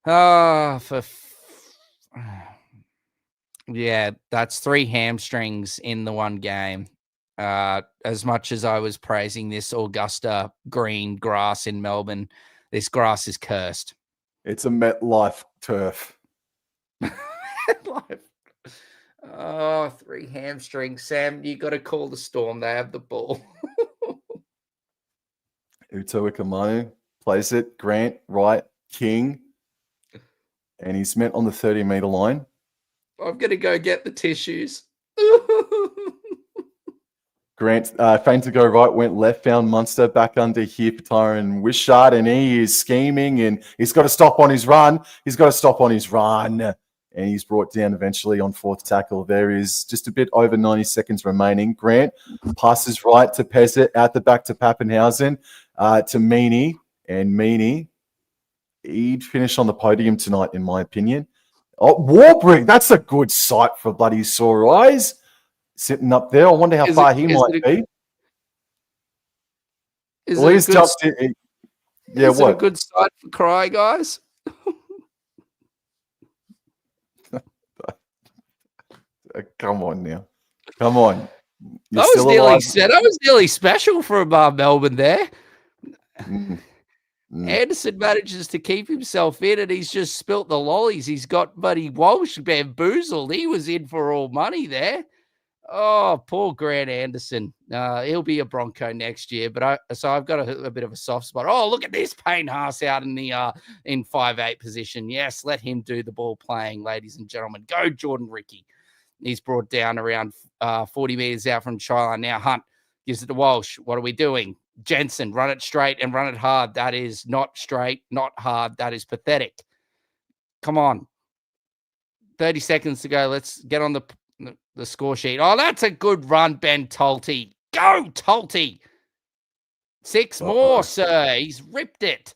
Yeah, that's 3 hamstrings in the one game. As much as I was praising this Augusta green grass in Melbourne, this grass is cursed. It's a MetLife turf. MetLife. Oh, 3 hamstrings. Sam, you got to call the Storm. They have the ball. Uto Ikamanu plays it. Grant, right, King. And he's met on the 30-meter line. I'm going to go get the tissues. Grant, feint to go right, went left, found Munster back under here for Tyron Wishart, and he is scheming, and he's got to stop on his run. and he's brought down eventually on fourth tackle. There is just a bit over 90 seconds remaining. Grant passes right to Pezzett, out the back to Pappenhausen, to Meaney, and Meaney, he'd finish on the podium tonight, in my opinion. Oh, Warbrick, that's a good sight for bloody sore eyes. Sitting up there. I wonder how far he might be. Is it a good sight for Cry, guys? Come on now. Come on. I was nearly special for Melbourne there. Anderson manages to keep himself in, and he's just spilt the lollies. He's got Buddy Walsh bamboozled. He was in for all money there. Oh, poor Grant Anderson. He'll be a Bronco next year, but I've got a bit of a soft spot. Oh, look at this Payne Haas out in the in 5'8" position. Yes, let him do the ball playing, ladies and gentlemen. Go Jordan Ricky. He's brought down around 40 meters out from try. Now Hunt gives it to Walsh. What are we doing? Jensen, run it straight and run it hard. That is not straight, not hard. That is pathetic. Come on. 30 seconds to go. Let's get on the score sheet. Oh, that's a good run, Ben Tolte. Go, Tolte. 6 more, sir. He's ripped it.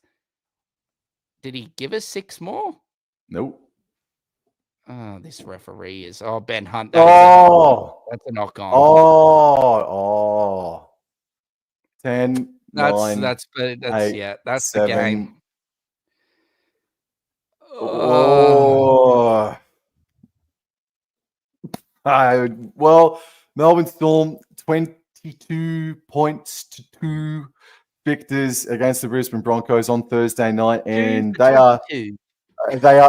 Did he give us 6 more? Nope. Oh, this referee is... Oh, Ben Hunt. That's a knock on. Oh. 10, that's 8, the 7. game. Well, Melbourne Storm 22 points to 2 victors against the Brisbane Broncos on Thursday night, and they are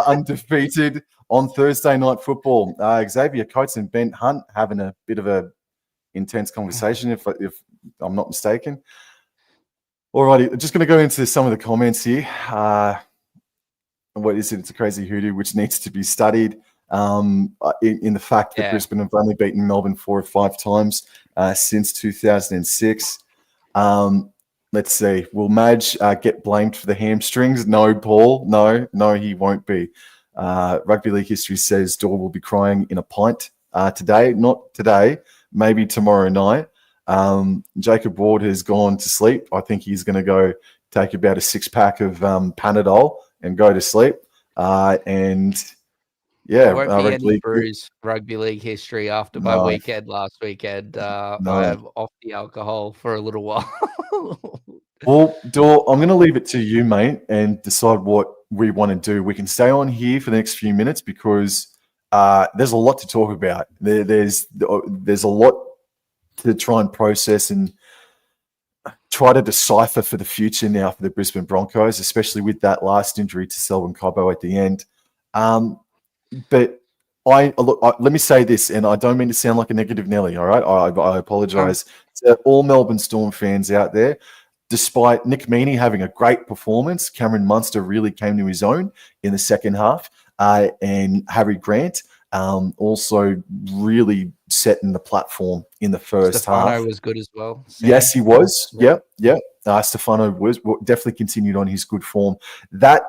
undefeated on Thursday night football. Xavier Coates and Ben Hunt having a bit of a intense conversation, if I'm not mistaken. Alrighty, just going to go into some of the comments here. What is it? It's a crazy hoodoo, which needs to be studied. In the fact that Brisbane have only beaten Melbourne 4 or 5 times since 2006. Let's see. Will Madge get blamed for the hamstrings? No, Paul. No, he won't be. Rugby League history says Dor will be crying in a pint today. Not today. Maybe tomorrow night. Jacob Ward has gone to sleep. I think he's going to go take about a 6-pack of Panadol and go to sleep. There won't be any rugby league history after my weekend last weekend. I'm off the alcohol for a little while. Well, Dor, I'm going to leave it to you, mate, and decide what we want to do. We can stay on here for the next few minutes because there's a lot to talk about. There's a lot to try and process and try to decipher for the future now for the Brisbane Broncos, especially with that last injury to Selwyn Cobbo at the end. But let me say this, and I don't mean to sound like a negative Nelly, all right? I apologise to all Melbourne Storm fans out there. Despite Nick Meaney having a great performance, Cameron Munster really came to his own in the second half, and Harry Grant also really setting the platform in the first half. Stefano was good as well. Yes, he was. Yep. Stefano was definitely continued on his good form. That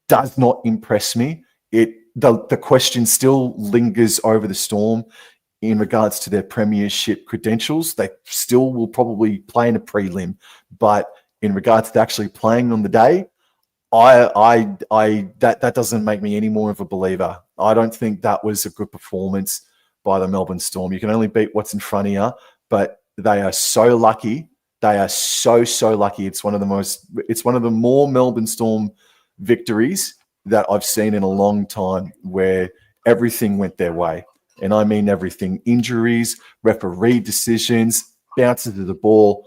does not impress me. The question still lingers over the Storm in regards to their premiership credentials. They still will probably play in a prelim, but in regards to actually playing on the day, that doesn't make me any more of a believer. I don't think that was a good performance by the Melbourne Storm. You can only beat what's in front of you, but they are so lucky. They are so lucky. It's one of the more Melbourne Storm victories that I've seen in a long time where everything went their way. And I mean everything. Injuries, referee decisions, bounces of the ball.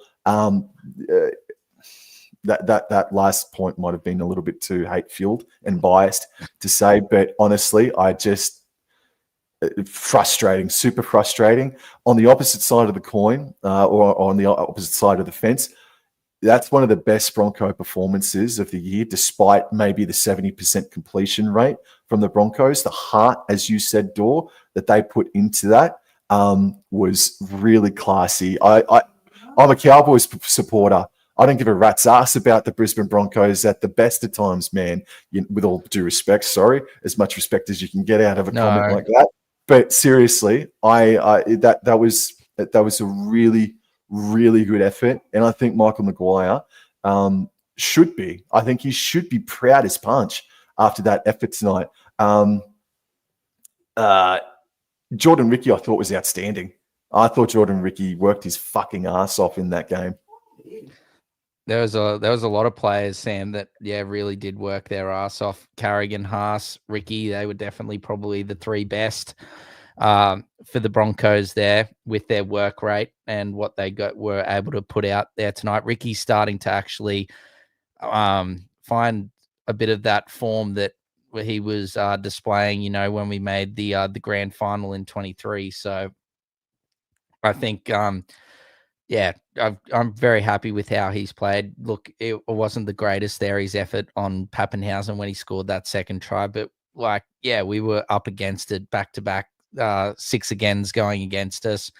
That last point might have been a little bit too hate-filled and biased to say, but honestly, frustrating, super frustrating. On the opposite side of the coin, or on the opposite side of the fence, that's one of the best Bronco performances of the year, despite maybe the 70% completion rate from the Broncos. The heart, as you said, Dor, that they put into that was really classy. I'm a Cowboys supporter. I don't give a rat's ass about the Brisbane Broncos at the best of times, man. With all due respect, sorry, as much respect as you can get out of a comment like that. But seriously, that was a really, really good effort, and I think Michael Maguire should be. I think he should be proud as punch after that effort tonight. Jordan Ricky, I thought, was outstanding. I thought Jordan Ricky worked his fucking ass off in that game. There was a lot of players, Sam, that really did work their ass off. Carrigan, Haas, Ricky, they were definitely probably the three best for the Broncos there with their work rate and what they were able to put out there tonight. Ricky's starting to actually find a bit of that form that he was displaying, when we made the grand final in 23. So I think I'm very happy with how he's played. Look, it wasn't the greatest there, his effort on Pappenhausen when he scored that second try, but we were up against it back-to-back, 6 agains going against us.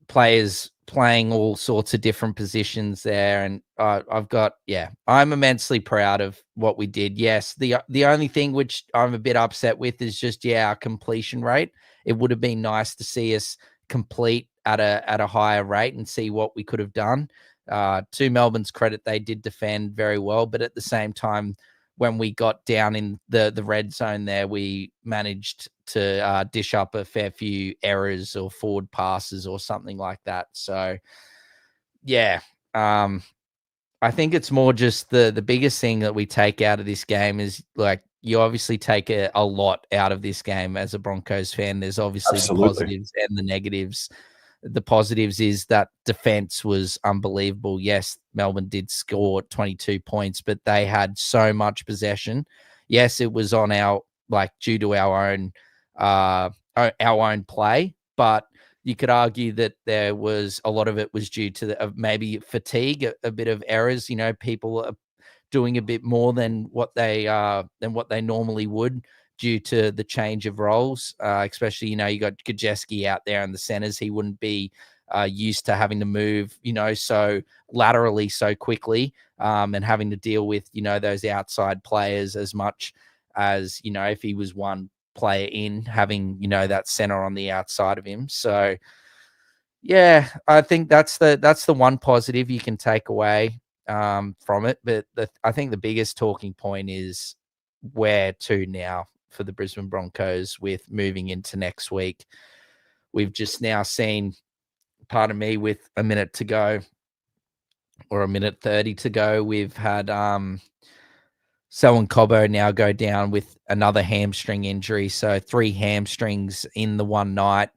Players playing all sorts of different positions there, and I'm immensely proud of what we did. Yes, the only thing which I'm a bit upset with is just our completion rate. It would have been nice to see us complete at a higher rate and see what we could have done. To Melbourne's credit, they did defend very well, but at the same time, when we got down in the red zone there, we managed to dish up a fair few errors or forward passes or something like that. So I think it's more just the biggest thing that we take out of this game is, like, you obviously take a lot out of this game as a Broncos fan. There's obviously the positives and the negatives. The positives is that defense was unbelievable. Yes, Melbourne did score 22 points, but they had so much possession. Yes, it was on due to our own play, but you could argue that there was a lot of it was due to maybe fatigue, a bit of errors. People are doing a bit more than what they normally would due to the change of roles, especially, you got Gajeski out there in the centers. He wouldn't be used to having to move, so laterally so quickly, and having to deal with, those outside players as much as, if he was one player in, having, that center on the outside of him. So, I think that's the one positive you can take away from it. But I think the biggest talking point is where to now for the Brisbane Broncos with moving into next week. We've just now seen, pardon me, with a minute to go or a minute 30 to go, we've had Selwyn Cobbo now go down with another hamstring injury. So 3 hamstrings in the one night.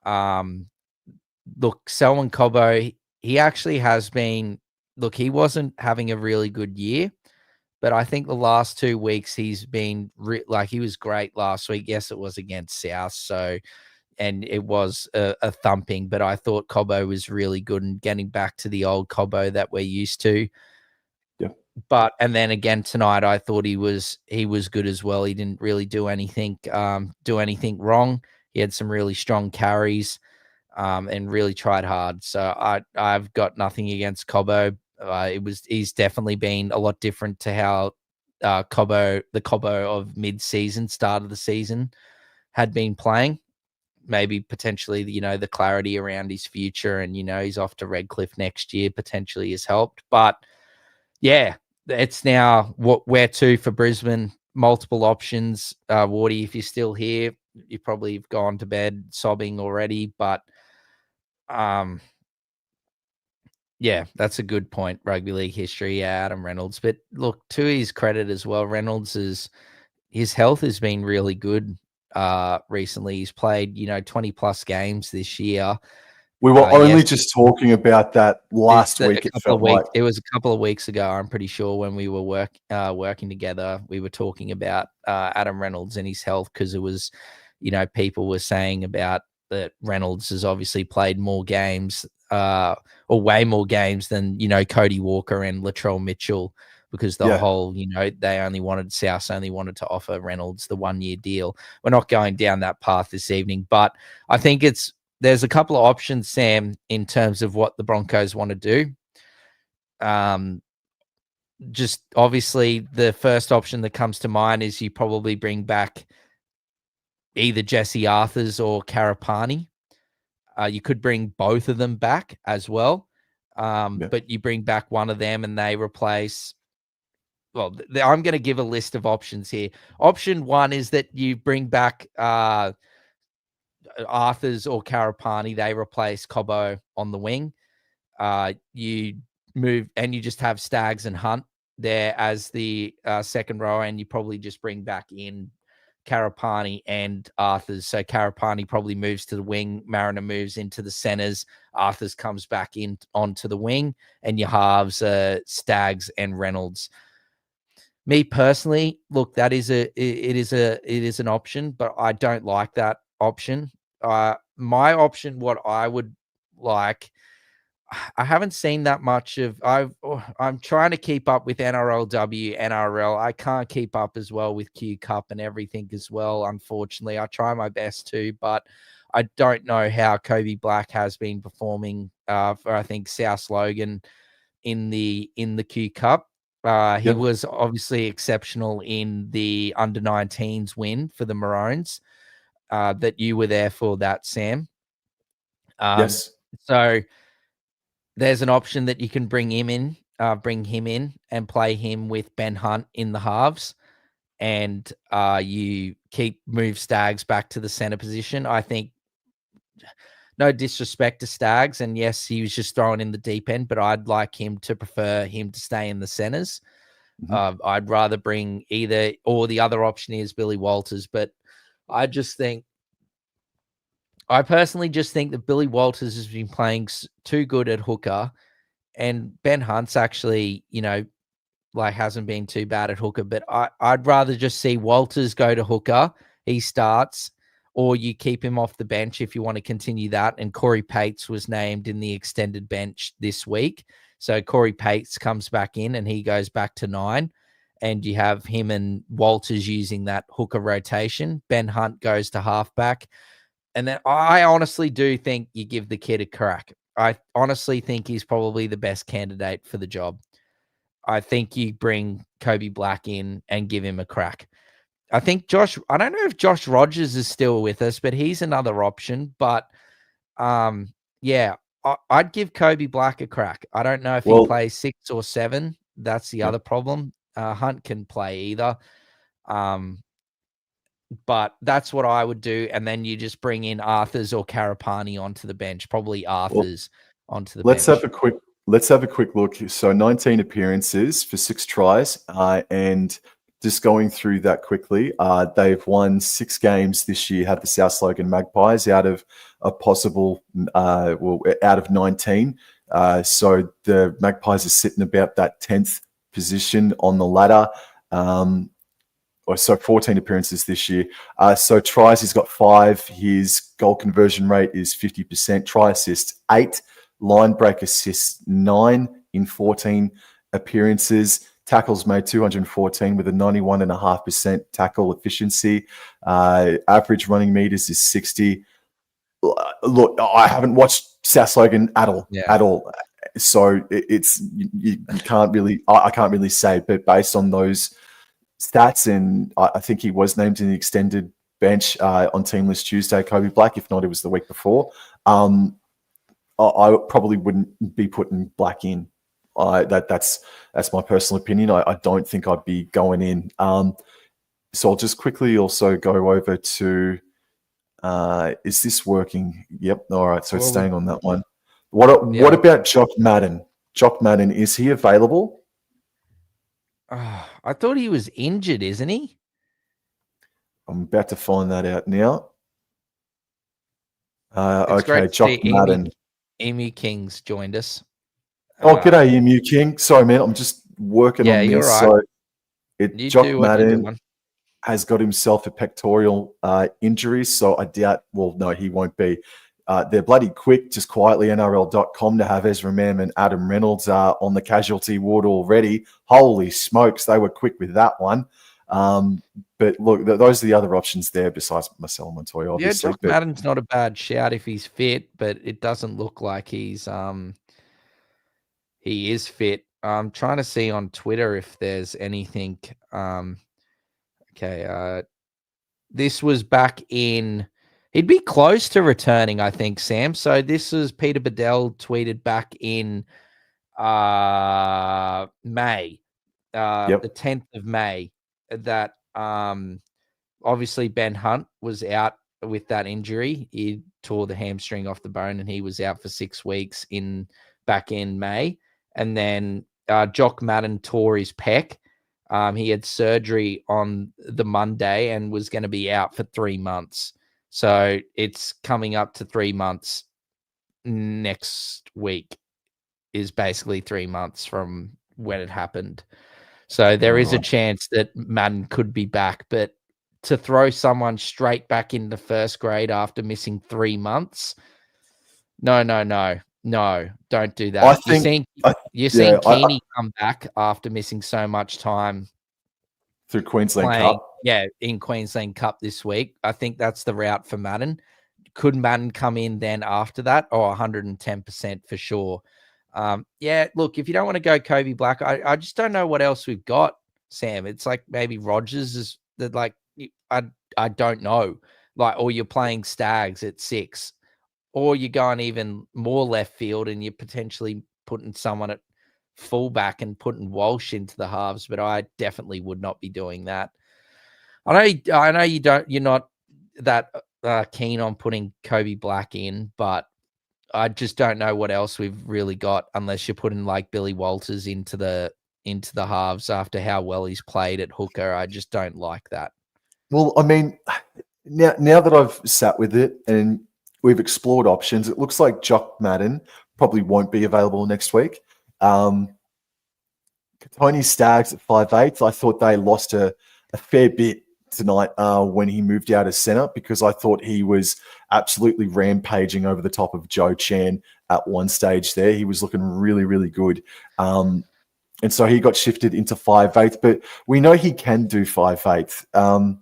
Look, Selwyn Cobbo, he actually has been, he wasn't having a really good year, but I think the last 2 weeks he's been he was great last week. Yes, it was against South, and it was a thumping, but I thought Cobbo was really good and getting back to the old Cobbo that we're used to. Yeah. And then again tonight, I thought he was good as well. He didn't really do anything wrong. He had some really strong carries, and really tried hard. So I've got nothing against Cobbo. He's definitely been a lot different to how the Cobbo of mid-season, start of the season, had been playing. Maybe potentially, the clarity around his future and, he's off to Redcliffe next year potentially has helped. But it's now where to for Brisbane. Multiple options. Wardy, if you're still here, you probably have gone to bed sobbing already. But that's a good point. Rugby league history, Adam Reynolds. But look, to his credit as well, his health has been really good recently. He's played 20 plus games this year. We were only just talking about that last week. It was a couple of weeks ago, I'm pretty sure, when we were working together. We were talking about Adam Reynolds and his health, because it was, people were saying about that Reynolds has obviously played more games, or way more games than, Cody Walker and Latrell Mitchell, because South only wanted to offer Reynolds the 1-year deal. We're not going down that path this evening, but I think there's a couple of options, Sam, in terms of what the Broncos want to do. Just obviously the first option that comes to mind is you probably bring back either Jesse Arthurs or Karapani. You could bring both of them back as well. But you bring back one of them and they replace. Well, I'm going to give a list of options here. Option one is that you bring back Arthurs or Karapani. They replace Cobbo on the wing. You move and you just have Staggs and Hunt there as the second row, and you probably just bring back in Karapani and Arthurs. So Karapani probably moves to the wing, Mariner moves into the centers, Arthurs comes back in onto the wing, and you halves Staggs and Reynolds. Me personally, look, it is an option, but I don't like that option. My option, what I would like, I haven't seen that much of. I'm trying to keep up with NRLW, NRL. I can't keep up as well with Q Cup and everything as well. Unfortunately, I try my best to, but I don't know how Kobe Black has been performing for, I think, South Logan in the Q Cup. He was obviously exceptional in the under-19s win for the Maroons. That you were there for that, Sam. Yes. So there's an option that you can bring him in and play him with Ben Hunt in the halves, and you move Staggs back to the center position. I think, no disrespect to Staggs, and yes, he was just thrown in the deep end, but I'd like him to prefer him to stay in the centers. I'd rather bring either, or the other option is Billy Walters, but I personally just think that Billy Walters has been playing too good at hooker, and Ben Hunt's actually, hasn't been too bad at hooker, but I'd rather just see Walters go to hooker. He starts, or you keep him off the bench if you want to continue that. And Corey Pates was named in the extended bench this week. So Corey Pates comes back in and he goes back to 9, and you have him and Walters using that hooker rotation. Ben Hunt goes to halfback. And then I honestly do think you give the kid a crack. I honestly think he's probably the best candidate for the job. I think you bring Kobe Black in and give him a crack. I think I don't know if Josh Rogers is still with us, but he's another option. But I'd give Kobe Black a crack. I don't know if he plays 6 or 7. That's the other problem. Hunt can play either. But that's what I would do. And then you just bring in Arthurs or Karapani onto the bench, probably Arthurs onto the bench. Let's have a quick look. So 19 appearances for 6 tries. And just going through that quickly, they've won 6 games this year, have the South Logan Magpies out of a possible, out of 19. So the Magpies are sitting about that 10th position on the ladder. So 14 appearances this year. So tries, he's got 5. His goal conversion rate is 50%. Try assists 8. Line break assists 9 in 14 appearances. Tackles made 214 with a 91.5% tackle efficiency. Average running meters is 60. Look, I haven't watched South Logan at all. So it's you can't really. I can't really say, but based on those stats, and I think he was named in the extended bench on Team List Tuesday, Kobe Black. If not, it was the week before. I probably wouldn't be putting Black in. That's my personal opinion. I don't think I'd be going in. So I'll just quickly also go over to. Is this working? Yep. All right. So it's staying on that one. What about Jock Madden? Jock Madden, is he available? I thought he was injured, isn't he? I'm about to find that out now. Okay, Jock Madden. Emu King's joined us. G'day, Emu King. Sorry, man. I'm just working on this. You're right. So Jock Madden has got himself a pectoral injury, so I doubt, no, he won't be. They're bloody quick, just quietly, NRL.com, to have Ezra Mam and Adam Reynolds on the casualty ward already. Holy smokes, they were quick with that one. But look, those are the other options there besides Marcelo Montoya, obviously. Yeah, Jock Madden's not a bad shout if he's fit, but it doesn't look like he is fit. I'm trying to see on Twitter if there's anything. This was back in. He'd be close to returning, I think, Sam. So this was Peter Bedell tweeted back in May, the 10th of May, that obviously Ben Hunt was out with that injury. He tore the hamstring off the bone and he was out for 6 weeks back in May. And then Jock Madden tore his pec. He had surgery on the Monday and was going to be out for 3 months. So it's coming up to 3 months. Next week is basically 3 months from when it happened. So there is a chance that Madden could be back, but to throw someone straight back into first grade after missing 3 months, no, don't do that. You're seeing Keeney come back after missing so much time through Queensland Cup. Yeah, in Queensland Cup this week. I think that's the route for Madden. Could Madden come in then after that? Oh, 110% for sure. Look, if you don't want to go Kobe Black, I just don't know what else we've got, Sam. It's like maybe Rogers is that, like, I don't know. Like, or you're playing Stags at 6, or you're going even more left field and you're potentially putting someone at fullback and putting Walsh into the halves, but I definitely would not be doing that. I know you're not that keen on putting Kobe Black in, but I just don't know what else we've really got unless you're putting like Billy Walters into the halves after how well he's played at hooker. I just don't like that. Well, I mean, now that I've sat with it and we've explored options, it looks like Jock Madden probably won't be available next week. Tony Staggs at 5'8", I thought they lost a fair bit tonight when he moved out as centre, because I thought he was absolutely rampaging over the top of Joe Chan at one stage there. He was looking really, really good. And so he got shifted into 5'8", but we know he can do 5'8".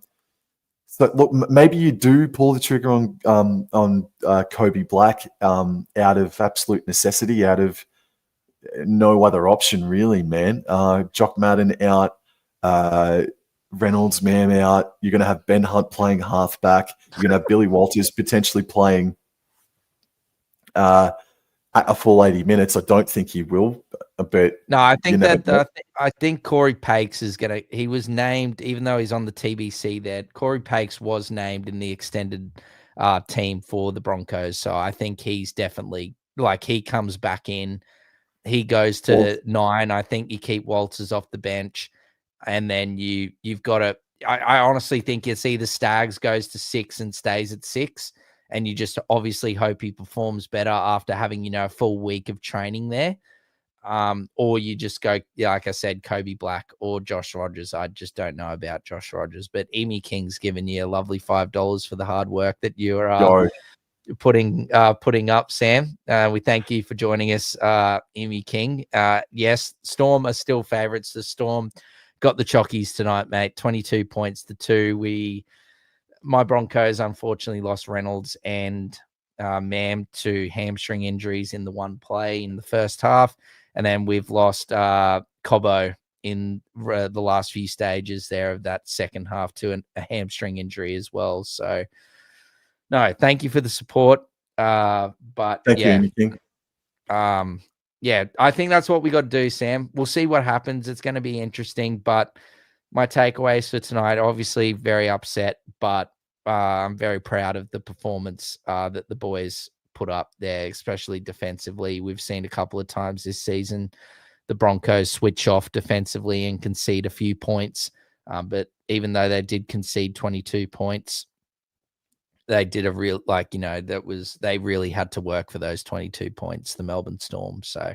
So look, maybe you do pull the trigger on Kobe Black out of absolute necessity, out of no other option really, man. Jock Madden out, Reynolds, man, out. You're going to have Ben Hunt playing halfback. You're going to have Billy Walters potentially playing at a full 80 minutes. I don't think he will, but no, I think I think Corey Pakes is going to. He was named, even though he's on the TBC there. Corey Pakes was named in the extended team for the Broncos, so I think he's definitely, like, he comes back in. He goes to 9. I think you keep Walters off the bench, and then you've got to. I honestly think it's either Staggs goes to 6 and stays at 6, and you just obviously hope he performs better after having a full week of training there, or you just go, like I said, Kobe Black or Josh Rogers. I just don't know about Josh Rogers, but Emi King's given you a lovely $5 for the hard work that you are. Putting up, Sam. We thank you for joining us, Emi King. Yes, Storm are still favourites. The Storm got the Chockies tonight, mate. 22 points to 2. My Broncos unfortunately lost Reynolds and Mam to hamstring injuries in the one play in the first half, and then we've lost Cobbo in the last few stages there of that second half to a hamstring injury as well. So. No, thank you for the support. But thank you, anything. I think that's what we got to do, Sam. We'll see what happens. It's going to be interesting. But my takeaways for tonight, obviously very upset, but I'm very proud of the performance that the boys put up there, especially defensively. We've seen a couple of times this season the Broncos switch off defensively and concede a few points. But even though they did concede 22 points, they did a real, they really had to work for those 22 points, the Melbourne Storm. So,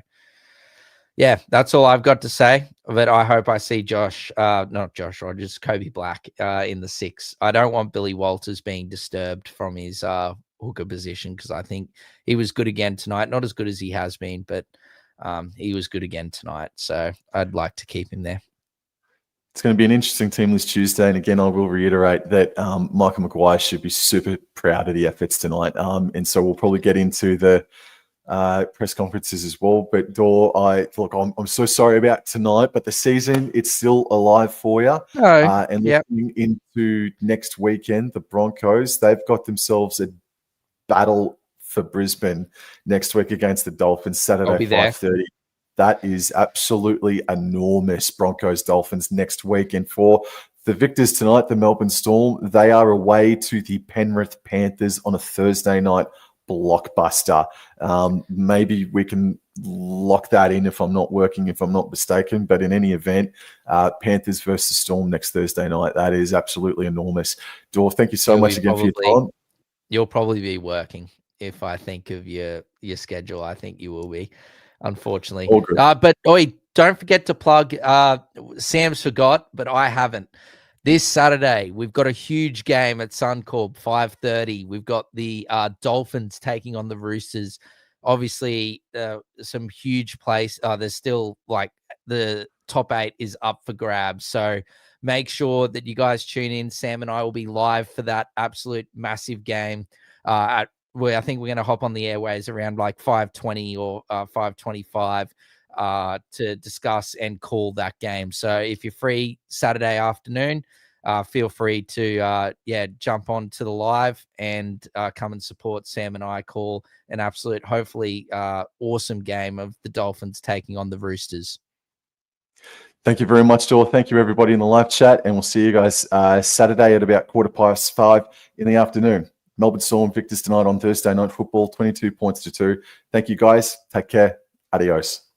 yeah, that's all I've got to say. But I hope I see not Josh Rogers, Kobe Black in the 6. I don't want Billy Walters being disturbed from his hooker position, because I think he was good again tonight. Not as good as he has been, but he was good again tonight. So I'd like to keep him there. It's going to be an interesting team this Tuesday. And again, I will reiterate that Michael Maguire should be super proud of the efforts tonight. And so we'll probably get into the press conferences as well. But Dor, I'm so sorry about tonight, but the season, it's still alive for you. No. And Yep. looking into next weekend, the Broncos, they've got themselves a battle for Brisbane next week against the Dolphins, Saturday, 5:30. That is absolutely enormous. Broncos Dolphins next week. And for the victors tonight, the Melbourne Storm, they are away to the Penrith Panthers on a Thursday night blockbuster. Maybe we can lock that in if I'm not mistaken. But in any event, Panthers versus Storm next Thursday night. That is absolutely enormous. Dor, thank you so much again for your time. You'll probably be working if I think of your schedule. I think you will be, unfortunately. All good. But don't forget to plug. Sam's forgot, but I haven't. This Saturday, we've got a huge game at Suncorp, 5:30. We've got the Dolphins taking on the Roosters. Obviously, some huge place. There's still like the top 8 is up for grabs. So make sure that you guys tune in. Sam and I will be live for that absolute massive game. I think we're going to hop on the airways around like 5:20 or 5:25 to discuss and call that game. So if you're free Saturday afternoon, feel free to jump on to the live and come and support Sam and I call an absolute, hopefully awesome game of the Dolphins taking on the Roosters. Thank you very much, Dor. Thank you, everybody in the live chat. And we'll see you guys Saturday at about 5:15 in the afternoon. Melbourne Storm victors tonight on Thursday Night Football, 22 points to 2. Thank you, guys. Take care. Adios.